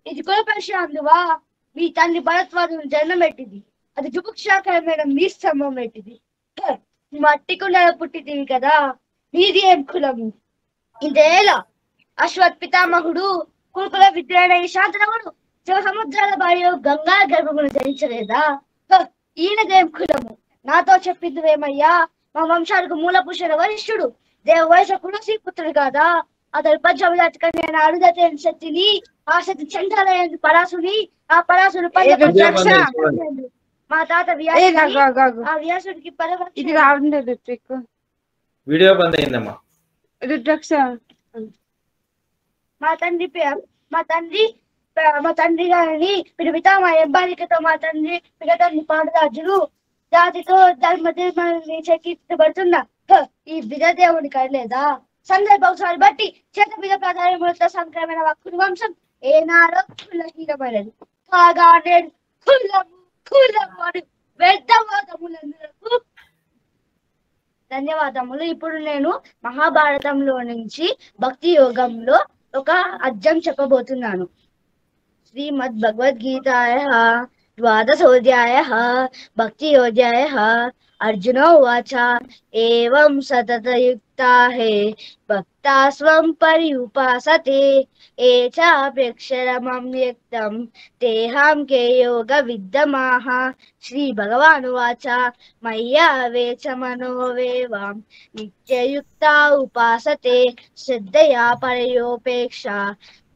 Speaker 11: ఇది కుల పరీక్ష అందువా? మీ తండ్రి భరద్వాజుని జన్మం పెట్టింది, అది జుభుక్షాకరమైన మీ స్తంభం పెట్టింది. మట్టి కుండల పుట్టింది కదా, నీది ఏం కులము? ఇదేలా అశ్వత్ పితామహుడు కురుకుల విద్యుడైన ఈ శాంతనవుడు శివ సముద్రాల భార్య గంగా గర్భమును జయించలేదా? ఈయనదేం కులము? నాతో చెప్పిందివేమయ్యా? మా వంశానికి మూల పురుషుల వరిష్ఠుడు దేవ వయసు కులసి పుత్రుడు కాదా? అతడు పంచమిదాటికనే అరుదైన శక్తిని, ఆ శక్తి చండాలైన పరాసుని, ఆ పరాసుని మా తాత వ్యాసుడికి
Speaker 1: వీడియో బంద్ అయిందమ్మా.
Speaker 11: మా తండ్రి గారిని పిలిపితామా ఎంబాలికతో మా తండ్రి పిల్లతండ్రి పాండురాజులు జాతితో ధర్మని చెక్కించబడుతున్నా ఈ బిజదేవుని కలేదా? సందర్భాన్ని బట్టి చేత మీద ప్రాధాన్యత సంక్రమణ వక్కుని వంశం ఏనాడో కులహీనమైనది కాగా నేడు కులము కులము అని వ్యర్థవాదములందరకు ధన్యవాదములు. ఇప్పుడు నేను మహాభారతంలో నుంచి భక్తి యోగంలో ఒక అధ్యాయం చెప్పబోతున్నాను. శ్రీమద్ భగవద్గీతాయ ద్వాదశోధ్యాయ భక్తి యోధ్యాయ अर्जुनो उवाच एवं सततयुक्ता हे भक्ता स्वं पर्युपासते ये चाप्यक्षरमं व्यक्तं तेहां के योगविद्यमाः श्रीभगवानुवाच मय्यावेच मनोवेवां नित्ययुक्ता उपासते श्रद्धया परयोपेक्षा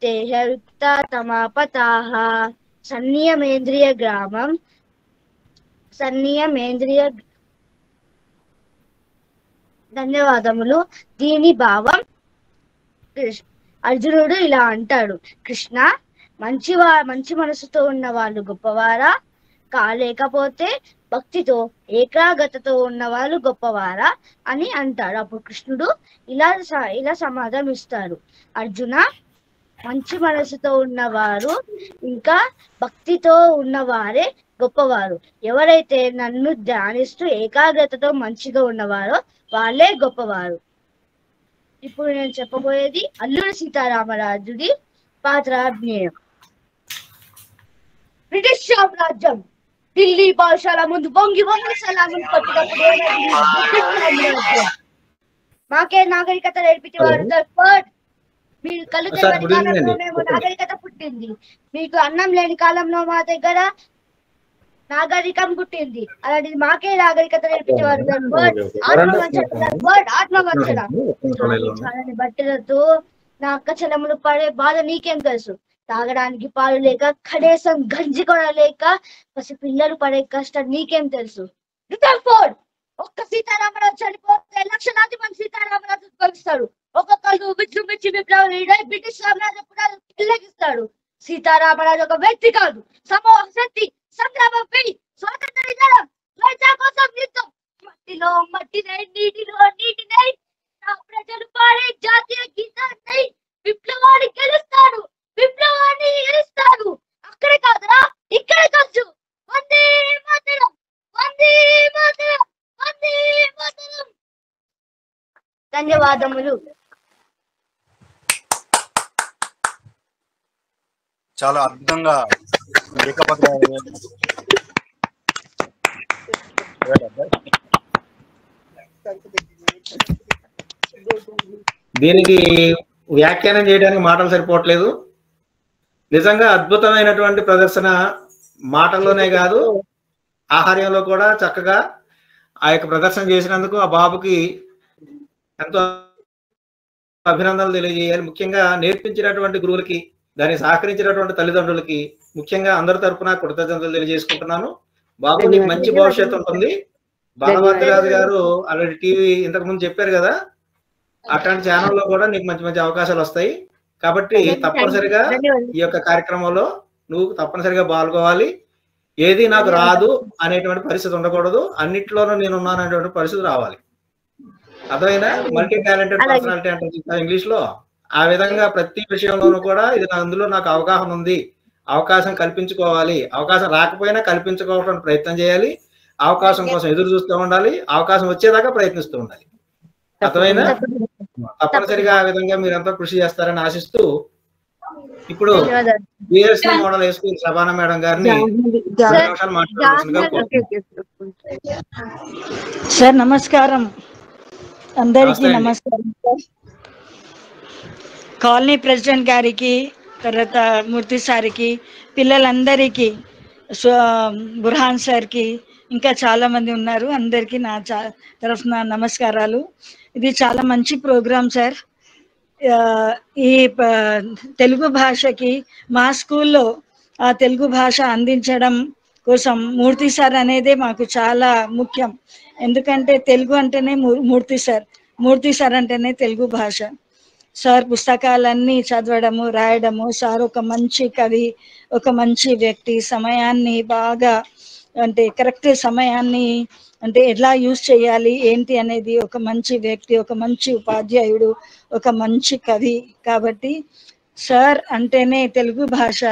Speaker 11: तेहयुक्ता तमापताः సంనియమేంద్రియ ధన్యవాదములు. దీని భావం అర్జునుడు ఇలా అంటాడు, కృష్ణ మంచి మనసుతో ఉన్న వాళ్ళు గొప్పవారా లేకపోతే భక్తితో ఏకాగ్రతతో ఉన్న వాళ్ళు గొప్పవారా అని అంటాడు. అప్పుడు కృష్ణుడు ఇలా సమాధానం ఇస్తాడు, అర్జున మంచి మనసుతో ఉన్నవారు ఇంకా భక్తితో ఉన్నవారే గొప్పవారు. ఎవరైతే నన్ను ధ్యానిస్తూ ఏకాగ్రతతో మంచిగా ఉన్నవారో వాళ్ళే గొప్పవారు. ఇప్పుడు నేను చెప్పబోయేది అల్లూరి సీతారామరాజుడి పాత్రాభినయం. బ్రిటిష్ సామ్రాజ్యం ఢిల్లీ భాషల ముందు వంగి సలాములు కొట్టినప్పుడు మాకే నాగరికత నేర్పించేవారు. మీరు కళ్ళు తెరవని కాలంలో మేము నాగరికత పుట్టింది, మీకు అన్నం లేని కాలంలో మా దగ్గర నాగరికం పుట్టింది. అలాంటిది మాకే నాగరికత నేర్పించేవారు. బట్టలతో నా అక్క చెల్లెములు పడే బాధ నీకేం తెలుసు? తాగడానికి పాలు లేక కనీసం గంజి కూడా లేక పసి పిల్లలు పడే కష్టం నీకేం తెలుసు? ఒక్క సీతారామరాజు చనిపోతే లక్షలాది మంది సీతారామరాజు ఉద్భవిస్తాడు. ఒక్కొక్కరు విజృంభించి విప్లవం బ్రిటిష్ సామ్రాజ్యం కూడా పిల్లగిస్తాడు. సీతారామరాజు ఒక వ్యక్తి కాదు, సమూహ శక్తి. సంగ్రామం స్వాతంత్ర విధానం కోసం యుద్ధం. మట్టిలో మట్టినై నీటిలో నీటినై ప్రజలు పాడే జాతీయ గీతాన్ని విప్లవాన్ని గెలుస్తాడు, విప్లవాన్ని గెలుస్తాడు. అక్కడే కాదురా ఇక్కడ కాదు. వందే మాతరం, వందే మాతరం, వందే మాతరం. ధన్యవాదములు.
Speaker 6: చాలా అద్భుతంగా
Speaker 1: దీనికి వ్యాఖ్యానం చేయడానికి మాటలు సరిపోవట్లేదు. నిజంగా అద్భుతమైనటువంటి ప్రదర్శన, మాటల్లోనే కాదు ఆహార్యంలో కూడా చక్కగా ఆ యొక్క ప్రదర్శన చేసినందుకు ఆ బాబుకి ఎంతో అభినందనలు తెలియజేయాలి. ముఖ్యంగా నేర్పించినటువంటి గురువులకి, దాన్ని సహకరించినటువంటి తల్లిదండ్రులకి, ముఖ్యంగా అందరి తరఫున కృతజ్ఞతలు తెలియజేసుకుంటున్నాను. బాబు నీకు మంచి భవిష్యత్తు ఉంటుంది. బాలభద్రరాజు గారు ఆల్రెడీ టీవీ ఇంతకు ముందు చెప్పారు కదా, అట్లాంటి ఛానల్లో కూడా నీకు మంచి మంచి అవకాశాలు వస్తాయి. కాబట్టి తప్పనిసరిగా ఈ యొక్క కార్యక్రమంలో నువ్వు తప్పనిసరిగా పాల్గొవాలి. ఏది నాకు రాదు అనేటువంటి పరిస్థితి ఉండకూడదు, అన్నిట్లోనూ నేను ఉన్నాను అనేటువంటి పరిస్థితి రావాలి. అర్థమైనా? మల్టీ టాలెంటెడ్ పర్సనాలిటీ అంటే ఇంగ్లీష్ లో ఆ విధంగా ప్రతి విషయంలోనూ కూడా ఇది అందులో నాకు అవగాహన ఉంది, అవకాశం కల్పించుకోవాలి. అవకాశం రాకపోయినా కల్పించుకోవడానికి ప్రయత్నం చేయాలి. అవకాశం కోసం ఎదురు చూస్తూ ఉండాలి. అవకాశం వచ్చేదాకా ప్రయత్నిస్తూ ఉండాలి. అర్థమైనా? తప్పనిసరిగా ఆ విధంగా మీరంతా కృషి చేస్తారని ఆశిస్తూ ఇప్పుడు BSc model high school Shabana madam గారిని 2 నిమిషాలు మాట్లాడాల్సిందిగా కోరుతున్నాను.
Speaker 12: సార్ నమస్కారం, అందరికీ నమస్కారం సార్. కాలనీ ప్రెసిడెంట్ గారికి, తర్వాత మూర్తి సార్కి, పిల్లలందరికీ, బుర్హాన్ సార్కి, ఇంకా చాలా మంది ఉన్నారు, అందరికీ నా తరఫున నమస్కారాలు. ఇది చాలా మంచి ప్రోగ్రామ్ సార్. ఈ తెలుగు భాషకి మా స్కూల్లో ఆ తెలుగు భాష అందించడం కోసం మూర్తి సార్ అనేదే మాకు చాలా ముఖ్యం. ఎందుకంటే తెలుగు అంటేనే మూర్తి సార్ అంటేనే తెలుగు భాష. సార్ పుస్తకాలన్నీ చదవడము, రాయడము. సార్ ఒక మంచి కవి, ఒక మంచి వ్యక్తి, సమయాన్ని బాగా అంటే కరెక్ట్ సమయాన్ని అంటే ఎలా యూజ్ చేయాలి ఏంటి అనేది ఒక మంచి వ్యక్తి, ఒక మంచి ఉపాధ్యాయుడు, ఒక మంచి కవి. కాబట్టి సార్ అంటేనే తెలుగు భాష,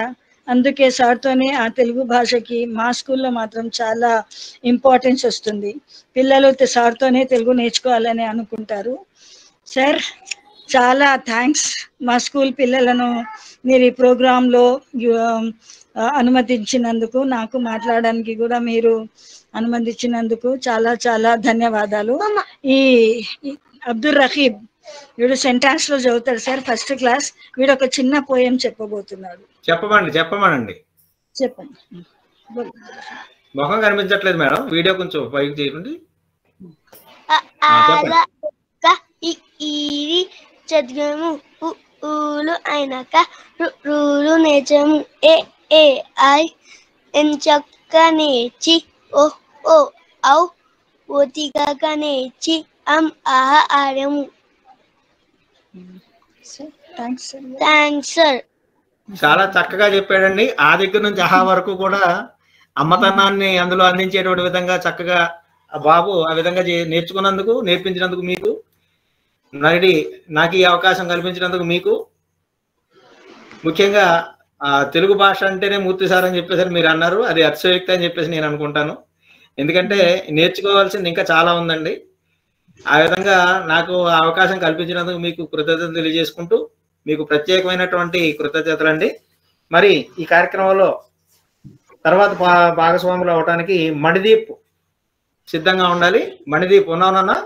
Speaker 12: అందుకే సార్తోనే ఆ తెలుగు భాషకి మా స్కూల్లో మాత్రం చాలా ఇంపార్టెన్స్ వస్తుంది. పిల్లలు సార్తోనే తెలుగు నేర్చుకోవాలని అనుకుంటారు. సార్ చాలా థ్యాంక్స్, మా స్కూల్ పిల్లలను మీరు ఈ ప్రోగ్రాంలో అనుమతించినందుకు, నాకు మాట్లాడడానికి కూడా మీరు అనుమతించినందుకు చాలా చాలా ధన్యవాదాలు. ఈ అబ్దుల్ రహీబ్ వీడు సెంటాన్స్ లో చదువుతాడు సార్, ఫస్ట్ క్లాస్. వీడు ఒక చిన్న పోయం చెప్పబోతున్నాడు.
Speaker 1: చెప్పమనండి.
Speaker 12: చెప్పండి.
Speaker 1: ముఖం కనిపించట్లేదు మేడం, వీడియో కొంచెం పైకి చేయండి.
Speaker 7: చదివాము ఊలు అయినాక రూలు నేర్చాము ఏ ఏ ఐ ఎంచక్క నేర్చి ఓ ఓ ఔ ఓతిగాక నేర్చి ఆహా ఆడాము. Thanks sir.
Speaker 1: చాలా చక్కగా చెప్పాడండి. ఆ దగ్గర నుంచి ఆహా వరకు కూడా అమ్మతనాన్ని అందులో అందించేటువంటి విధంగా చక్కగా బాబు ఆ విధంగా నేర్పించినందుకు మీకు నాకు ఈ అవకాశం కల్పించినందుకు మీకు, ముఖ్యంగా తెలుగు భాష అంటేనే మూర్తి సార్ అని చెప్పేసి మీరు అన్నారు. అది అతిశయోక్తి అని చెప్పేసి నేను అనుకుంటాను. ఎందుకంటే నేర్చుకోవాల్సింది ఇంకా చాలా ఉందండి. ఆ విధంగా నాకు అవకాశం కల్పించినందుకు మీకు కృతజ్ఞతలు తెలియజేసుకుంటూ, మీకు ప్రత్యేకమైనటువంటి కృతజ్ఞతలండి. మరి ఈ కార్యక్రమంలో తర్వాత భాగస్వాములు అవడానికి మణిదీప్ సిద్ధంగా ఉండాలి. మణిదీప్ ఉన్నావునన్నా?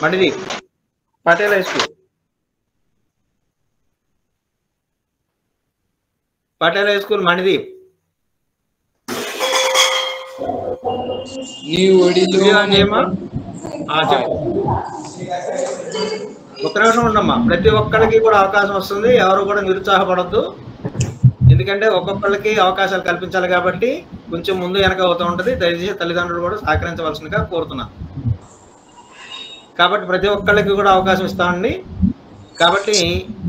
Speaker 1: Manideep Patel high school, Patel high school Manideep. చెప్పు. ఒక్క నిమిషం ఉండమ్మా. ప్రతి ఒక్కరికి కూడా అవకాశం వస్తుంది, ఎవరు కూడా నిరుత్సాహపడద్దు. ఎందుకంటే ఒక్కొక్కరికి అవకాశాలు కల్పించాలి కాబట్టి కొంచెం ముందు వెనక అవుతూ ఉంటుంది. దయచేసి తల్లిదండ్రులు కూడా సహకరించవలసిందిగా కోరుతున్నాను. కాబట్టి ప్రతి ఒక్కళ్ళకి కూడా అవకాశం ఇస్తామండి. కాబట్టి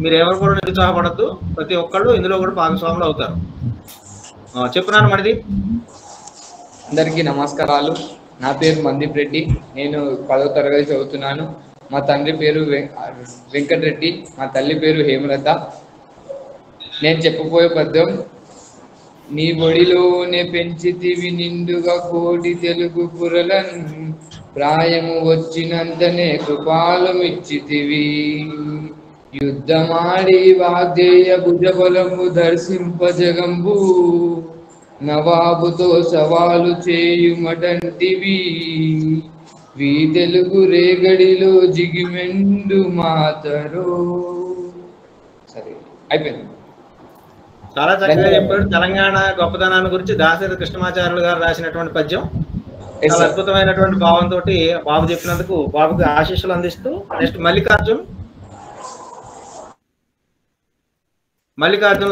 Speaker 1: మీరు ఎవరు కూడా నిరుత్సాహపడద్దు, ప్రతి ఒక్కళ్ళు ఇందులో కూడా భాగస్వాములు అవుతారు. చెప్పున్నాను మరిది.
Speaker 13: అందరికీ నమస్కారాలు. నా పేరు మందీప్ రెడ్డి, నేను 10వ తరగతి చదువుతున్నాను. మా తండ్రి పేరు వెంకటరెడ్డి, మా తల్లి పేరు హేమలత. నేను చెప్పబోయే పద్యం: నీ ఒడిలోనే పెంచితివి నిండుగా కోటి తెలుగు పురలను, ప్రాయము వచ్చినంతనే కృపాలమిచ్చితివి. యుద్ధమాడి వాగ్దేయ భుజబలము దర్శింపజగంబు, నవాబుతో సవాలు చేయుమటంటివి. వీ తెలుగు రేగడిలో జిగిమెండు మాతరో. సరే, అయిపోయింది.
Speaker 1: చాలా చక్కగా చెప్పాడు. తెలంగాణ గొప్పతనాన్ని గురించి దాశరథి కృష్ణమాచార్యులు గారు రాసినటువంటి పద్యం. చాలా అద్భుతమైనటువంటి భావంతో బాబు చెప్పినందుకు బాబుకి ఆశీస్సులు అందిస్తూ, నెక్స్ట్ మల్లికార్జున్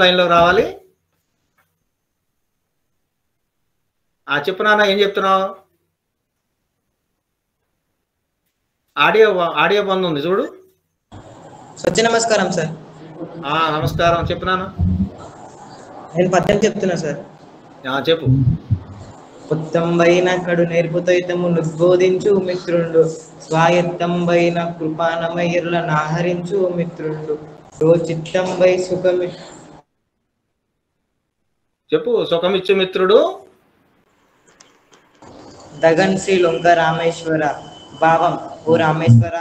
Speaker 1: లైన్ లో రావాలి. చెప్పు నాన్న, ఏం చెప్తున్నావు? ఆడియో బంద్ ఉంది చూడు.
Speaker 14: సత్య నమస్కారం సార్.
Speaker 1: నమస్కారం. చెప్పు నాన్న.
Speaker 14: నేను పద్యం చెప్తున్నా సార్.
Speaker 1: చెప్పు.
Speaker 14: ఉత్తంబైన కడు నేర్పుతైతము నుద్బోధించు మిత్రుండు, స్వాయత్తంబైన కృపానమయ్యుల నాహరించు మిత్రుండు, రోచిత్తంబై సుఖమి
Speaker 1: చెప్పు. సుఖమిచ్చు మిత్రుడు
Speaker 14: దగన్ శ్రీ లొంక రామేశ్వర. భావం: ఓ రామేశ్వర,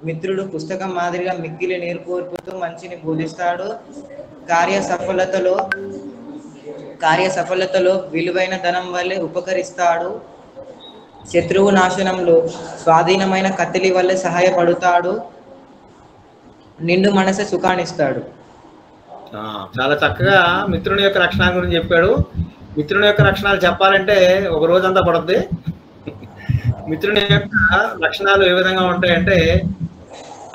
Speaker 14: మిత్రుడు పుస్తకం మాదిరిగా మిక్కిలి నేర్పుతూ మంచిని బోధిస్తాడు. కార్యసఫలతలో విలువైన ధనం వల్లే ఉపకరిస్తాడు. శత్రువు నాశనంలో స్వాధీనమైన కత్తిలి వల్లే సహాయపడతాడు. నిండు మనసే సుఖాన్నిస్తాడు.
Speaker 1: చాలా చక్కగా మిత్రుని యొక్క లక్షణాల గురించి చెప్పాడు. మిత్రుని యొక్క లక్షణాలు చెప్పాలంటే ఒక రోజంతా పడుద్ది. మిత్రుని యొక్క లక్షణాలు ఏ విధంగా ఉంటాయంటే: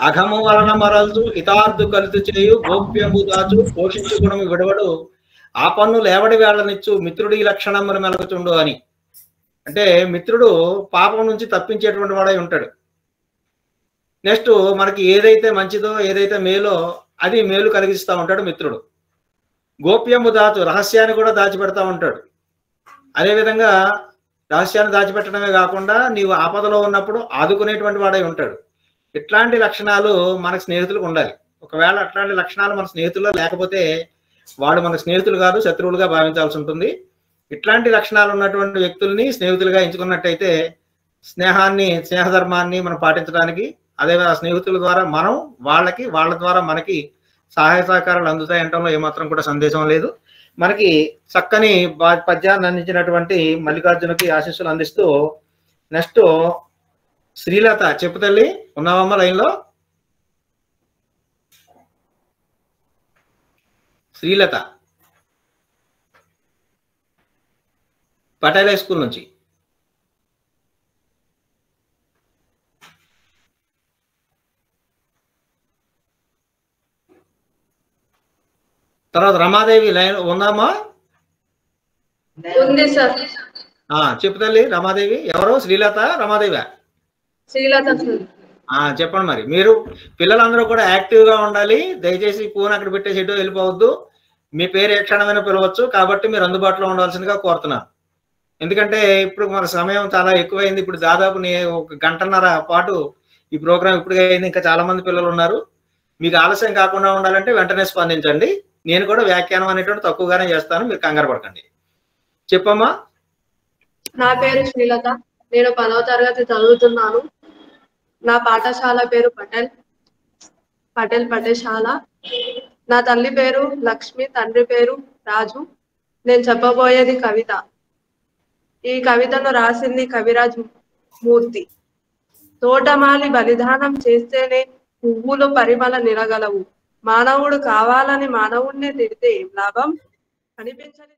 Speaker 1: అఘము వలన మరల్చు, హితార్థు కలుతు చేయు, గోప్యము దాచు, పోషించు గుణము విడవడు, ఆ పన్ను లేవడి వేళ్లనిచ్చు, మిత్రుడి లక్షణములు మెలగుచుండు అని. అంటే మిత్రుడు పాపం నుంచి తప్పించేటువంటి వాడై ఉంటాడు. నెక్స్ట్ మనకి ఏదైతే మంచిదో, ఏదైతే మేలో అది మేలు కలిగిస్తూ ఉంటాడు మిత్రుడు. గోప్యము దాచు, రహస్యాన్ని కూడా దాచిపెడతా ఉంటాడు. అదేవిధంగా రహస్యాన్ని దాచిపెట్టడమే కాకుండా నీవు ఆపదలో ఉన్నప్పుడు ఆదుకునేటువంటి వాడై ఉంటాడు. ఇట్లాంటి లక్షణాలు మనకు స్నేహితులకు ఉండాలి. ఒకవేళ అట్లాంటి లక్షణాలు మన స్నేహితుల్లో లేకపోతే వాడు మన స్నేహితులు కాదు, శత్రువులుగా భావించాల్సి ఉంటుంది. ఇట్లాంటి లక్షణాలు ఉన్నటువంటి వ్యక్తుల్ని స్నేహితులుగా ఎంచుకున్నట్టయితే స్నేహధర్మాన్ని మనం పాటించడానికి, అదే స్నేహితుల ద్వారా మనం వాళ్ళకి, వాళ్ళ ద్వారా మనకి సహాయ సహకారాలు అందుతాయి అనటంలో ఏమాత్రం కూడా సందేశం లేదు. మనకి చక్కని పద్యాన్ని అందించినటువంటి మల్లికార్జునకి ఆశీస్సులు అందిస్తూ నెక్స్ట్ శ్రీలత చెప్పు తల్లి, ఉన్నావమ్మ లైన్లో? శ్రీలత పటేల్ హై స్కూల్ నుంచి. తర్వాత రమాదేవి లైన్ ఉందామా?
Speaker 15: ఉంది సార్.
Speaker 1: చెప్పు తల్లి. రమాదేవి ఎవరు? శ్రీలత, రమాదేవి?
Speaker 15: శ్రీలత.
Speaker 1: చెప్పండి. మరి మీరు పిల్లలందరూ కూడా యాక్టివ్ గా ఉండాలి. దయచేసి ఫోన్ అక్కడ పెట్టేసి ఎటో వెళ్ళిపోవద్దు. మీ పేరు ఏ క్షణమైనా పిలవచ్చు, కాబట్టి మీరు అందుబాటులో ఉండాల్సిందిగా కోరుతున్నాను. ఎందుకంటే ఇప్పుడు మన సమయం చాలా ఎక్కువైంది. ఇప్పుడు దాదాపు 1 గంటన్నర పాటు ఈ ప్రోగ్రాం ఇప్పుడు అయింది. ఇంకా చాలా మంది పిల్లలు ఉన్నారు. మీకు ఆలస్యం కాకుండా ఉండాలంటే వెంటనే స్పందించండి. నేను కూడా వ్యాఖ్యానం అనేటువంటి తక్కువగానే చేస్తాను, మీరు కంగారు పడకండి. చెప్పమ్మా.
Speaker 15: నా పేరు శ్రీలత. నేను 10వ తరగతి చదువుతున్నాను. నా పాఠశాల పేరు పటేల్ పాఠశాల. నా తల్లి పేరు లక్ష్మి, తండ్రి పేరు రాజు. నేను చెప్పబోయేది కవిత. ఈ కవితను రాసింది కవిరాజ్ మూర్తి. తోటమాలి బలిదానం చేస్తేనే పువ్వులు పరిమళ నిలగలవు. మానవుడు కావాలని మానవుణ్ణి తిడితే ఏం లాభం? కనిపించని